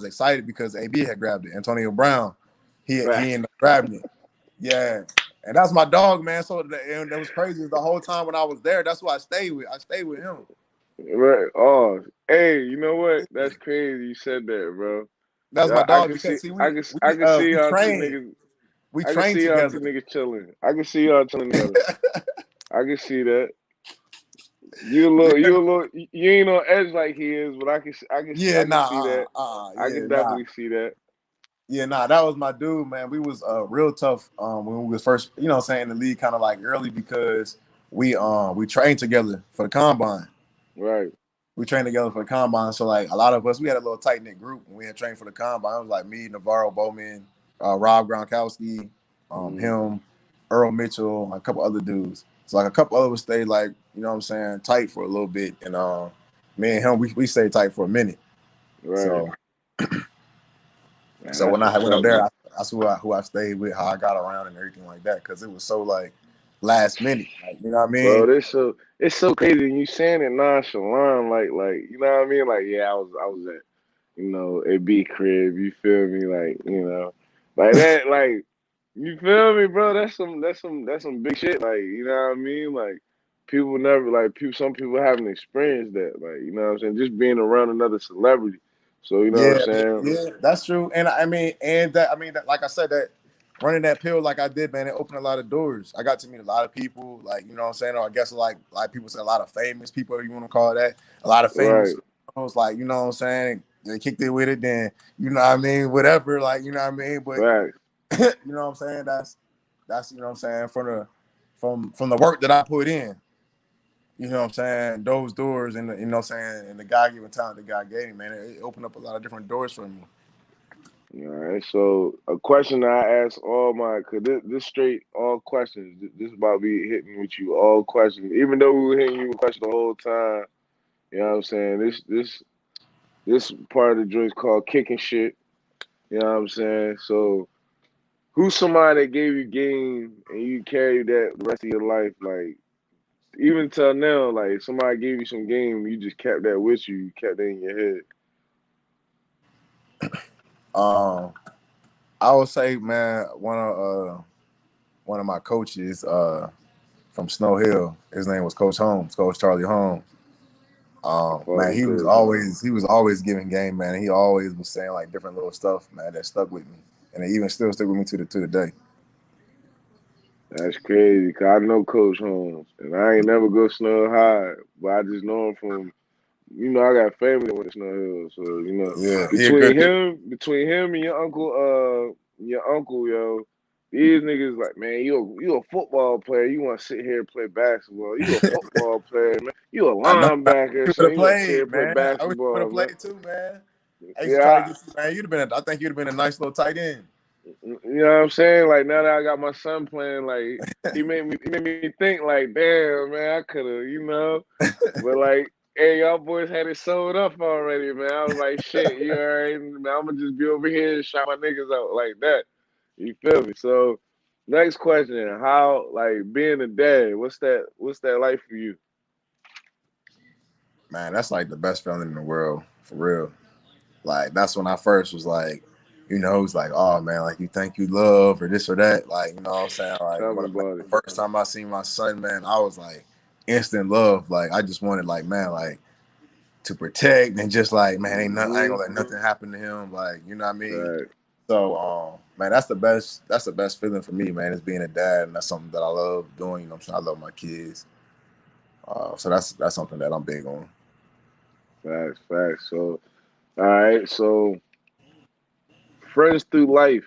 excited because AB had grabbed it. Antonio Brown, he Facts. ended up grabbing it. Yeah, and that's my dog, man. So and that was crazy. The whole time when I was there, that's who I stayed with. I stayed with him. Right. Oh, hey, you know what? That's crazy you said that, bro. That's Yeah, my dog because see, I can see we y'all two trained, niggas. we I can trained see y'all two together. niggas chilling. I can see y'all chilling together. I can see that. You ain't on edge like he is, but Yeah, I can nah, see that. I yeah, can nah. definitely see that. Yeah, nah, that was my dude, man. We was real tough when we was first, you know what I'm saying, in the league kind of like early because we trained together for the combine. Right. We trained together for the combine. So like a lot of us, we had a little tight knit group when we had trained for the combine. It was like me, Navarro Bowman, Rob Gronkowski, Mm, him, Earl Mitchell, a couple other dudes. So like a couple other us stayed like, you know what I'm saying, tight for a little bit. And me and him, we stayed tight for a minute. right. So Man, so that's when I what's went up up, there, man. I saw who I stayed with, how I got around and everything like that, because it was so like last minute, like you know what I Bro, mean? it's so crazy. And you saying it nonchalant, like you know what I mean? Like, yeah, I was at, a B crib, you feel me? Like that, like you feel me, bro? That's some big shit. Like, you know what I mean? Like people never like people some people haven't experienced that. Like, you know what I'm saying? Just being around another celebrity. So you know what I'm Yeah, saying? yeah, that's true. And I mean, and that I mean, that, like I said, that running that pill like I did, man, it opened a lot of doors. I got to meet a lot of people, like you know what I'm saying, or I guess like people say a lot of famous people, you want to call that, a lot of famous. Right, Like you know what I'm saying, they kicked it with it, then you know what I mean, whatever, like you know what I mean. But right. you know what I'm saying, that's you know what I'm saying from the work that I put in. You know what I'm saying? Those doors and you know what I'm saying, and the God given talent that God gave me, man, it opened up a lot of different doors for me. All right. So a question that I ask all my, cause this straight all questions. This about be hitting with you all questions. Even though we were hitting you with questions the whole time, you know what I'm saying. This part of the joint is called kicking shit. You know what I'm saying. So who's somebody that gave you game and you carry that the rest of your life? Like even till now, like somebody gave you some game, you just kept that with you. You kept that in your head. Um, I would say, man, one of my coaches from Snow Hill, his name was Coach Holmes, Coach Charlie Holmes. I fuck Man, with Coach Holmes. he was always giving game, man. And he always was saying like different little stuff, man, that stuck with me, and it even still stuck with me to the day. That's crazy, cause I know Coach Holmes, and I ain't never go Snow High, but I just know him from, I got family that went to Snow Hill, so Yeah, he a between good dude. him and your uncle, yo, these niggas like, man, you a football player, you want to sit here and play basketball, you a football player, man, you a I know. I linebacker, wish you so would have you want to sit here played, and play man. I wish you would basketball, have man. played too, man. I used to try to Yeah, get you, man. You'd have been. I think you'd have been a nice little tight end. you know what I'm saying? Like now that I got my son playing, like he made me think like, damn man, I could have, but like, hey, y'all boys had it sold up already, man. I was like, shit, you alright? Man, I'm gonna just be over here and shout my niggas out like that. You feel me? So, next question: how like being a dad? What's that like for you? Man, that's like the best feeling in the world, for real. Like that's when I first was like, it's like, oh man, like you think you love or this or that. Like, you know what I'm saying? Like Tell when me man, about the it. first time I seen my son, man, I was like instant love. Like I just wanted like, man, like to protect and just like, man, I ain't Hmm. gonna let nothing happen to him. Like, you know what I mean? Right. So man, that's the best feeling for me, man, is being a dad, and that's something that I love doing, you know what I'm saying? I love my kids. So that's something that I'm big on. Facts. Facts. So, all right. So, friends through life.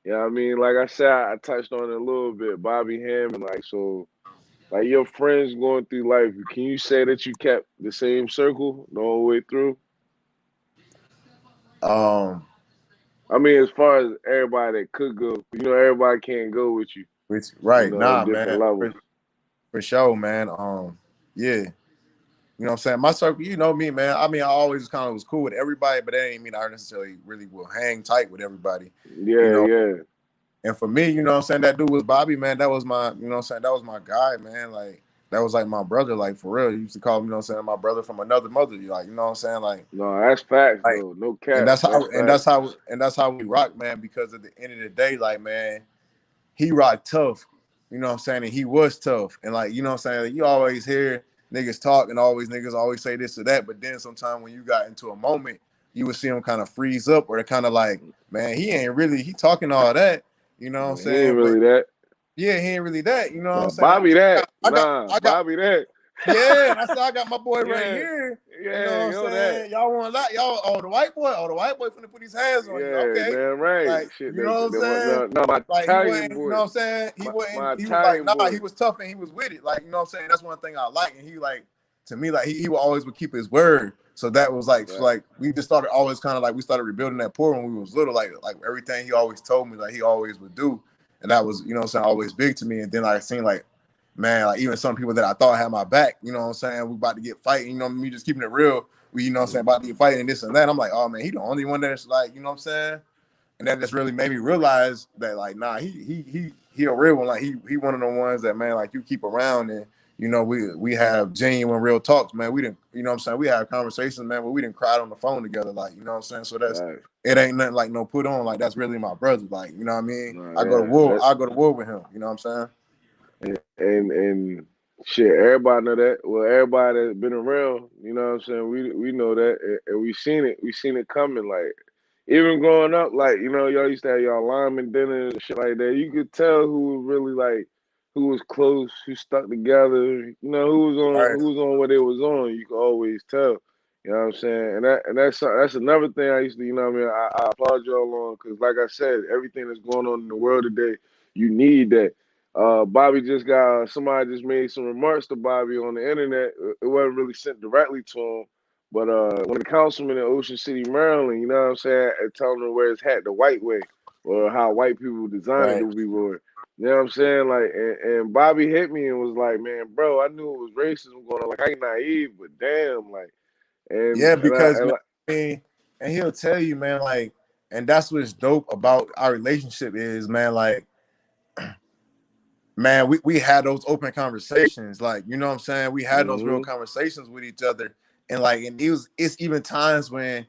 Yeah, I mean, like I said, I touched on it a little bit. Bobby Hammond, like so. Like your friends going through life, can you say that you kept the same circle the whole way through? Um I mean, as far as everybody that could go, everybody can't go with you, which right, in nah, different man, levels. for sure, man. Yeah. You know what I'm saying? My circle, you know me, man. I mean, I always kind of was cool with everybody, but that ain't mean I necessarily really will hang tight with everybody. You Yeah, know, yeah. and for me, you know what I'm saying, that dude was Bobby, man. That was my, you know what I'm saying, that was my guy, man. Like that was like my brother, like for real. He used to call me, you know what I'm saying, my brother from another mother. Like, you know what I'm saying? No, that's facts Like, though. No and cap. that's That's how facts. that's how we rock, man, because at the end of the day, like, man, he rocked tough. You know what I'm saying? And he was tough. And like, you know what I'm saying? Like, you always hear niggas talk and always niggas always say this or that. But then sometimes when you got into a moment, you would see him kind of freeze up, or they're kind of like, man, he talking all that. You know what I'm He ain't saying? But really that. yeah, he ain't really that. You know what I'm Nah, saying? Bobby that. Nah, I got Bobby that. yeah, and I said I got my boy right Yeah, here. You know yeah, what I'm yo that. saying? Y'all want that? Y'all the white boy finna put his hands on you. Yeah, Okay. damn right. Like, Shit, you know what I'm saying? no, my Like he wasn't, Italian you know boy, what I'm saying? my He was like, Italian nah, he boy. was tough and he was with it. Like, you know what I'm saying? That's one thing I like. And he like, to me, like he would always would keep his word. So that was like, Right, we just started always kind of like we started rebuilding that poor when we was little. Like everything he always told me, like he always would do. And that was, you know what I'm saying, always big to me. And then I seen like, man, like even some people that I thought had my back, you know what I'm saying, we about to get fighting, you know, me just keeping it real. We, you know what I'm saying, about to get fighting and this and that. I'm like, oh man, he the only one that's like, you know what I'm saying? And that just really made me realize that like, nah, he a real one. Like he one of the ones that, man, like you keep around, and you know, we have genuine real talks, man. We didn't, you know what I'm saying, we have conversations, man, where we didn't cry on the phone together, like, you know what I'm saying? So that's, right. it ain't nothing like no put on, like that's really my brother. Like, you know what I mean? No, yeah. I go to war with him, you know what I'm saying? And shit, everybody know that. Well, everybody that's been around, you know what I'm saying. We know that, and we seen it. We seen it coming. Like even growing up, like y'all used to have y'all lineman dinners and shit like that. You could tell who was really like, who was close, who stuck together. Right. Who was on what they was on. You could always tell. You know what I'm saying? And that's another thing I used to, what I mean, I applaud y'all on because, like I said, everything that's going on in the world today, you need that. Bobby just got somebody just made some remarks to Bobby on the internet. It wasn't really sent directly to him, but one of the councilmen in Ocean City, Maryland, you know what I'm saying, telling him to wear his hat the white way, or how white people designed it Right. to be worn. You know what I'm saying? Like, and Bobby hit me and was like, "Man, bro, I knew it was racism going on. Like, I ain't naive, but damn, like, and Yeah, and I because and man, like, I mean, and he'll tell you, man, like, and that's what's dope about our relationship is, man, like man, we had those open conversations. Like, you know what I'm saying? We had those real Mm-hmm. conversations with each other. And like, and it's even times when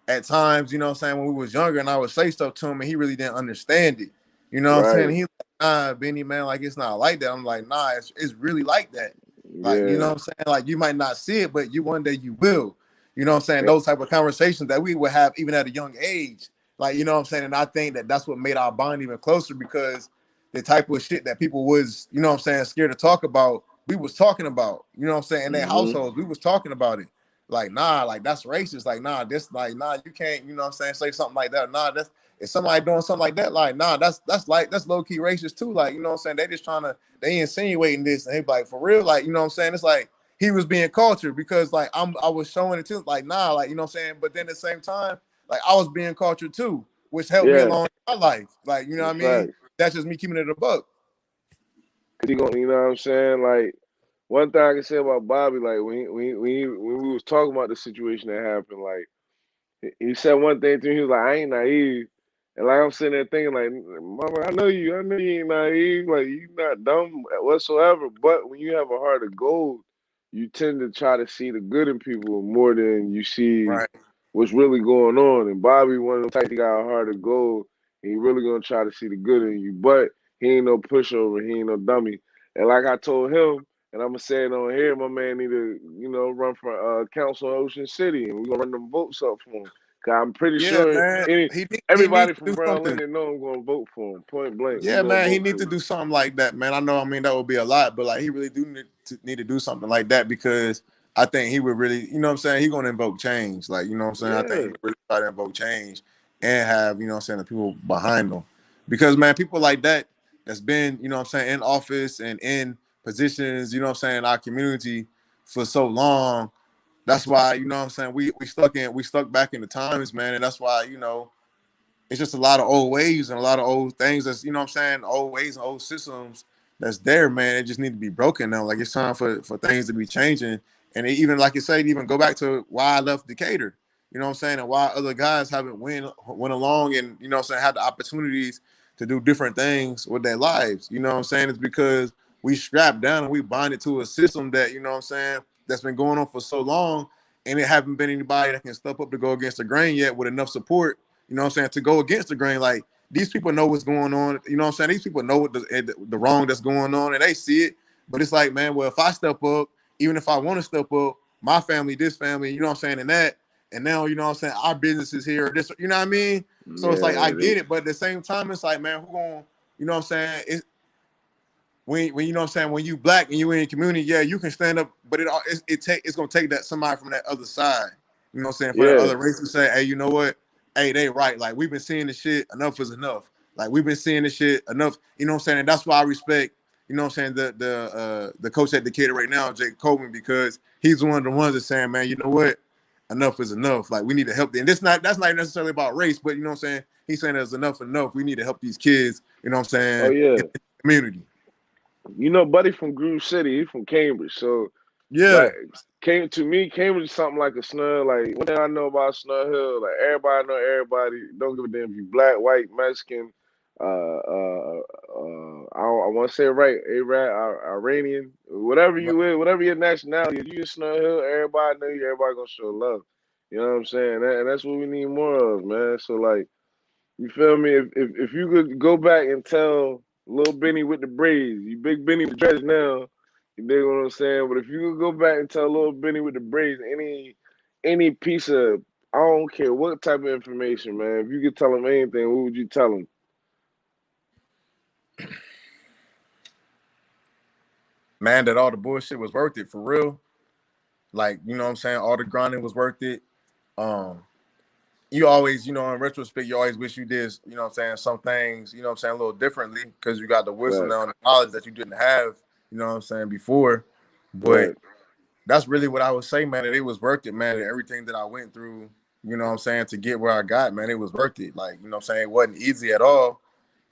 at times, you know what I'm saying, when we was younger and I would say stuff to him and he really didn't understand it. You know what I'm saying? Right. He's like, nah, Benny, man, like it's not like that. I'm like, nah, it's really like that. Like, you know Yeah. what I'm saying? Like you might not see it, but you one day you will. You know what I'm saying? Eh, Those type of conversations that we would have even at a young age. Like, you know what I'm saying? And I think that that's what made our bond even closer because the type of shit that people was, you know what I'm saying, scared to talk about, we was talking about. You know what I'm saying? In their Mm-hmm. households, we was talking about it. Like, nah, like that's racist. Like, nah, this like, nah, you can't, you know what I'm saying, say something like that. Nah, that's if somebody doing something like that, like, nah, that's like that's low-key racist too. Like, you know what I'm saying? They just trying to they insinuating this and they like for real, like, you know what I'm saying? It's like he was being cultured because like I was showing it too, like, nah, like, you know what I'm saying? But then at the same time, like I was being cultured too, which helped me Yeah. along in my life. Like, you know what I mean? Facts. That's just me keeping it a buck. Cause he gonna, you know what I'm saying? Like one thing I can say about Bobby, like when we was talking about the situation that happened, like he said one thing to me. He was like, "I ain't naive," and like I'm sitting there thinking, like, "Mama, I know you ain't naive. Like you not dumb whatsoever. But when you have a heart of gold, you tend to try to see the good in people more than you see Right. what's really going on. And Bobby, one of them types, he got a heart of gold. And he really gonna try to see the good in you, but he ain't no pushover. He ain't no dummy. And like I told him. And I'm gonna say it on here, my man need to, run for council in Ocean City, and we're gonna run them votes up for him. Cause I'm pretty Yeah, sure man. He needs everybody to from do Brown something. Linden know I'm gonna vote for him. Point blank, we Yeah, gonna man, he vote need for to him. do something like that, man. I know, I mean, that would be a lot, but like he really do need to do something like that because I think he would really, you know what I'm saying, he gonna invoke change. Like, you know what I'm saying? I think he Yeah, would really try to invoke change and have, you know what I'm saying, the people behind him. Because man, people like that that's been, you know what I'm saying, in office and in positions, you know what I'm saying, in our community for so long. That's why, you know what I'm saying, we stuck back in the times, man, and that's why, you know, it's just a lot of old ways and a lot of old things that's, you know what I'm saying, old ways and old systems that's there, man. It just need to be broken now. Like it's time for things to be changing. And it even like you said, even go back to why I left Decatur. You know what I'm saying? And why other guys haven't went along and, you know what I'm saying, had the opportunities to do different things with their lives. You know what I'm saying? It's because we strapped down and we bonded to a system that, you know what I'm saying, that's been going on for so long. And it haven't been anybody that can step up to go against the grain yet with enough support, you know what I'm saying, to go against the grain. Like these people know what's going on. You know what I'm saying? These people know what the wrong that's going on and they see it. But it's like, man, well, if I step up, even if I want to step up, my family, this family, you know what I'm saying, and that, and now, you know what I'm saying, our business is here, this, you know what I mean? So it's like I yeah, get it, but at the same time, it's like, man, who gonna, you know what I'm saying? When you know what I'm saying, when you black and you in the community, yeah, you can stand up, but it's gonna take that somebody from that other side, you know what I'm saying, for the yeah, other race to say, hey, you know what, hey, they right, like we've been seeing this shit, enough is enough, like we've been seeing this shit enough, you know what I'm saying, and that's why I respect, you know what I'm saying, the coach at Decatur right now, Jake Coleman, because he's one of the ones that's saying, man, you know what, enough is enough, like we need to help them. And that's not necessarily about race, but you know what I'm saying, he's saying there's enough, we need to help these kids, you know what I'm oh saying, in yeah. the community. Buddy from Groove City, he from Cambridge, so Yeah. like came to me, Cambridge is something like a snub. Like one thing I know about Snub Hill, like everybody know everybody. Don't give a damn if you black, white, Mexican, I want to say it right, Arab, Iranian, whatever you is, whatever your nationality, if you in Snub Hill, everybody know you. Everybody gonna show love. You know what I'm saying? And that's what we need more of, man. So like. You feel me? If you could go back and tell little Benny with the braids, you big Benny with the dreads now, you dig what I'm saying? But if you could go back and tell little Benny with the braids any piece of I don't care what type of information, man. If you could tell him anything, what would you tell him? Man, that all the bullshit was worth it for real. Like, you know what I'm saying? All the grinding was worth it. Um, you always, you know, in retrospect, you always wish you did, you know what I'm saying, some things, you know what I'm saying, a little differently because you got the wisdom Right, now and the knowledge that you didn't have, you know what I'm saying, before. But right. that's really what I would say, man, that it was worth it, man. That everything that I went through, you know what I'm saying, to get where I got, man, it was worth it. Like, you know what I'm saying, it wasn't easy at all.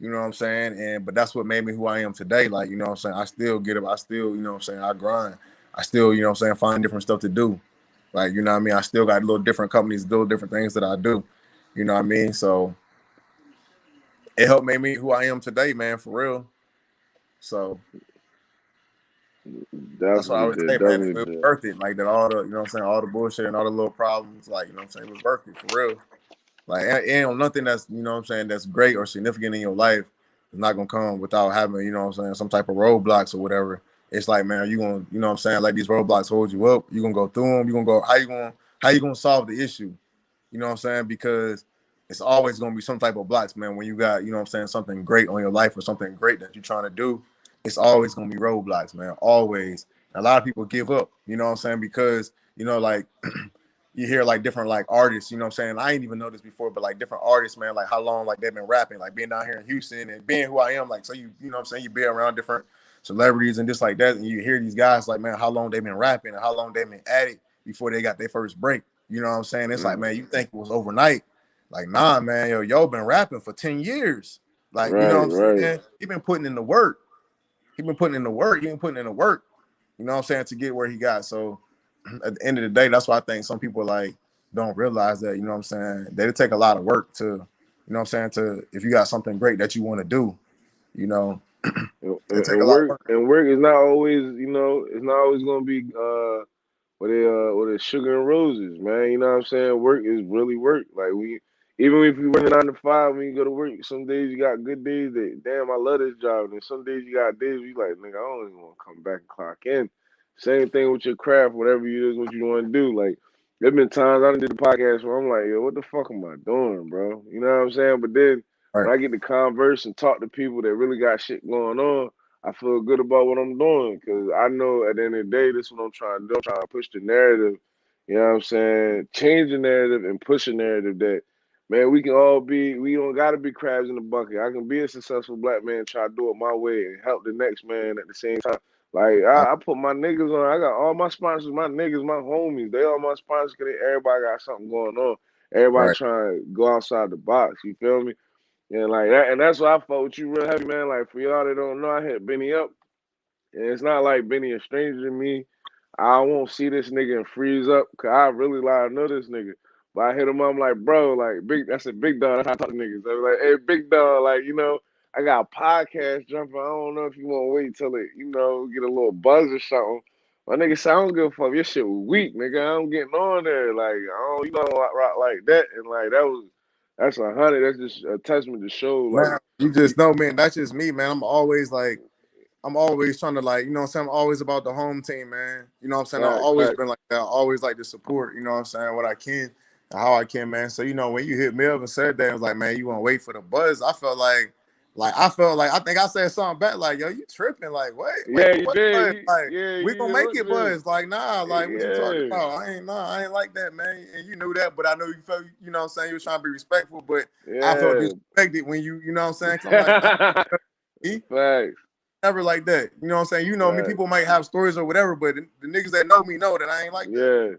You know what I'm saying? And but that's what made me who I am today. Like, you know what I'm saying? I still get up, I still, you know what I'm saying, I grind. I still, you know what I'm saying, find different stuff to do. Like, you know what I mean? I still got little different companies, little different things that I do. You know what I mean? So it helped make me who I am today, man, for real. So that's what I Definitely would did. say, man. Definitely It was did. worth it. Like that, all the, you know what I'm saying, all the bullshit and all the little problems, like, you know what I'm saying, it was worth it for real. Like, and nothing that's, you know what I'm saying, that's great or significant in your life is not gonna come without having, you know what I'm saying, some type of roadblocks or whatever. It's like, man, you gonna, you know what I'm saying, like these roadblocks hold you up. You gonna go through them. You gonna go. How you gonna solve the issue? You know what I'm saying? Because it's always gonna be some type of blocks, man. When you got, you know what I'm saying, something great on your life or something great that you're trying to do, it's always gonna be roadblocks, man. Always. A lot of people give up, you know what I'm saying, because, you know, like you hear like different like artists, you know what I'm saying? I ain't even know this before, but like different artists, man, like how long like they've been rapping, like being down here in Houston and being who I am, like so you know what I'm saying, you be around different celebrities and just like that, and you hear these guys like, man, how long they've been rapping and how long they've been at it before they got their first break. You know what I'm saying? It's like, Mm. man, you think it was overnight. Like, nah, man, yo been rapping for 10 years. Like, you know what Right. I'm Right. saying? He been putting in the work. He been putting in the work. He been putting in the work. You know what I'm saying? To get where he got. So at the end of the day, that's why I think some people like don't realize that, you know what I'm saying? They take a lot of work to, you know what I'm saying, to if you got something great that you want to do, you know, it take a lot of work. And work is not always, you know, it's not always gonna be with the sugar and roses, man. You know what I'm saying? Work is really work. Like we even if you work 9 to 5 when you go to work, some days you got good days that damn I love this job. And some days you got days where you like, nigga, I don't even want to come back and clock in. Same thing with your craft, whatever it is what you want to do. Like there's been times I done did the podcast where I'm like, yo, what the fuck am I doing, bro? You know what I'm saying? But then Right, when I get to converse and talk to people that really got shit going on, I feel good about what I'm doing because I know at the end of the day, this is what I'm trying to do. I'm trying to push the narrative, you know what I'm saying? Change the narrative and push a narrative that, man, we can all be, we don't got to be crabs in the bucket. I can be a successful black man, try to do it my way and help the next man at the same time. Like, right, I put my niggas on. I got all my sponsors, my niggas, my homies. They all my sponsors because everybody got something going on. Everybody right. trying to go outside the box. You feel me? And like that, and that's why I fought with you real heavy, man. Like for y'all that don't know, I hit Benny up. And it's not like Benny a stranger to me. I won't see this nigga and freeze up because I really like I know this nigga. But I hit him up, I'm like, bro, like big that's a big dog. That's how I talk to niggas. I was like, hey, big dog, like, you know, I got a podcast jumping. I don't know if you want to wait till it, you know, get a little buzz or something. My nigga said, I don't give a fuck. Your shit was weak, nigga. I'm getting on there. Like, I don't, you know, rock like that. And like, that's 100. That's just a testament to show, like, Man, you just know, man, that's just me, man. I'm always trying to like, you know what I'm saying? I'm always about the home team, man. You know what I'm saying? I've facts, always facts. been like that. I always like to support, you know what I'm saying, what I can and how I can, man. So, you know, when you hit me up and said that, it was like, man, you want to wait for the buzz. I felt like I think I said something back, like, yo, you tripping. Like, wait Yeah, for you what did. buzz? Like, Yeah, we you gonna did make look it good. buzz. Like, nah, like what you talking Yeah, about? I ain't like that, man. And you knew that, but I know you felt, you know what I'm saying, you was trying to be respectful, but I felt yeah. disrespected when you know what I'm saying? Cause I'm like, nah, Facts. never like that. You know what I'm saying? You know me, Facts. people might have stories or whatever, but the niggas that know me know that I ain't like that. Yeah.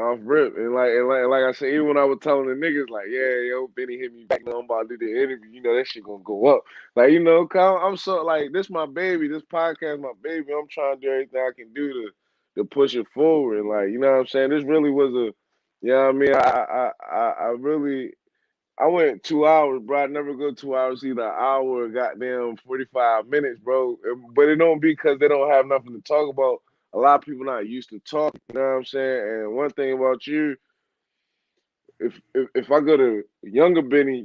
Off rip. And like I said, even when I was telling the niggas like, yeah, yo, Benny hit me back, you know, I'm about to do the interview, you know, that shit gonna go up. Like, you know, 'cause I'm so like this my baby, this podcast my baby. I'm trying to do everything I can do to push it forward. And like, you know what I'm saying? This really was a you know what I mean? I really I went 2 hours, bro. I never go 2 hours, either an hour or goddamn 45 minutes, bro. But it don't be because they don't have nothing to talk about. A lot of people not used to talk, you know what I'm saying? And one thing about you, if I go to younger Benny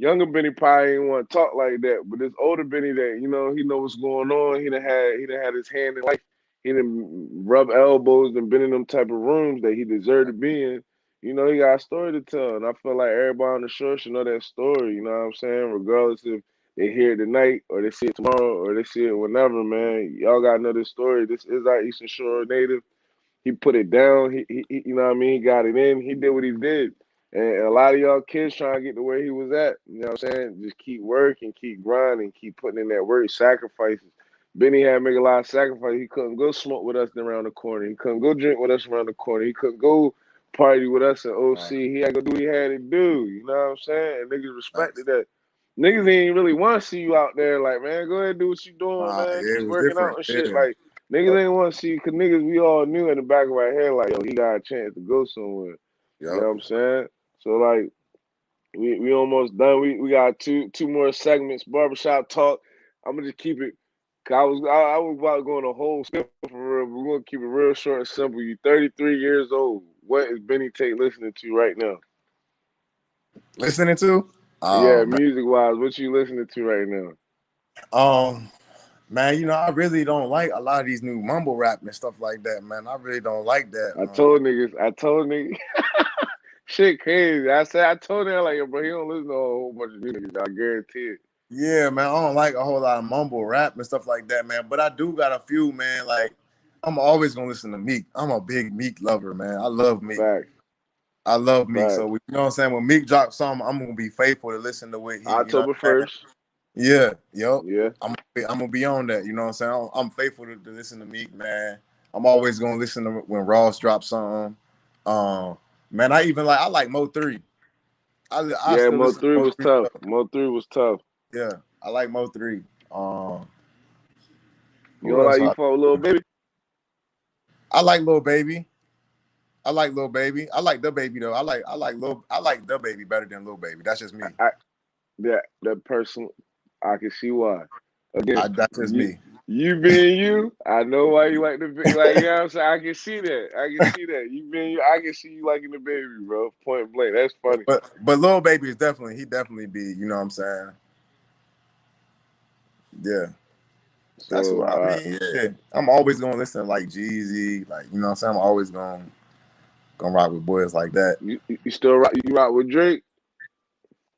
probably ain't want to talk like that. But this older Benny that, you know, he know what's going on. He done had his hand in life. He done rub elbows and been in them type of rooms that he deserved to be in. You know, he got a story to tell. And I feel like everybody on the shore should know that story, you know what I'm saying? Regardless if they hear it tonight or they see it tomorrow or they see it whenever, man. Y'all gotta know this story. This is our Eastern Shore native. He put it down. You know what I mean? He got it in. He did what he did. And a lot of y'all kids trying to get to where he was at. You know what I'm saying? Just keep working, keep grinding, keep putting in that work, sacrifices. Benny had to make a lot of sacrifices. He couldn't go smoke with us around the corner. He couldn't go drink with us around the corner. He couldn't go party with us in Right. OC. He had to go do what he had to do. You know what I'm saying? And niggas respected Nice. that. Niggas ain't really want to see you out there. Like, man, go ahead and do what you doing, man. Yeah, it Keep was working out different. and shit. Yeah. Like, niggas ain't want to see, because niggas, we all knew in the back of our head, like, yo, he got a chance to go somewhere. You know Yep. what I'm saying? So, like, we almost done. We got two more segments, barbershop talk. I'm going to just keep it I was about going a whole skip for real. But we're gonna keep it real short and simple. You 33 years old. What is Benny Tate listening to right now? Listening to? Yeah, Man. music wise, what you listening to right now? Man, I really don't like a lot of these new mumble rap and stuff like that, man. I really don't like that. I told niggas, shit crazy. I told them like, bro, he don't listen to a whole bunch of music. I guarantee it. Yeah, man, I don't like a whole lot of mumble rap and stuff like that, man. But I do got a few, man. Like, I'm always gonna listen to Meek. I'm a big Meek lover, man. I love Meek. Facts, I love Meek. So facts. you know what I'm saying? When Meek drops something, I'm gonna be faithful to listen to what he, October what I'm saying? 1st. Yeah, yep. Yeah. I'm gonna be on that. You know what I'm saying? I'm faithful to listen to Meek, man. I'm always gonna listen to when Ross drops something. Man, I like Mo 3. I Yeah, still Mo listen to 3 Mo was 3. tough. Mo 3 was tough. Yeah, I like Mo 3. You Who don't else? like you for a little baby? I like Lil Baby. I like Lil Baby. I like the baby though. I like the baby better than Lil Baby. That's just me. That person, I can see why. Again, That's just you me. you being you, I know why you like the baby. Like, you know what I'm saying? I can see that. I can see that. You being you, I can see you liking the baby, bro. Point blank. That's funny. But Lil Baby is definitely be. You know what I'm saying? Yeah. That's So, what I mean. Yeah, I'm always gonna listen to like Jeezy, like you know what I'm saying. I'm always gonna rock with boys like that. you still rock with Drake?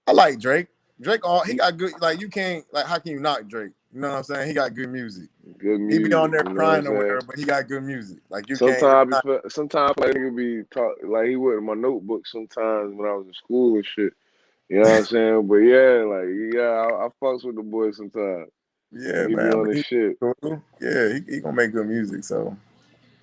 I like Drake. Drake, he You, got good. Like you can't like how can you knock Drake? You know what I'm saying? He got good music. good He be on music, there you know what I'm crying or saying? whatever, but he got good music. Like you can't. Sometimes like nigga be talk like he would in my notebook sometimes when I was in school and shit. You know what I'm saying? But yeah, like I fucks with the boy sometimes. Yeah, He be man. on But his shit. yeah, he gonna make good music. So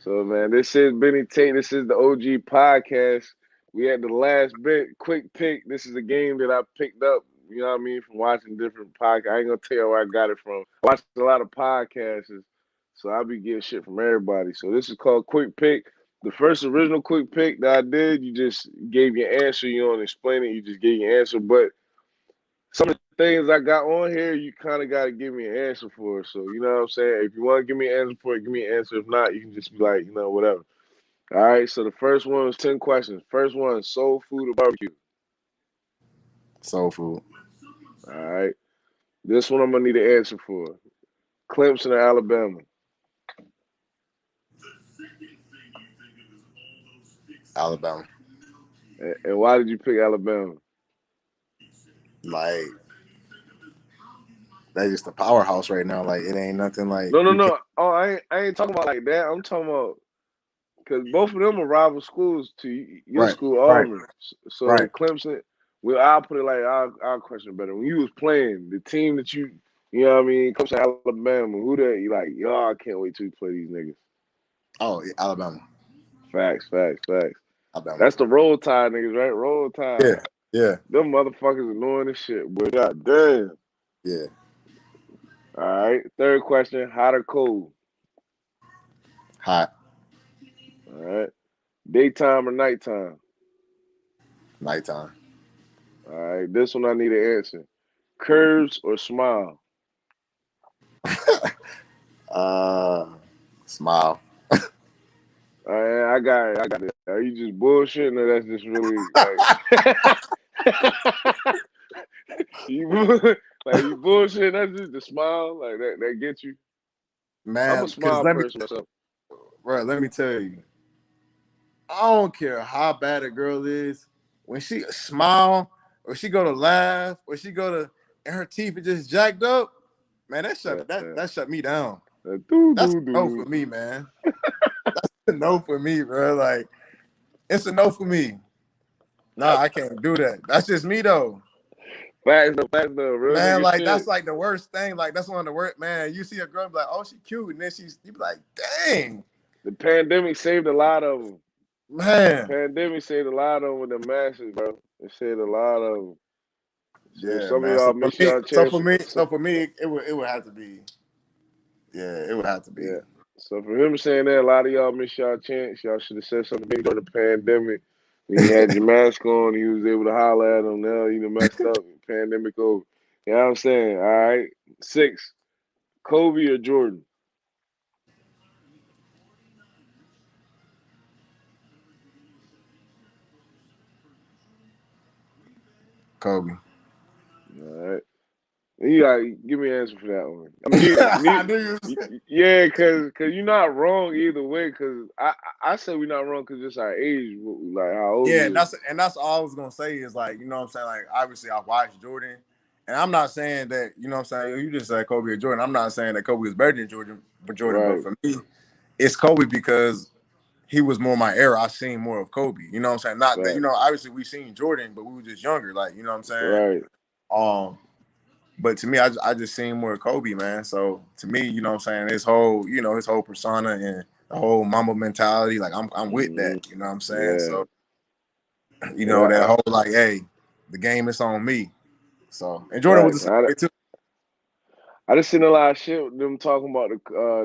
So man, this is Benny Tate. This is the OG podcast. We had the last bit, quick pick. This is a game that I picked up, you know what I mean, from watching different podcasts. I ain't gonna tell you where I got it from. I watched a lot of podcasts, so I'll be getting shit from everybody. So this is called Quick Pick. The first original quick pick that I did, you just gave your answer. You don't explain it. You just gave your answer. But some of the things I got on here, you kind of got to give me an answer for. So, you know what I'm saying? If you want to give me an answer for it, give me an answer. If not, you can just be like, whatever. All right, so the first one was 10 questions. First one, soul food or barbecue? soul food, All right. This one I'm going to need an answer for. Clemson or Alabama? Alabama. And why did you pick Alabama? Like that's just a powerhouse right now. Like it ain't nothing like No, no, you can't. no. Oh, I ain't talking about like that. I'm talking about because both of them are rival schools to your Right, school, right, Auburn. So right. Clemson, well, I'll put it like I'll question better. When you was playing the team that you know what I mean, Clemson, Alabama, who that you like? Y'all, I can't wait till we play these niggas. Oh, yeah, Alabama, Facts, facts, facts. Alabama. That's the roll tide niggas, right? Roll tide. Yeah, yeah, Them motherfuckers annoying as shit, boy. God damn. yeah. All right. Third question: hot or cold? Hot All right. Daytime or nighttime? nighttime. All right. This one I need an answer. Curves or smile? Smile. All right, I got it. I got it. Are you just bullshitting or that's just really like you like you bullshitting? That's just the smile like that gets you. I'm a Man, because smile person myself. let me tell you, I don't care how bad a girl is. When she smile, or she go to laugh, or she go to, and her teeth are just jacked up, man, that shut me down. Doo That's doo a no for doo. me, man. That's a no for me, bro. Like, it's a no for me. Nah, I can't do that. That's just me though. Facts though, real Man, nigga like that's shit. like the worst thing. Like that's one of the worst. Man, you see a girl be like, "Oh, she cute," and then you be like, "Dang, The pandemic saved a lot of them. The man." pandemic saved a lot of them with the masses, bro. It saved a lot of them. So if Yeah, some of man. So y'all for miss me, y'all so chance, for me, so for me, it would have to be. Yeah, it would have to be. yeah. So for him saying that, a lot of y'all missed y'all chance. Y'all should have said something big during the pandemic. When you had your mask on, you was able to holler at them. Now you done messed up. Pandemic over. You know what I'm saying? All right. 6. Kobe or Jordan? Kobe. All right. You gotta give me an answer for that one. I mean, I knew you was yeah, cause you're not wrong either way. Cause I say we're not wrong because it's our age, like how old Yeah, we is. and that's all I was gonna say is like, you know what I'm saying? Like obviously I watched Jordan. And I'm not saying that, you know what I'm saying, you just said Kobe or Jordan. I'm not saying that Kobe was better than Jordan, but Right, for me, it's Kobe because he was more my era. I seen more of Kobe. You know what I'm saying? Not that, you right, know, obviously we seen Jordan, but we were just younger, like, you know what I'm saying? right. Um, but to me, I just seen more of Kobe, man. So to me, you know what I'm saying, his whole persona and the whole Mamba mentality, like I'm with that, Hmm. you know what I'm saying? Yeah, So, you know, yeah. that whole like, hey, the game is on me. So and Jordan was the Facts. same way too. I just seen a lot of shit with them talking about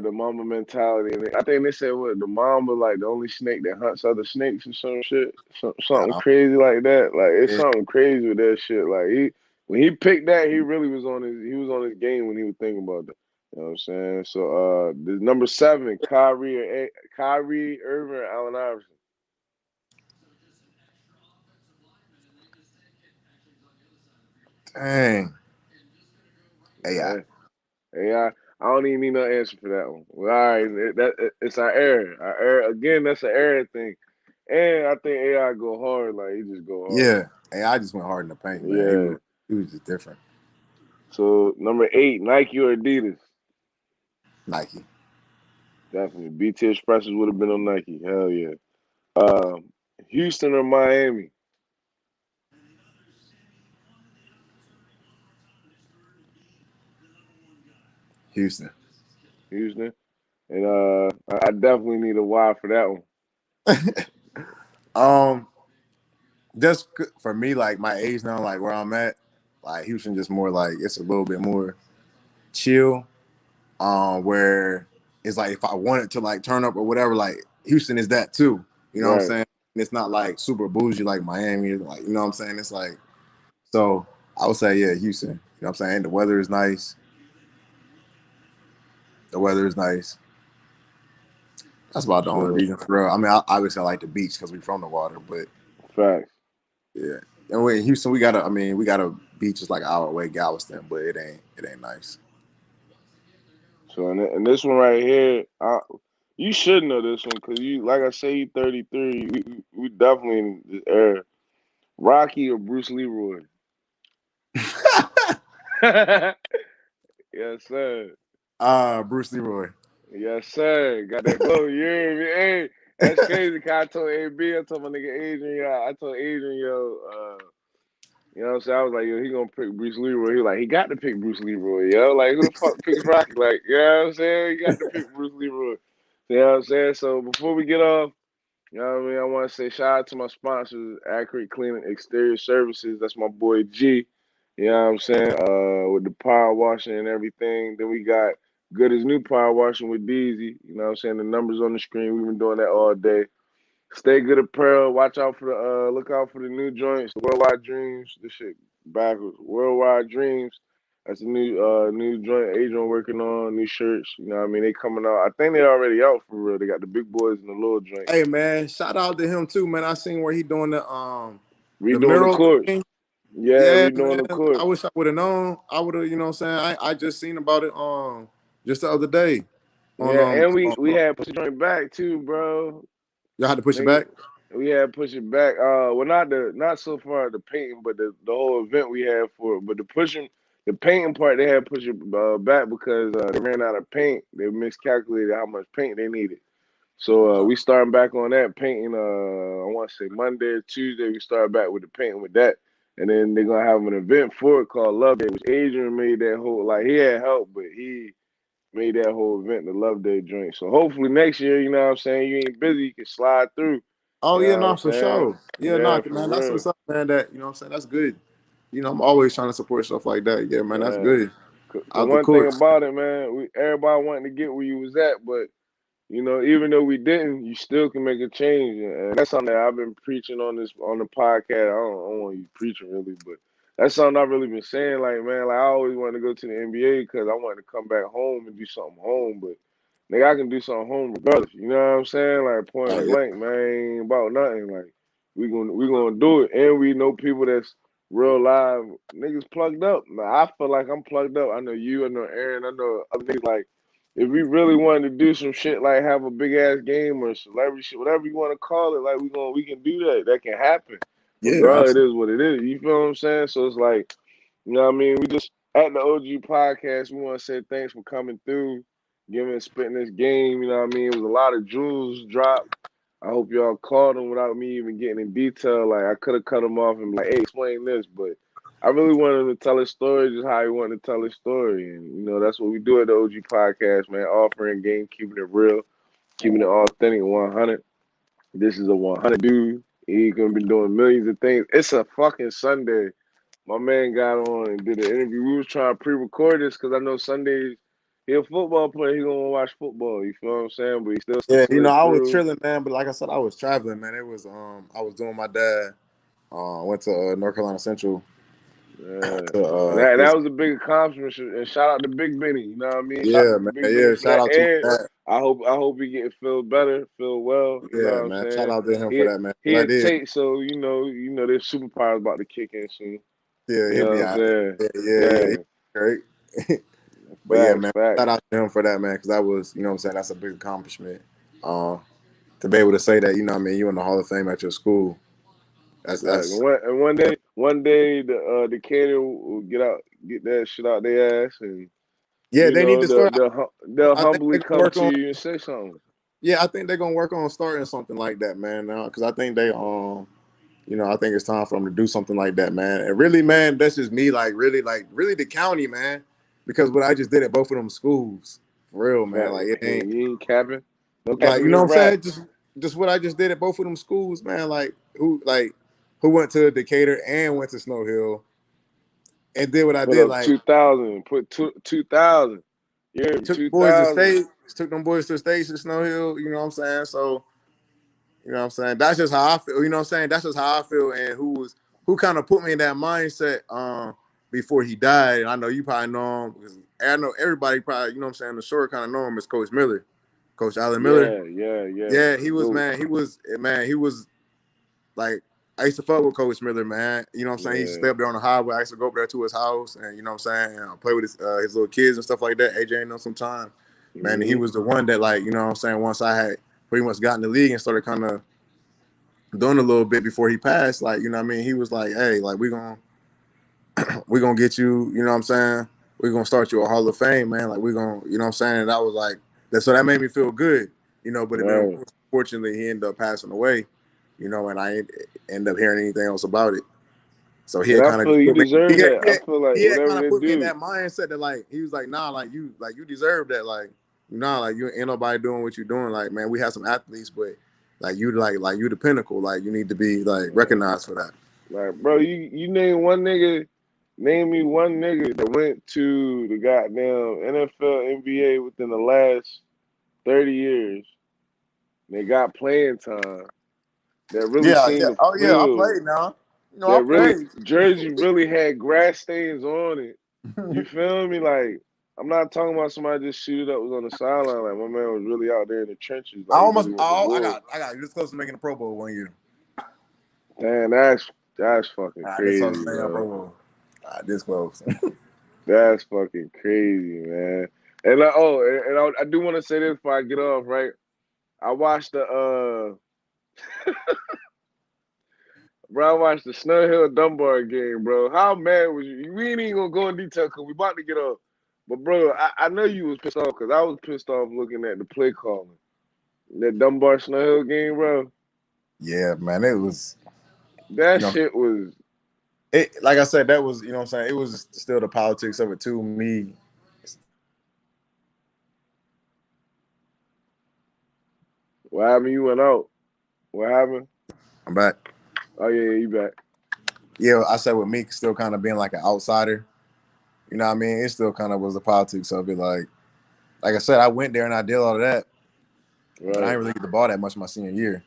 the mamba mentality, and I think they said what the mamba like the only snake that hunts other snakes or some shit, something Yeah, crazy like that. Like it's yeah. something crazy with that shit. Like when he picked that, he really was on his game when he was thinking about that. You know what I'm saying? So the number 7, Kyrie Irving, or Allen Iverson. Dang. AI. Yeah, yeah. I don't even need no answer for that one. Well, all right, it's our error. Our error again. That's an error thing. And I think AI go hard, like he just go hard. Yeah. AI just went hard in the paint, man. Yeah. He was just different. So number 8, Nike or Adidas? Nike. Definitely. BT Expresses would have been on Nike. Hell yeah. Um, Houston or Miami? Houston. Houston. And I definitely need a Y for that one. um, just for me, like my age now, like where I'm at, like Houston just more like it's a little bit more chill. Where it's like if I wanted to like turn up or whatever, like Houston is that too. You know what I'm Right. saying? And it's not like super bougie like Miami, like you know what I'm saying? It's like so I would say yeah, Houston. You know what I'm saying? The weather is nice. The weather is nice. That's about the only So reason for real. I mean, obviously I like the beach because we from the water, but facts. yeah. And in Houston, we got a beach just like an hour away, Galveston, but it ain't nice. So and this one right here, you should know this one because you, like I say, you 33. We definitely in this era. Rocky or Bruce Leroy? Yes, sir. Bruce Leroy. Yes, sir. Got that glow. You hear me? Hey, that's crazy. 'Cause I told AB, I told my nigga Adrian, I told Adrian, you know what I'm saying? I was like, yo, he gonna pick Bruce Leroy. He was like, he got to pick Bruce Leroy, yo. Like, who the fuck picks Rocky? Like, you know what I'm saying? He got to pick Bruce Leroy. You know what I'm saying? So before we get off, you know what I mean? I want to say shout out to my sponsors, Accurate Cleaning Exterior Services. That's my boy G. You know what I'm saying? With the power washing and everything. Then we got Good as New Power Washing with Deezy. You know what I'm saying? The numbers on the screen. We've been doing that all day. Stay Good Apparel. Watch out for look out for the new joints. The Worldwide Dreams. This shit backwards. Worldwide Dreams. That's a new joint Adrian working on, new shirts. You know what I mean? They coming out. I think they already out for real. They got the big boys and the little joint. Hey man, shout out to him too, man. I seen where he doing the Redoing the mural courts. thing. Yeah, Yeah, redoing the man. I courts. wish I would have known. I would have, you know what I'm saying? I just seen about it just the other day on Yeah, and we had push the joint back too, bro. y'all had to push it Nigga, back. we had to push it back. Well, not so far the painting, but the whole event we had for it. But the painting part, they had to push it back because they ran out of paint. They miscalculated how much paint they needed. So we starting back on that painting. I want to say Monday or Tuesday. We start back with the painting with that, and then they're gonna have an event for it called Love Day, which Adrian made that whole like he had help, but he made that whole event the Love Day joint. So hopefully next year, you know what I'm saying, you ain't busy, you can slide through. Oh You yeah, know what I'm no, for saying? sure. Yeah, Yeah, no, for man, that's real. what's up, man. That you know what I'm saying. That's good. You know, I'm always trying to support stuff like that. Yeah, man, that's Yeah. good. Cause Out the one thing courts. about it, man, everybody wanting to get where you was at, but even though we didn't, you still can make a change, and that's something that I've been preaching on the podcast. I don't want you preaching really, but That's something I've really been saying. Like, man, like I always wanted to go to the NBA because I wanted to come back home and do something home. But nigga, I can do something home regardless. You know what I'm saying? Like Oh point yeah, blank, man, ain't about nothing. Like we gonna do it, and we know people that's real live niggas plugged up. Like, I feel like I'm plugged up. I know you. I know Aaron. I know other niggas. Like if we really wanted to do some shit, like have a big ass game or celebrity shit, whatever you want to call it, like we can do that. That can happen. yeah, Regardless, it absolutely. is what it is. You feel what I'm saying? So it's like, you know what I mean? We just at the OG podcast, we want to say thanks for coming through, giving spitting this game. You know what I mean? It was a lot of jewels dropped. I hope y'all caught them without me even getting in detail. Like I could have cut them off and be like, hey, explain this, but I really wanted him to tell his story just how he wanted to tell his story. And you know, that's what we do at the OG podcast, man. Offering game, keeping it real, keeping it authentic, 100. This is a 100 dude. He gonna be doing millions of things. It's a fucking Sunday. My man got on and did an interview. We was trying to pre-record this because I know Sundays he a football player. He gonna watch football. You feel what I'm saying? But he still Yeah, slid I was through. chilling, man. But like I said, I was traveling, man. It was I was doing my dad. Went to North Carolina Central Yeah. to And that his. was a big accomplishment. And shout out to Big Benny. You know what I mean? Shout out Yeah, to man. Big Benny Yeah, for shout that. out to And that. I hope he get feel better, feel well. You know Yeah, what I'm man. Shout saying? out to him for He that, man. he What I had did. Tate, so their superpowers about to kick in soon. Yeah, You he'll know what be I'm out. saying? Yeah, yeah, yeah. Yeah. Great. But yeah, Facts, man. facts. Shout out to him for that, man. Because that was, what I'm saying, that's a big accomplishment. Uh, to be able to say that, I mean, you in the Hall of Fame at your school. Right. That's And one day the cater will get that shit out their ass, and Yeah. They need to they'll start. they'll I think humbly they're gonna come work to on. you and say something. Yeah, I think they're gonna work on starting something like that, man. Now, because I think they I think it's time for them to do something like that, man. And really, man, that's just me, like really the county, man. Because what I just did at both of them schools, for real, man. Fact. Like it ain't You ain't capping. No like capping in what I'm rap. saying. Just what I just did at both of them schools, man. Who went to Decatur and went to Snow Hill and did what I Put did, up like 2,000. Put 2,000. Yeah, took the boys to 2,000. state, took them boys to stage to Snow Hill. You know what I'm saying? So that's just how I feel. You know what I'm saying? That's just how I feel. And who kind of put me in that mindset before he died. And I know you probably know him because I know everybody probably, the short kind of know him as Coach Miller, Coach Allen Miller. Yeah. Yeah, The goat. he was like, I used to fuck with Coach Miller, man. You know what I'm saying? He used to Yeah. stay up there on the highway. I used to go up there to his house and you know what I'm saying, and play with his little kids and stuff like that. AJ know sometime. Man, and he Hmm. was the one that, like, you know what I'm saying, once I had pretty much gotten the league and started kind of doing a little bit before he passed, like, you know what I mean? He was like, hey, like we gonna get you, you know what I'm saying? We're gonna start you a Hall of Fame, man. Like we're gonna, you know what I'm saying? And I was like, that made me feel good, but then Right. unfortunately he ended up passing away, and I ain't end up hearing anything else about it. So he And had I kind of feel you put me, deserve that. I feel like he had whatever kind of they put me in do. that mindset that, like, he was like, nah, like you deserve that. Like, nah, like you ain't nobody doing what you're doing. Like, man, we have some athletes, but like you the pinnacle. Like you need to be like recognized for that. Like, bro, you name me one nigga that went to the goddamn NFL, NBA within the last 30 years. They got playing time that really Yeah, seen yeah. the Oh yeah, I field, played now. I that really, played. jersey really had grass stains on it. You feel me? Like, I'm not talking about somebody just shoot it up was on the sideline. Like, my man was really out there in the trenches. Like, he really went to war. I got this close to making a Pro Bowl 1 year. Damn, that's fucking This close to crazy, making a bro. Pro Bowl. This close. That's fucking crazy, man. And I do want to say this before I get off, right? I watched I watched the Snow Hill Dunbar game, bro. How mad was you? We ain't even gonna go in detail because we about to get off. But bro, I know you was pissed off because I was pissed off looking at the play calling. That Dunbar Snow Hill game, bro. Yeah, man. It was, you That know, shit was. like I said, that was, what I'm saying, it was still the politics of it too. Me, What happened? You went out. What happened? I'm back. Oh yeah, you back. Yeah, I said with me still kind of being like an outsider. You know what I mean? It still kind of was the politics of it. Like I said, I went there and I did all of that, but I Right, didn't really get the ball that much my senior year.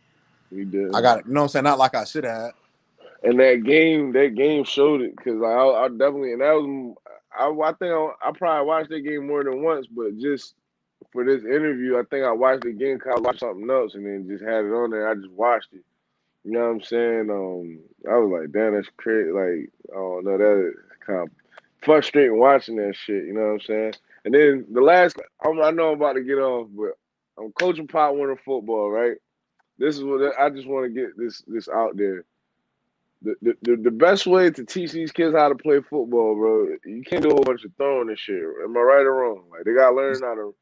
you I did. got, you know what I'm saying? Not like I should have. And that game showed it because I definitely and that was I think I probably watched that game more than once, but just for this interview, I think I watched the game because I watched something else and then just had it on there. I just watched it. You know what I'm saying? I was like, damn, that's crazy. Like, oh no, that is kind of frustrating watching that shit. You know what I'm saying? And then the last, I know I'm about to get off, but I'm coaching Pop Warner football, right? This is what I just want to get this out there. The best way to teach these kids how to play football, bro, you can't do a whole bunch of throwing and shit. Am I right or wrong? Like they gotta learn how to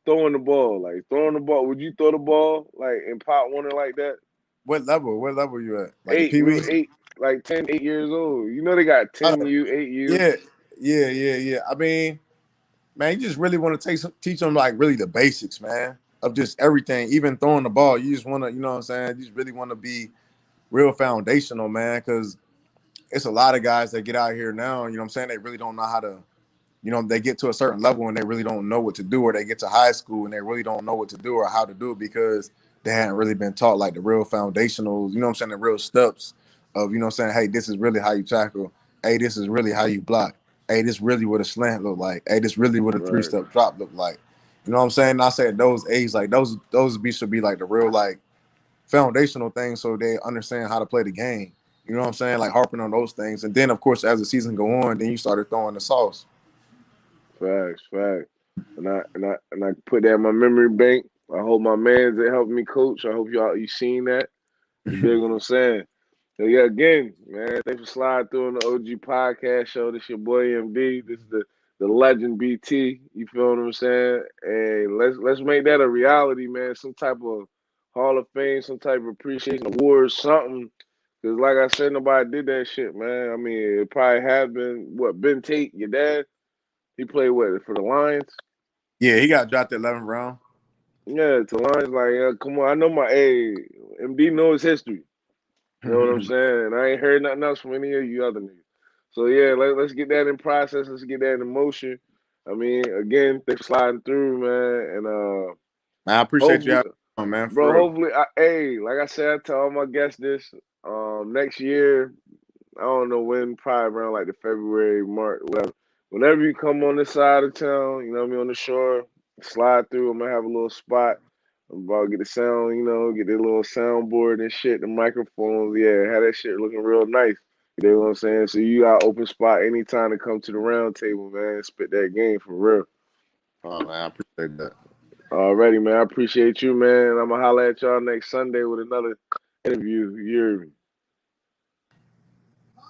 throwing the ball. Like throwing the ball. Would you throw the ball like in Pop Warner like that? What level? What level you at? Like the Eight. Pee We was Wee? eight, like 10, 8 years old. You know they got 10U, 8U. Yeah, yeah. I mean, man, you just really want to teach them like really the basics, man, of just everything, even throwing the ball. You just want to, you know what I'm saying? You just really want to be real foundational, man, because it's a lot of guys that get out here now, you know what I'm saying? They really don't know how to, they get to a certain level and they really don't know what to do, or they get to high school and they really don't know what to do or how to do it because they hadn't really been taught like the real foundationals, you know what I'm saying, the real steps of, you know what I'm saying, hey, this is really how you tackle. Hey, this is really how you block. Hey, this really what a slant look like. Hey, this really what a Right. three-step drop look like. You know what I'm saying? And I say those A's, like should be like the real like foundational things so they understand how to play the game. You know what I'm saying? Like harping on those things. And then of course as the season go on, then you started throwing the sauce. Facts. And I put that in my memory bank. I hope my man's that helped me coach. I hope you seen that. You dig what I'm saying? So yeah, again, man, thanks for sliding through on the OG podcast show. This your boy MD. This is the legend BT. You feel what I'm saying? And let's make that a reality, man. Some type of Hall of Fame, some type of appreciation award, something. Cause like I said, nobody did that shit, man. I mean, it probably have been what Ben Tate, your dad. He played what for the Lions? Yeah, he got dropped at 11th round. Yeah, to Lions. Like, come on, I know my MD knows history. You know what I'm saying? I ain't heard nothing else from any of you other niggas. So yeah, let's get that in process. Let's get that in motion. I mean, again, thanks for sliding through, man. And Man, I appreciate you hopefully, having me on, man, bro, for real. hopefully, like I said, I tell all my guests this. Next year, I don't know when, probably around like the February, March, whatever. Whenever you come on this side of town, you know what I mean, on the shore, slide through. I'm gonna have a little spot. I'm about to get the sound, get the little soundboard and shit, the microphones. Yeah, have that shit looking real nice. You know what I'm saying? So you got open spot anytime to come to the round table, man. Spit that game for real. Oh man, I appreciate that. Alrighty, man. I appreciate you, man. I'm gonna holler at y'all next Sunday with another interview. You hear me?